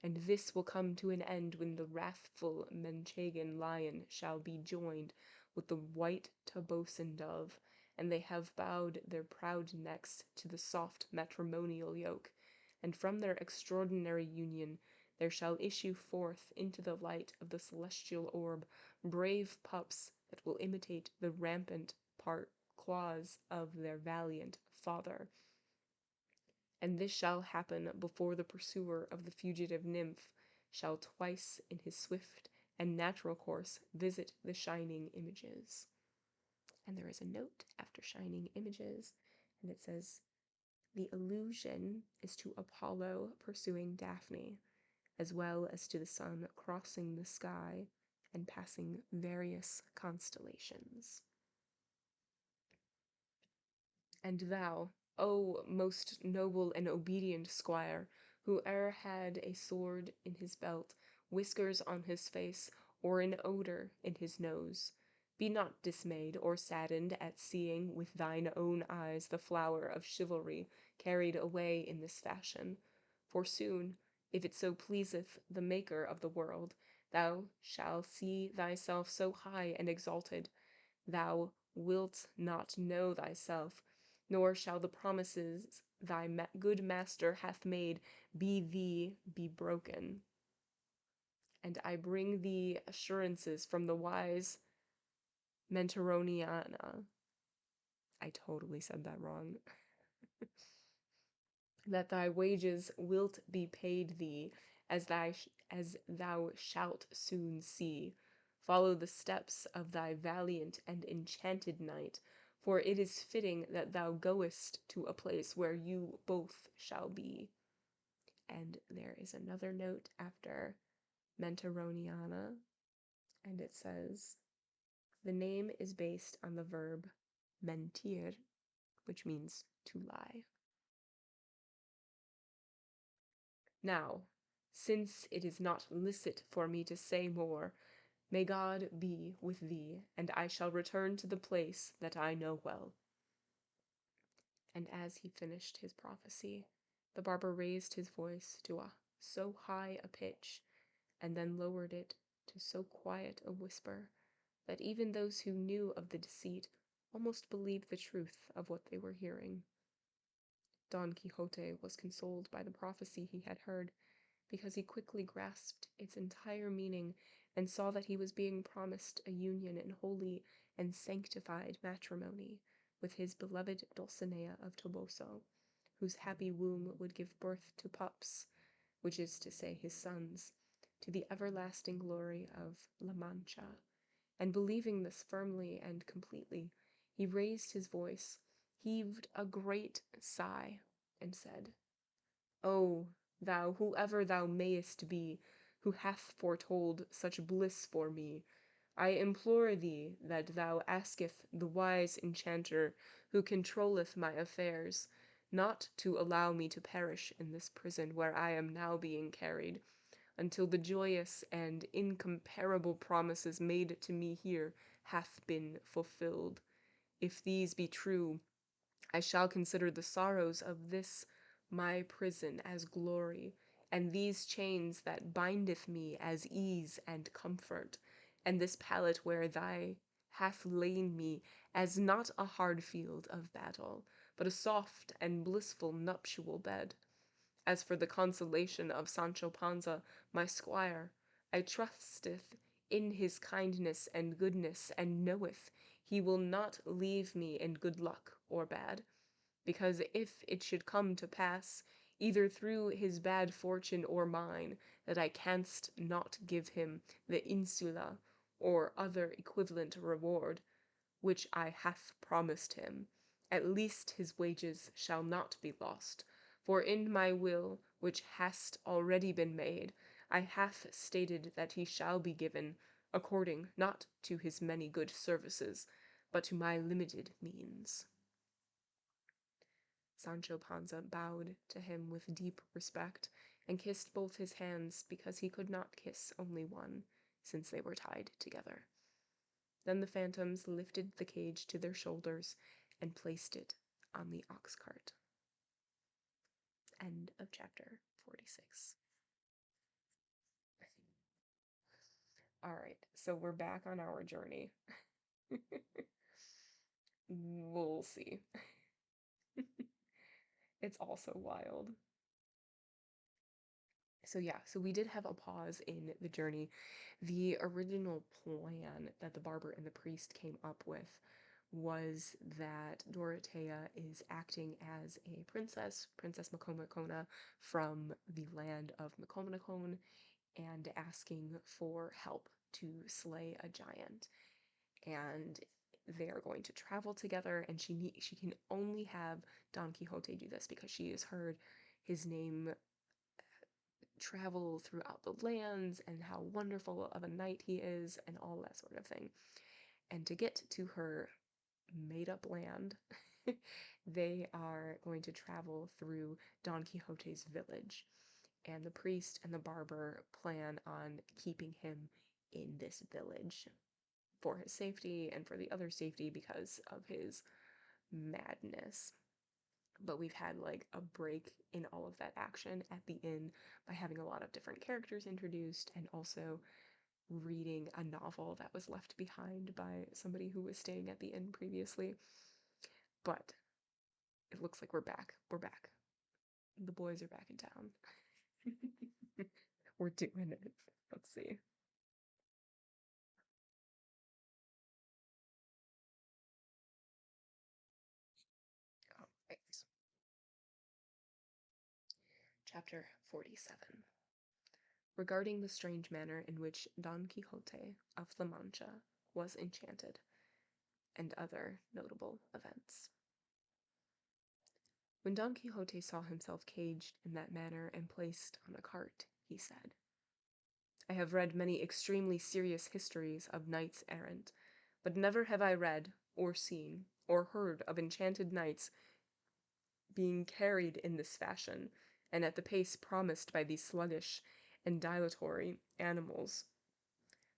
And this will come to an end when the wrathful Manchegan lion shall be joined with the white Tobosan dove, and they have bowed their proud necks to the soft matrimonial yoke, and from their extraordinary union there shall issue forth into the light of the celestial orb brave pups that will imitate the rampant claws of their valiant father. And this shall happen before the pursuer of the fugitive nymph shall twice in his swift and natural course visit the shining images." And there is a note after shining images, and it says, "The allusion is to Apollo pursuing Daphne, as well as to the sun crossing the sky and passing various constellations." "And thou, O most noble and obedient squire, who e'er had a sword in his belt, whiskers on his face, or an odor in his nose, be not dismayed or saddened at seeing with thine own eyes the flower of chivalry carried away in this fashion. For soon, if it so pleaseth the Maker of the world, thou shalt see thyself so high and exalted, thou wilt not know thyself, nor shall the promises thy good master hath made thee be broken. And I bring thee assurances from the wise Mentoroniana. I totally said that wrong. That thy wages wilt be paid thee, as thou shalt soon see. Follow the steps of thy valiant and enchanted knight, for it is fitting that thou goest to a place where you both shall be. And there is another note after Mentoroniana, and it says, the name is based on the verb mentir, which means to lie. Now, since it is not licit for me to say more, may God be with thee, and I shall return to the place that I know well. And as he finished his prophecy, the barber raised his voice to so high a pitch, and then lowered it to so quiet a whisper, that even those who knew of the deceit almost believed the truth of what they were hearing. Don Quixote was consoled by the prophecy he had heard, because he quickly grasped its entire meaning and saw that he was being promised a union in holy and sanctified matrimony with his beloved Dulcinea of Toboso, whose happy womb would give birth to pups, which is to say his sons, to the everlasting glory of La Mancha. And believing this firmly and completely, he raised his voice, heaved a great sigh, and said, O thou, whoever thou mayest be, who hath foretold such bliss for me, I implore thee that thou asketh the wise enchanter who controlleth my affairs, not to allow me to perish in this prison where I am now being carried, until the joyous and incomparable promises made to me here hath been fulfilled. If these be true, I shall consider the sorrows of this my prison as glory, and these chains that bindeth me as ease and comfort, and this pallet where thy hath lain me as not a hard field of battle, but a soft and blissful nuptial bed. As for the consolation of Sancho Panza, my squire, I trusteth in his kindness and goodness, and knoweth he will not leave me in good luck or bad, because if it should come to pass, either through his bad fortune or mine, that I canst not give him the insula or other equivalent reward, which I hath promised him, at least his wages shall not be lost, for in my will, which hast already been made, I hath stated that he shall be given, according not to his many good services, but to my limited means. Sancho Panza bowed to him with deep respect, and kissed both his hands, because he could not kiss only one, since they were tied together. Then the phantoms lifted the cage to their shoulders and placed it on the ox cart. End of chapter 46. All right, so we're back on our journey. We'll see. It's also wild. So yeah, so we did have a pause in the journey. The original plan that the barber and the priest came up with was that Dorothea is acting as a princess, Princess Micomicona, from the land of Micomicon, and asking for help to slay a giant. And they are going to travel together, and she can only have Don Quixote do this because she has heard his name travel throughout the lands and how wonderful of a knight he is and all that sort of thing. And to get to her made up land, They are going to travel through Don Quixote's village, and the priest and the barber plan on keeping him in this village for his safety and for the other safety because of his madness. But we've had like a break in all of that action at the inn by having a lot of different characters introduced and also reading a novel that was left behind by somebody who was staying at the inn previously. But it looks like we're back. We're back. The boys are back in town. We're doing it. Let's see. Oh, thanks. Chapter 47. Regarding the strange manner in which Don Quixote of La Mancha was enchanted, and other notable events. When Don Quixote saw himself caged in that manner and placed on a cart, he said, I have read many extremely serious histories of knights-errant, but never have I read, or seen, or heard of enchanted knights being carried in this fashion, and at the pace promised by these sluggish and dilatory animals.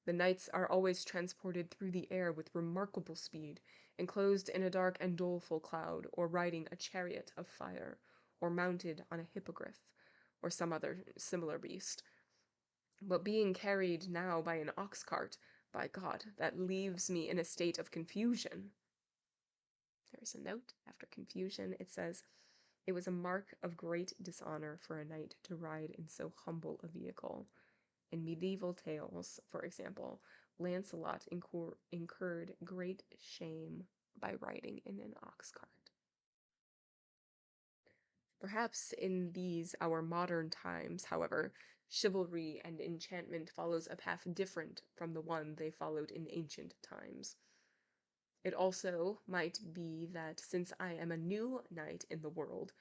The knights are always transported through the air with remarkable speed, enclosed in a dark and doleful cloud, or riding a chariot of fire, or mounted on a hippogriff, or some other similar beast. But being carried now by an ox cart, by God, that leaves me in a state of confusion. There is a note after confusion. It says, it was a mark of great dishonor for a knight to ride in so humble a vehicle. In medieval tales, for example, Lancelot incurred great shame by riding in an ox cart. Perhaps in these our modern times, however, chivalry and enchantment follows a path different from the one they followed in ancient times. It also might be that since I am a new knight in the world,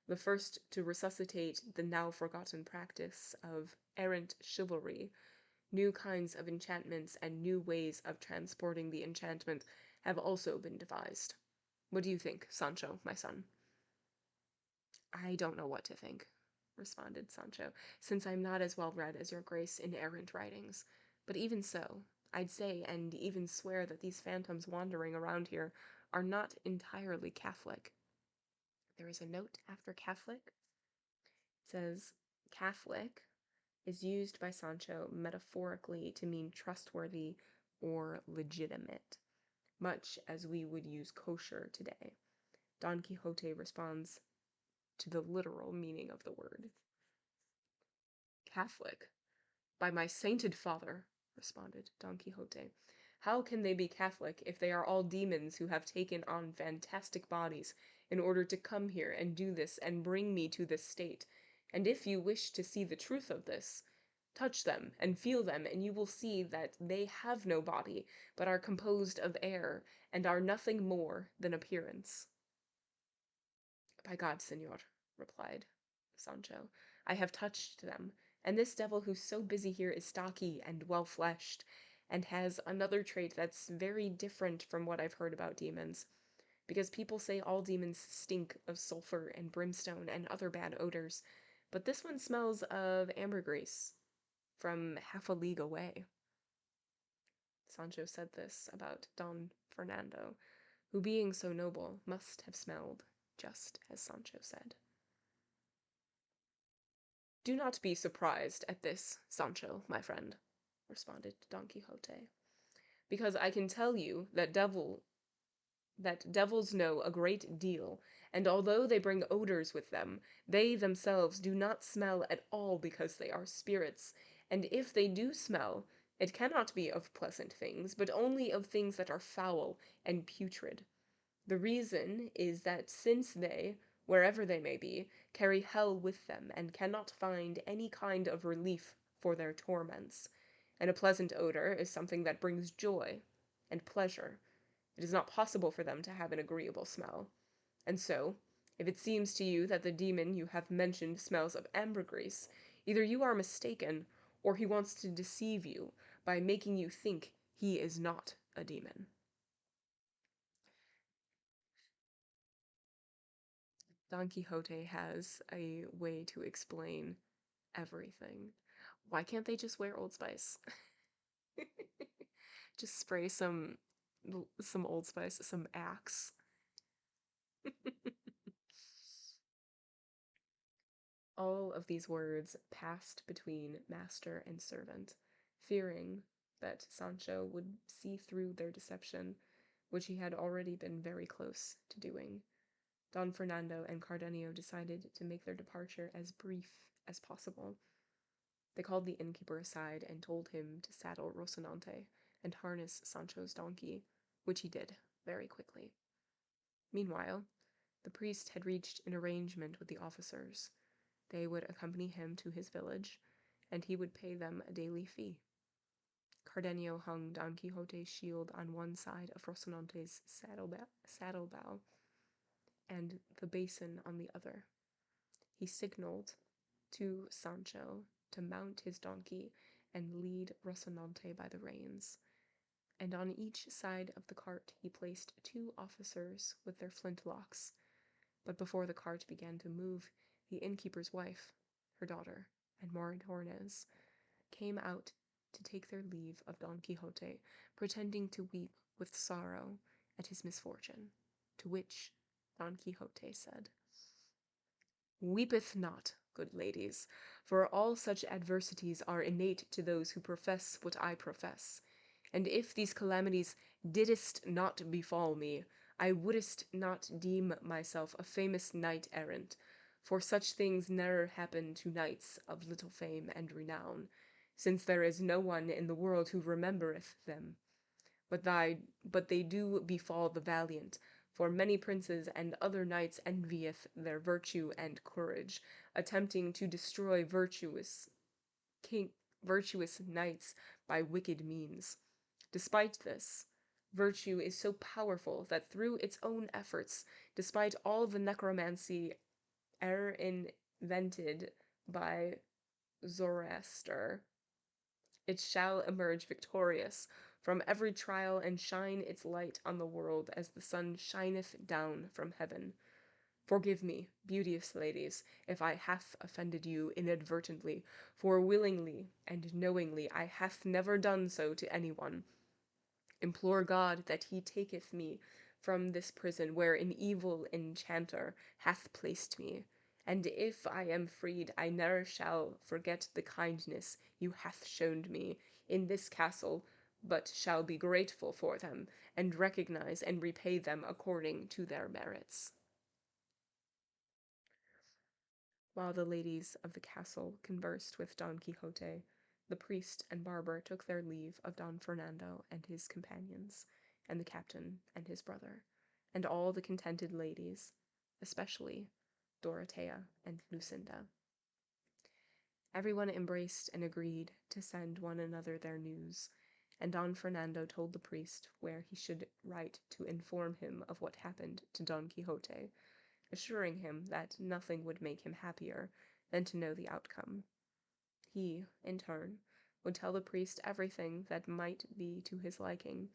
the first to resuscitate the now forgotten practice of errant chivalry, new kinds of enchantments and new ways of transporting the enchantment have also been devised. What do you think, Sancho, my son? I don't know what to think, responded Sancho, since I'm not as well read as your grace in errant writings. But even so, I'd say and even swear that these phantoms wandering around here are not entirely Catholic. There is a note after Catholic. It says, Catholic is used by Sancho metaphorically to mean trustworthy or legitimate, much as we would use kosher today. Don Quixote responds to the literal meaning of the word. Catholic? By my sainted father, responded Don Quixote, how can they be Catholic if they are all demons who have taken on fantastic bodies in order to come here and do this and bring me to this state? And if you wish to see the truth of this, touch them and feel them, and you will see that they have no body, but are composed of air, and are nothing more than appearance. By God, señor, replied Sancho, I have touched them, and this devil who's so busy here is stocky and well-fleshed, and has another trait that's very different from what I've heard about demons, because people say all demons stink of sulfur and brimstone and other bad odors, but this one smells of ambergris from half a league away. Sancho said this about Don Fernando, who being so noble must have smelled just as Sancho said. Do not be surprised at this, Sancho, my friend, responded Don Quixote, because I can tell you that devils know a great deal, and although they bring odors with them, they themselves do not smell at all because they are spirits, and if they do smell, it cannot be of pleasant things, but only of things that are foul and putrid. The reason is that since they, wherever they may be, carry hell with them, and cannot find any kind of relief for their torments, and a pleasant odor is something that brings joy and pleasure, it is not possible for them to have an agreeable smell. And so, if it seems to you that the demon you have mentioned smells of ambergris, either you are mistaken, or he wants to deceive you by making you think he is not a demon. Don Quixote has a way to explain everything. Why can't they just wear Old Spice? Just spray some Old Spice, some Axe. All of these words passed between master and servant, fearing that Sancho would see through their deception, which he had already been very close to doing. Don Fernando and Cardenio decided to make their departure as brief as possible. They called the innkeeper aside and told him to saddle Rocinante and harness Sancho's donkey, which he did very quickly. Meanwhile, the priest had reached an arrangement with the officers. They would accompany him to his village, and he would pay them a daily fee. Cardenio hung Don Quixote's shield on one side of Rocinante's saddle-bow, and the basin on the other. He signaled to Sancho to mount his donkey and lead Rocinante by the reins, and on each side of the cart he placed 2 officers with their flintlocks. But before the cart began to move, the innkeeper's wife, her daughter, and Maritornes came out to take their leave of Don Quixote, pretending to weep with sorrow at his misfortune, to which Don Quixote said, "Weepeth not, good ladies, for all such adversities are innate to those who profess what I profess. And if these calamities didst not befall me, I wouldst not deem myself a famous knight-errant, for such things ne'er happen to knights of little fame and renown, since there is no one in the world who remembereth them. But they do befall the valiant, for many princes and other knights envieth their virtue and courage, attempting to destroy virtuous knights by wicked means. Despite this, virtue is so powerful that through its own efforts, despite all the necromancy e'er invented by Zoroaster, it shall emerge victorious from every trial and shine its light on the world as the sun shineth down from heaven. Forgive me, beauteous ladies, if I hath offended you inadvertently, for willingly and knowingly I hath never done so to anyone. Implore God that he taketh me from this prison where an evil enchanter hath placed me, and if I am freed, I ne'er shall forget the kindness you hath shown me in this castle, but shall be grateful for them, and recognize and repay them according to their merits." While the ladies of the castle conversed with Don Quixote, the priest and barber took their leave of Don Fernando and his companions, and the captain and his brother, and all the contented ladies, especially Dorothea and Lucinda. Everyone embraced and agreed to send one another their news, and Don Fernando told the priest where he should write to inform him of what happened to Don Quixote, assuring him that nothing would make him happier than to know the outcome. He, in turn, would tell the priest everything that might be to his liking,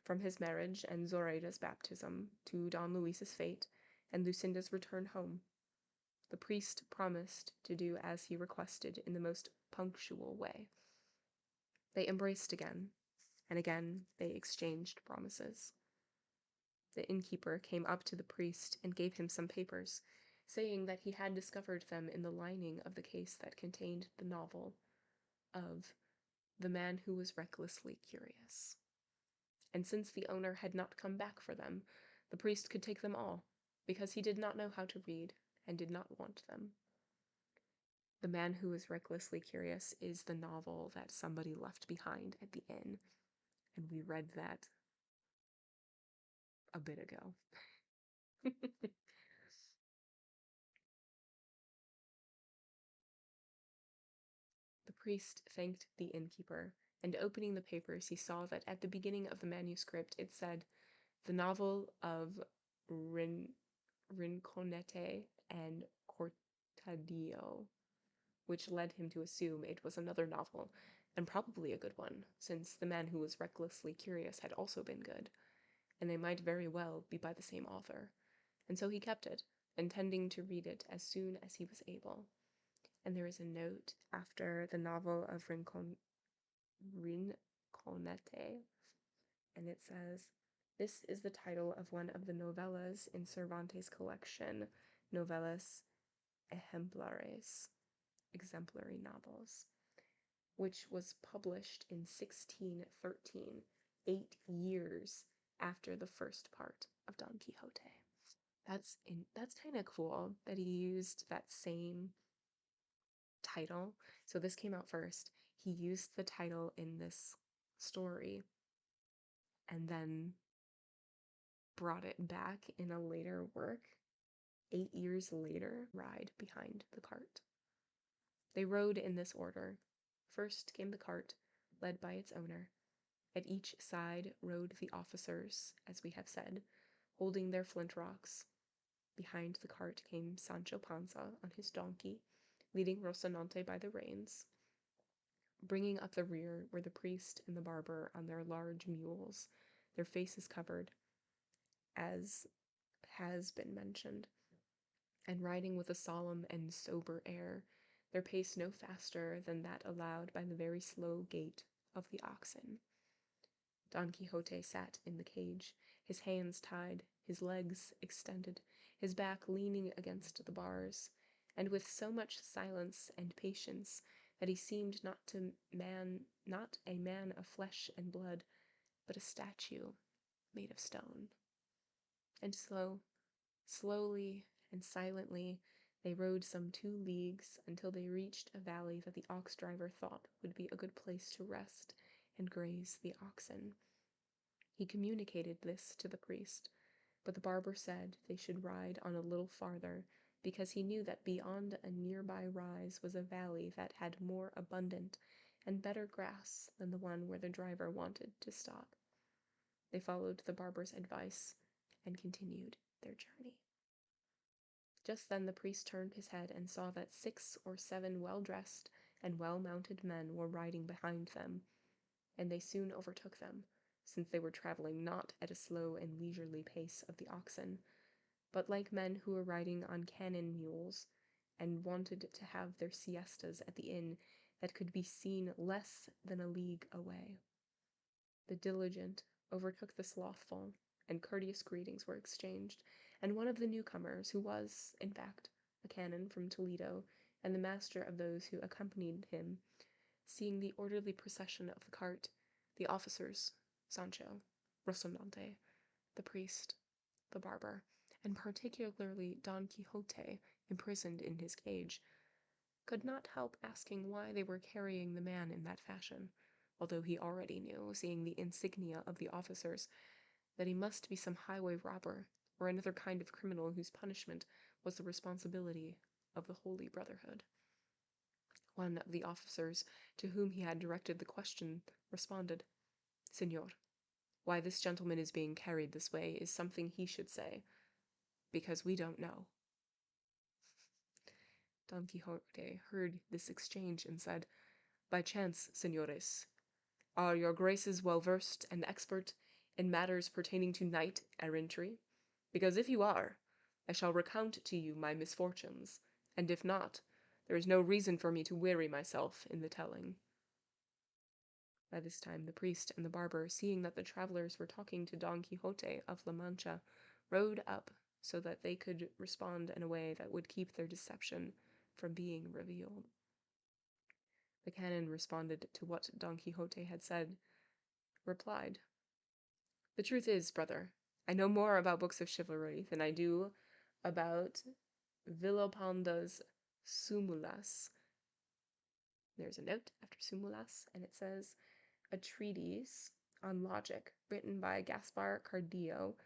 from his marriage and Zoraida's baptism to Don Luis's fate and Lucinda's return home. The priest promised to do as he requested in the most punctual way. They embraced again, and again they exchanged promises. The innkeeper came up to the priest and gave him some papers, saying that he had discovered them in the lining of the case that contained the novel of The Man Who Was Recklessly Curious. And since the owner had not come back for them, the priest could take them all, because he did not know how to read and did not want them. The Man Who Was Recklessly Curious is the novel that somebody left behind at the inn, and we read that a bit ago. The priest thanked the innkeeper, and opening the papers he saw that at the beginning of the manuscript it said, "The novel of Rinconete and Cortadillo," which led him to assume it was another novel, and probably a good one, since The Man Who Was Recklessly Curious had also been good, and they might very well be by the same author, and so he kept it, intending to read it as soon as he was able. And there is a note after the novel of Rinconete, and it says, "This is the title of one of the novellas in Cervantes' collection, Novelas Ejemplares, exemplary novels, which was published in 1613, 8 years after the first part of Don Quixote." That's kind of cool that he used that same title. So this came out first. He used the title in this story and then brought it back in a later work. 8 years later, ride behind the cart. They rode in this order. First came the cart, led by its owner. At each side rode the officers, as we have said, holding their flint rocks. Behind the cart came Sancho Panza on his donkey, leading Rocinante by the reins. Bringing up the rear were the priest and the barber on their large mules, their faces covered, as has been mentioned, and riding with a solemn and sober air, their pace no faster than that allowed by the very slow gait of the oxen. Don Quixote sat in the cage, his hands tied, his legs extended, his back leaning against the bars, and with so much silence and patience that he seemed not a man of flesh and blood, but a statue made of stone. And slowly and silently, they rode some 2 leagues until they reached a valley that the ox driver thought would be a good place to rest and graze the oxen. He communicated this to the priest, but the barber said they should ride on a little farther, because he knew that beyond a nearby rise was a valley that had more abundant and better grass than the one where the driver wanted to stop. They followed the barber's advice and continued their journey. Just then the priest turned his head and saw that 6 or 7 well-dressed and well-mounted men were riding behind them, and they soon overtook them, since they were traveling not at a slow and leisurely pace of the oxen, but like men who were riding on cannon mules, and wanted to have their siestas at the inn that could be seen less than a league away. The diligent overtook the slothful, and courteous greetings were exchanged, and one of the newcomers, who was, in fact, a canon from Toledo, and the master of those who accompanied him, seeing the orderly procession of the cart, the officers, Sancho, Rocinante, the priest, the barber, and particularly Don Quixote, imprisoned in his cage, could not help asking why they were carrying the man in that fashion, although he already knew, seeing the insignia of the officers, that he must be some highway robber, or another kind of criminal whose punishment was the responsibility of the Holy Brotherhood. One of the officers, to whom he had directed the question, responded, "Señor, why this gentleman is being carried this way is something he should say, because we don't know." Don Quixote heard this exchange and said, "By chance, señores, are your graces well versed and expert in matters pertaining to knight-errantry? Because if you are, I shall recount to you my misfortunes, and if not, there is no reason for me to weary myself in the telling." By this time the priest and the barber, seeing that the travelers were talking to Don Quixote of La Mancha, rode up so that they could respond in a way that would keep their deception from being revealed. The canon responded to what Don Quixote had said, replied, "The truth is, brother, I know more about books of chivalry than I do about Villopanda's Sumulas." There's a note after Sumulas, and it says, "A treatise on logic written by Gaspar Cardio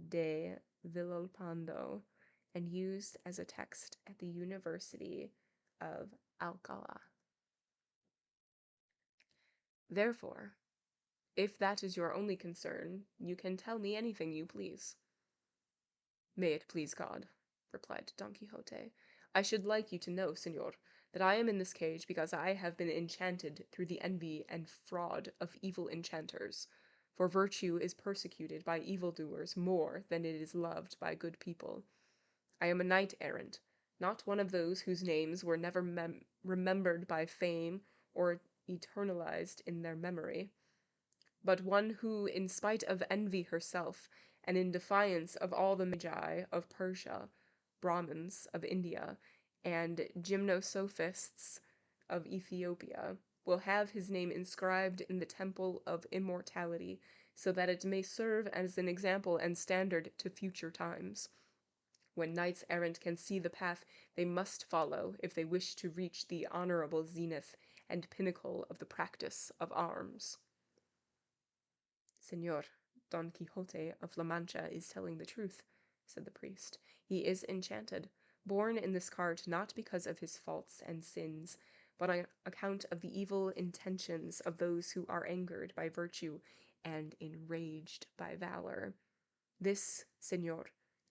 de Villalpando and used as a text at the University of Alcala. Therefore, if that is your only concern, you can tell me anything you please." "May it please God," replied Don Quixote, "I should like you to know, señor, that I am in this cage because I have been enchanted through the envy and fraud of evil enchanters, for virtue is persecuted by evildoers more than it is loved by good people. I am a knight-errant, not one of those whose names were never remembered by fame or eternalized in their memory, but one who, in spite of envy herself, and in defiance of all the magi of Persia, Brahmins of India, and gymnosophists of Ethiopia, will have his name inscribed in the temple of immortality, so that it may serve as an example and standard to future times, when knights errant can see the path they must follow if they wish to reach the honorable zenith and pinnacle of the practice of arms. Señor, Don Quixote of La Mancha is telling the truth, said the priest. He is enchanted, born in this cart not because of his faults and sins, but on account of the evil intentions of those who are angered by virtue and enraged by valor. This, señor,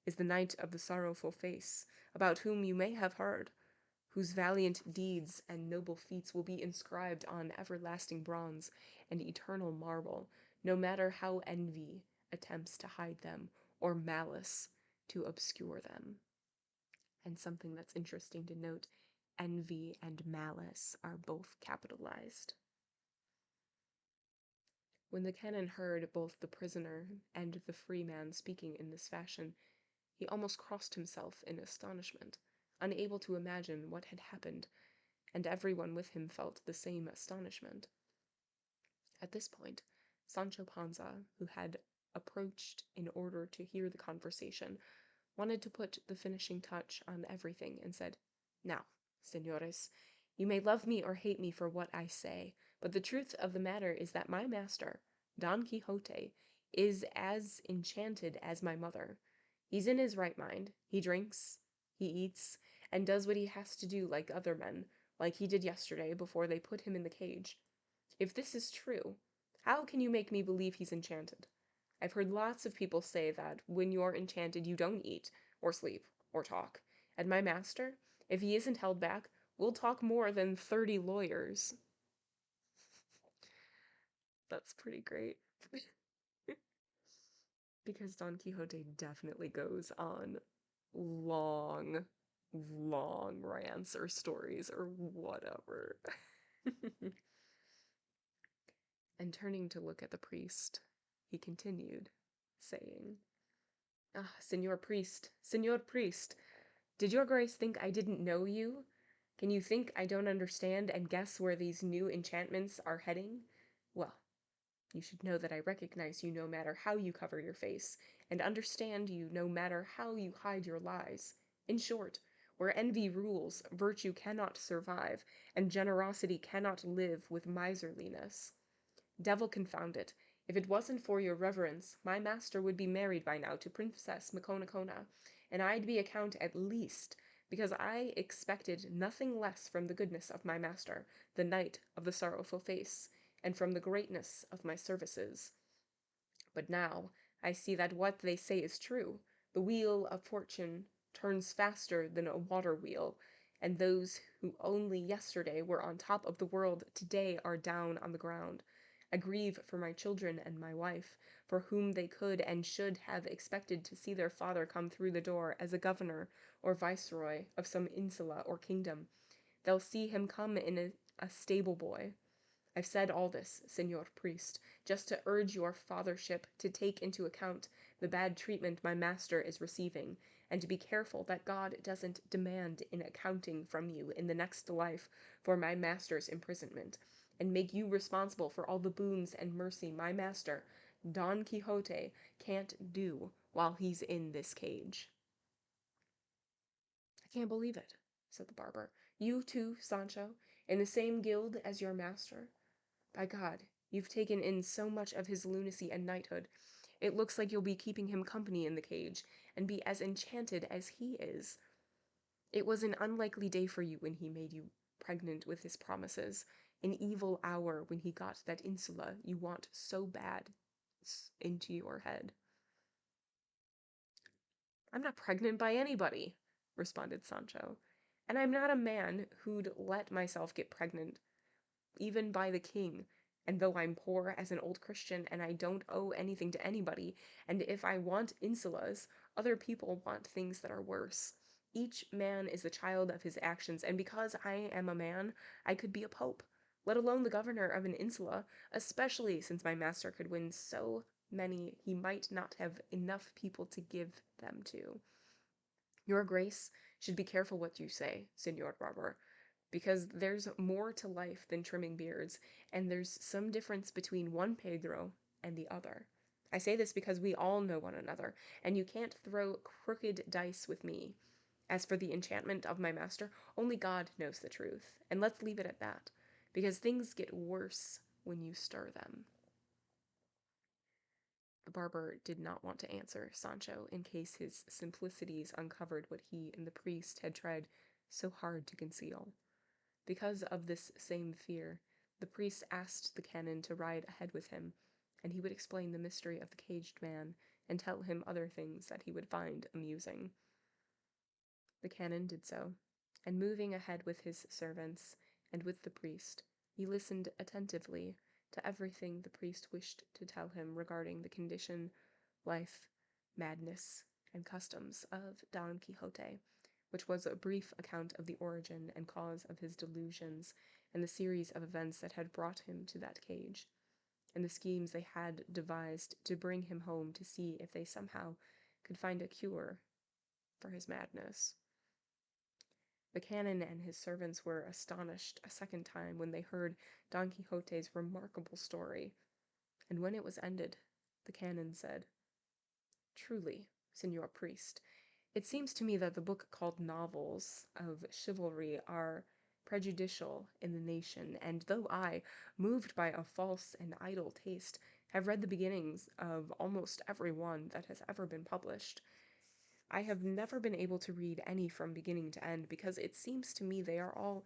is the Knight of the Sorrowful Face, about whom you may have heard, whose valiant deeds and noble feats will be inscribed on everlasting bronze and eternal marble, no matter how envy attempts to hide them or malice to obscure them. And something that's interesting to note, envy and malice are both capitalized. When the canon heard both the prisoner and the free man speaking in this fashion, he almost crossed himself in astonishment, unable to imagine what had happened, and everyone with him felt the same astonishment. At this point, Sancho Panza, who had approached in order to hear the conversation, wanted to put the finishing touch on everything and said, "Now, señores, you may love me or hate me for what I say, but the truth of the matter is that my master, Don Quixote, is as enchanted as my mother. He's in his right mind. He drinks, he eats, and does what he has to do like other men, like he did yesterday before they put him in the cage. If this is true, how can you make me believe he's enchanted? I've heard lots of people say that when you're enchanted you don't eat, or sleep, or talk. And my master, if he isn't held back, will talk more than 30 lawyers." That's pretty great. Because Don Quixote definitely goes on long, long rants or stories or whatever. And turning to look at the priest, he continued, saying, "Ah, Senor Priest, did your grace think I didn't know you? Can you think I don't understand and guess where these new enchantments are heading? Well, you should know that I recognize you no matter how you cover your face, and understand you no matter how you hide your lies. In short, where envy rules, virtue cannot survive, and generosity cannot live with miserliness. Devil confound it, if it wasn't for your reverence, my master would be married by now to Princess Micomicona, and I'd be a count at least, because I expected nothing less from the goodness of my master, the Knight of the Sorrowful Face, and from the greatness of my services. But now I see that what they say is true. The wheel of fortune turns faster than a water wheel, and those who only yesterday were on top of the world today are down on the ground. I grieve for my children and my wife, for whom they could and should have expected to see their father come through the door as a governor or viceroy of some insula or kingdom. They'll see him come in a stable boy. I've said all this, Señor Priest, just to urge your fathership to take into account the bad treatment my master is receiving, and to be careful that God doesn't demand an accounting from you in the next life for my master's imprisonment, and make you responsible for all the boons and mercy my master, Don Quixote, can't do while he's in this cage." "I can't believe it," said the barber. "You too, Sancho, in the same guild as your master? By God, you've taken in so much of his lunacy and knighthood, it looks like you'll be keeping him company in the cage, and be as enchanted as he is. It was an unlikely day for you when he made you pregnant with his promises, an evil hour when he got that insula you want so bad into your head." "I'm not pregnant by anybody," responded Sancho, "and I'm not a man who'd let myself get pregnant, even by the king, And though I'm poor as an old Christian and I don't owe anything to anybody, and if I want insulas, other people want things that are worse. Each man is the child of his actions, and because I am a man, I could be a pope, let alone the governor of an insula, especially since my master could win so many he might not have enough people to give them to. Your Grace should be careful what you say, Señor Barber, because there's more to life than trimming beards, and there's some difference between one Pedro and the other. I say this because we all know one another, and you can't throw crooked dice with me. As for the enchantment of my master, only God knows the truth, and let's leave it at that, because things get worse when you stir them. The barber did not want to answer Sancho in case his simplicities uncovered what he and the priest had tried so hard to conceal. Because of this same fear, the priest asked the canon to ride ahead with him, and he would explain the mystery of the caged man and tell him other things that he would find amusing. The canon did so, and moving ahead with his servants and with the priest, he listened attentively to everything the priest wished to tell him regarding the condition, life, madness, and customs of Don Quixote, which was a brief account of the origin and cause of his delusions and the series of events that had brought him to that cage, and the schemes they had devised to bring him home to see if they somehow could find a cure for his madness. The canon and his servants were astonished a second time when they heard Don Quixote's remarkable story, and when it was ended, the canon said, "Truly, Señor Priest, it seems to me that the book called novels of chivalry are prejudicial in the nation, and though I, moved by a false and idle taste, have read the beginnings of almost every one that has ever been published, I have never been able to read any from beginning to end, because it seems to me they are all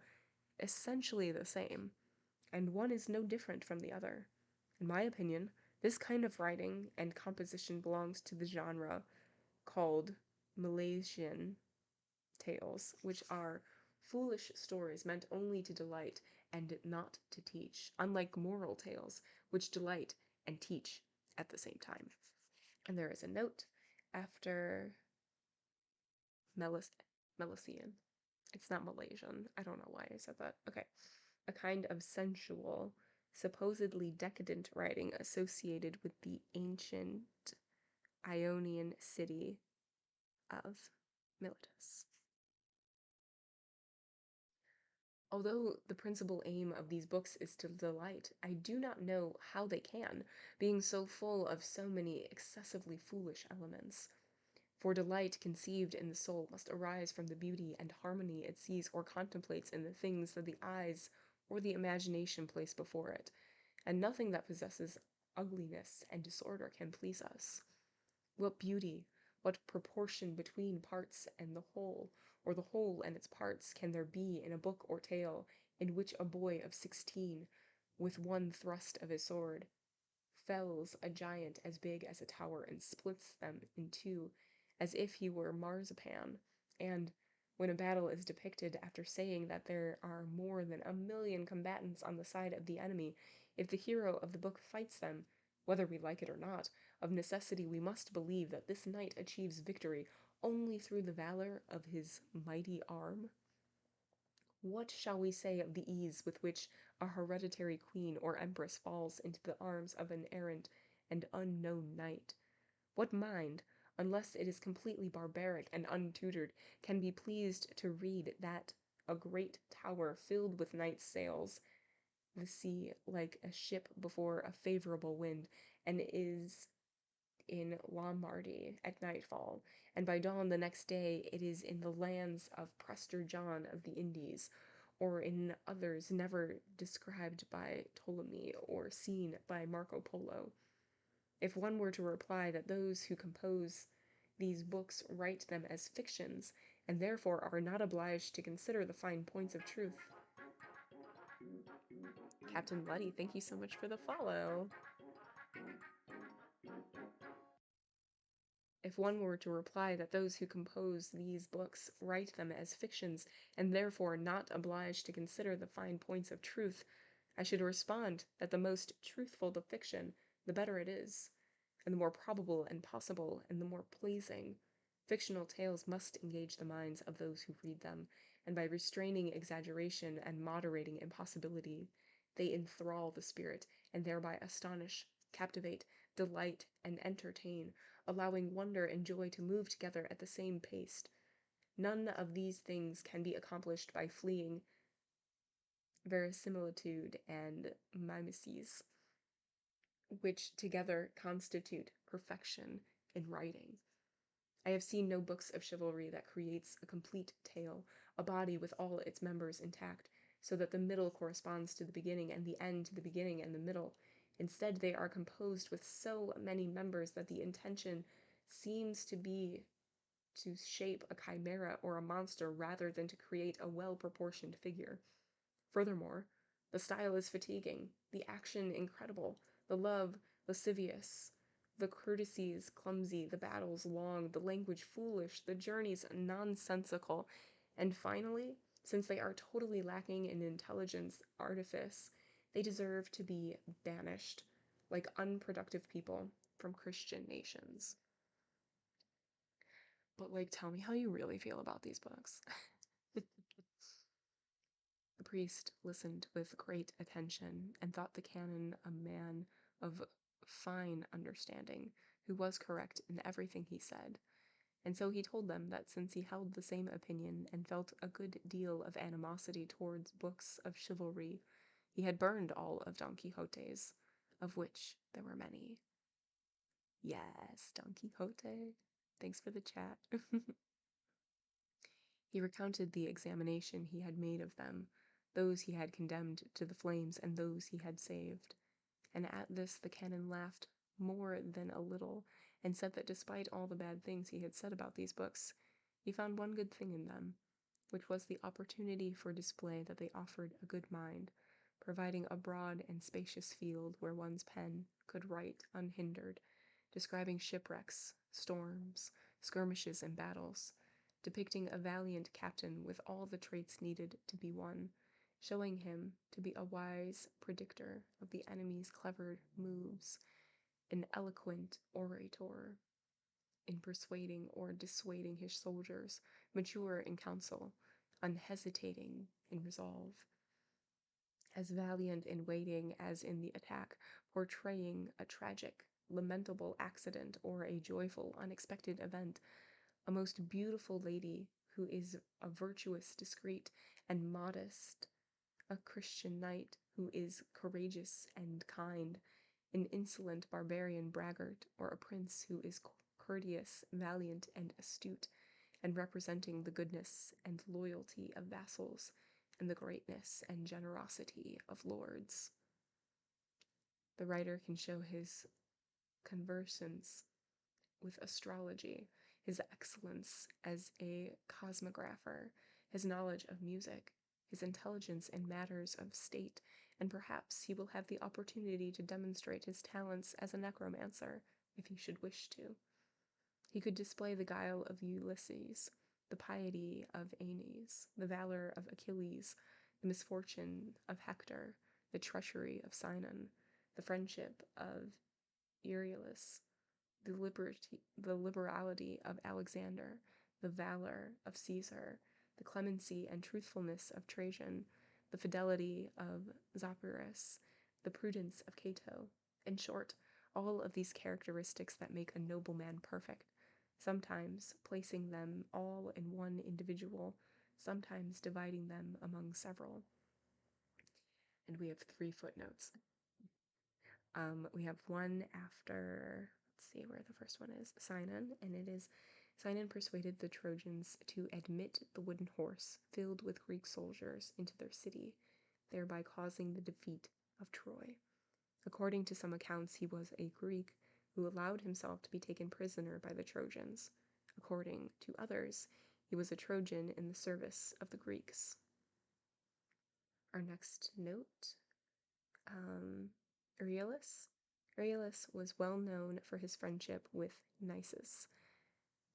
essentially the same, and one is no different from the other. In my opinion, this kind of writing and composition belongs to the genre called Milesian tales, which are foolish stories meant only to delight and not to teach, unlike moral tales, which delight and teach at the same time." And there is a note after Melesian. It's not Malaysian. I don't know why I said that. Okay. A kind of sensual, supposedly decadent writing associated with the ancient Ionian city of Miletus. Although the principal aim of these books is to delight, I do not know how they can, being so full of so many excessively foolish elements. For delight conceived in the soul must arise from the beauty and harmony it sees or contemplates in the things that the eyes or the imagination place before it, and nothing that possesses ugliness and disorder can please us. What beauty, what proportion between parts and the whole, or the whole and its parts, can there be in a book or tale in which a boy of 16, with one thrust of his sword, fells a giant as big as a tower and splits them in two as if he were marzipan, and, when a battle is depicted after saying that there are more than 1,000,000 combatants on the side of the enemy, if the hero of the book fights them, whether we like it or not, of necessity we must believe that this knight achieves victory only through the valor of his mighty arm? What shall we say of the ease with which a hereditary queen or empress falls into the arms of an errant and unknown knight? What mind, unless it is completely barbaric and untutored, can be pleased to read that a great tower filled with knights sails the sea like a ship before a favorable wind, and is in Lombardy at nightfall, and by dawn the next day it is in the lands of Prester John of the Indies, or in others never described by Ptolemy or seen by Marco Polo? If one were to reply that those who compose these books write them as fictions, and therefore are not obliged to consider the fine points of truth. Captain Bloody, thank you so much for the follow. If one were to reply that those who compose these books write them as fictions, and therefore not obliged to consider the fine points of truth, I should respond that the most truthful the fiction, the better it is, and the more probable and possible, and the more pleasing. Fictional tales must engage the minds of those who read them, and by restraining exaggeration and moderating impossibility, they enthrall the spirit, and thereby astonish, captivate, delight, and entertain, allowing wonder and joy to move together at the same pace. None of these things can be accomplished by fleeing verisimilitude and mimesis, which together constitute perfection in writing. I have seen no books of chivalry that creates a complete tale, a body with all its members intact, so that the middle corresponds to the beginning and the end to the beginning and the middle. Instead, they are composed with so many members that the intention seems to be to shape a chimera or a monster rather than to create a well-proportioned figure. Furthermore, the style is fatiguing, the action incredible, the love lascivious, the courtesies clumsy, the battles long, the language foolish, the journeys nonsensical, and finally, since they are totally lacking in intelligence, artifice, they deserve to be banished, like unproductive people, from Christian nations. But, like, tell me how you really feel about these books. The priest listened with great attention, and thought the canon a man of fine understanding, who was correct in everything he said. And so he told them that since he held the same opinion, and felt a good deal of animosity towards books of chivalry, he had burned all of Don Quixote's, of which there were many. Yes, Don Quixote. Thanks for the chat. He recounted the examination he had made of them, those he had condemned to the flames and those he had saved. And at this the canon laughed more than a little, and said that despite all the bad things he had said about these books, he found one good thing in them, which was the opportunity for display that they offered a good mind, providing a broad and spacious field where one's pen could write unhindered, describing shipwrecks, storms, skirmishes, and battles, depicting a valiant captain with all the traits needed to be one, showing him to be a wise predictor of the enemy's clever moves, an eloquent orator in persuading or dissuading his soldiers, mature in counsel, unhesitating in resolve, as valiant in waiting as in the attack, portraying a tragic, lamentable accident or a joyful, unexpected event, a most beautiful lady who is a virtuous, discreet, and modest, a Christian knight who is courageous and kind, an insolent barbarian braggart, or a prince who is courteous, valiant, and astute, and representing the goodness and loyalty of vassals, and the greatness and generosity of lords. The writer can show his conversance with astrology, his excellence as a cosmographer, his knowledge of music, his intelligence in matters of state, and perhaps he will have the opportunity to demonstrate his talents as a necromancer, if he should wish to. He could display the guile of Ulysses, the piety of Aeneas, the valor of Achilles, the misfortune of Hector, the treachery of Sinon, the friendship of Euryalus, the liberality of Alexander, the valor of Caesar, the clemency and truthfulness of Trajan, the fidelity of Zopyrus, the prudence of Cato. In short, all of these characteristics that make a nobleman perfect, sometimes placing them all in one individual, sometimes dividing them among several. And we have 3 footnotes. We have one after, let's see where the first one is, Sinon, and it is, Sinon persuaded the Trojans to admit the wooden horse filled with Greek soldiers into their city, thereby causing the defeat of Troy. According to some accounts, he was a Greek who allowed himself to be taken prisoner by the Trojans. According to others, he was a Trojan in the service of the Greeks. Our next note, Euryalus. Euryalus was well known for his friendship with Nisus.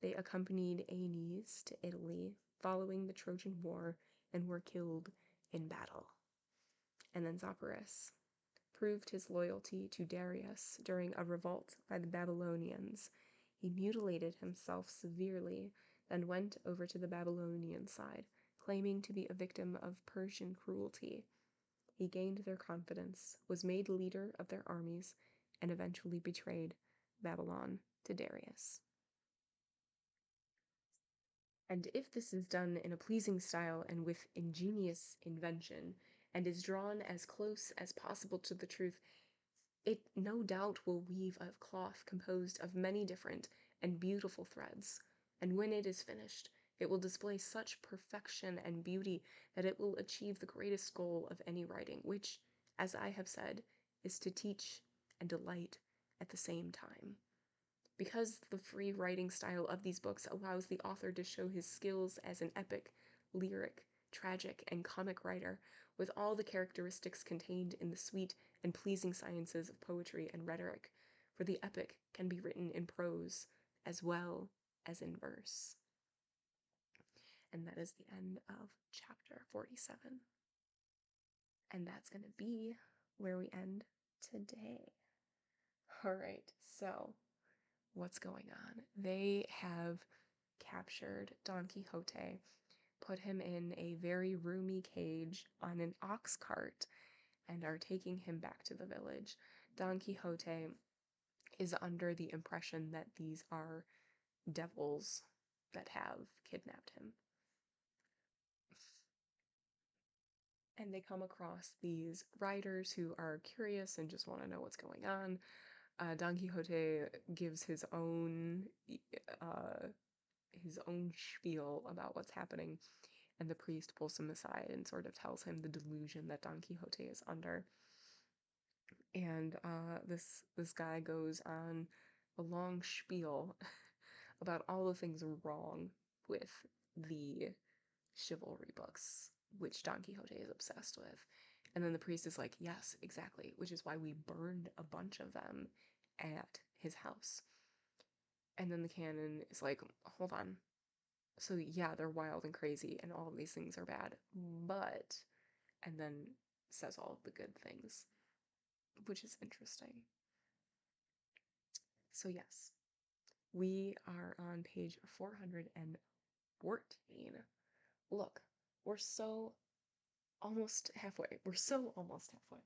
They accompanied Aeneas to Italy following the Trojan War and were killed in battle. And then Zopyrus proved his loyalty to Darius during a revolt by the Babylonians. He mutilated himself severely, then went over to the Babylonian side, claiming to be a victim of Persian cruelty. He gained their confidence, was made leader of their armies, and eventually betrayed Babylon to Darius. And if this is done in a pleasing style and with ingenious invention, and is drawn as close as possible to the truth, it no doubt will weave a cloth composed of many different and beautiful threads, and when it is finished, it will display such perfection and beauty that it will achieve the greatest goal of any writing, which, as I have said, is to teach and delight at the same time. Because the free writing style of these books allows the author to show his skills as an epic, lyric, tragic, and comic writer, with all the characteristics contained in the sweet and pleasing sciences of poetry and rhetoric, for the epic can be written in prose as well as in verse. And that is the end of chapter 47. And that's going to be where we end today. All right, so what's going on? They have captured Don Quixote, put him in a very roomy cage on an ox cart, and are taking him back to the village. Don Quixote is under the impression that these are devils that have kidnapped him. And they come across these riders who are curious and just want to know what's going on. Don Quixote gives his own spiel about what's happening, and the priest pulls him aside and sort of tells him the delusion that Don Quixote is under. And this guy goes on a long spiel about all the things wrong with the chivalry books, which Don Quixote is obsessed with. And then the priest is like, yes, exactly, which is why we burned a bunch of them at his house. And then the canon is like, hold on. So yeah, they're wild and crazy and all of these things are bad, but, and then says all of the good things, which is interesting. So yes, we are on page 414. Look, we're so almost halfway. We're so almost halfway.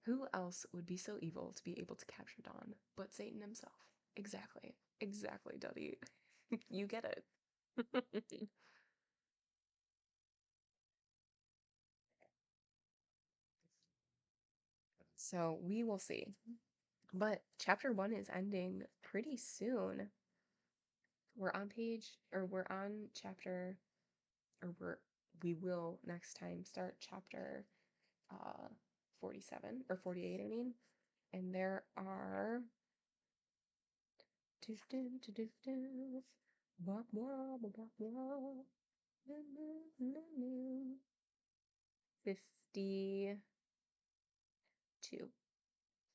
Who else would be so evil to be able to capture Don but Satan himself? Exactly. Exactly, Duddy. You get it. So we will see. But chapter 1 is ending pretty soon. We're on chapter, we will next time start chapter 47, or 48, I mean. And there are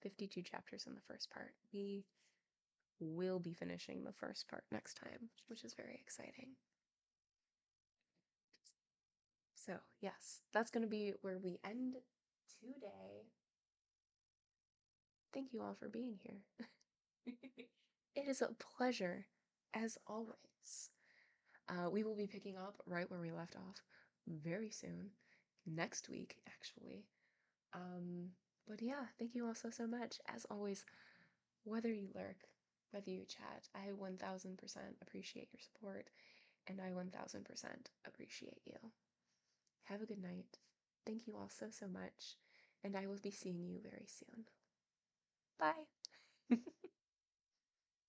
52 chapters in the first part. We will be finishing the first part next time, which is very exciting. So, yes, that's going to be where we end today. Thank you all for being here. It is a pleasure, as always. We will be picking up right where we left off very soon, next week, actually. But yeah, thank you all so much. As always, whether you lurk, whether you chat, I 1000% appreciate your support, and I 1000% appreciate you. Have a good night. Thank you all so much, and I will be seeing you very soon. Bye!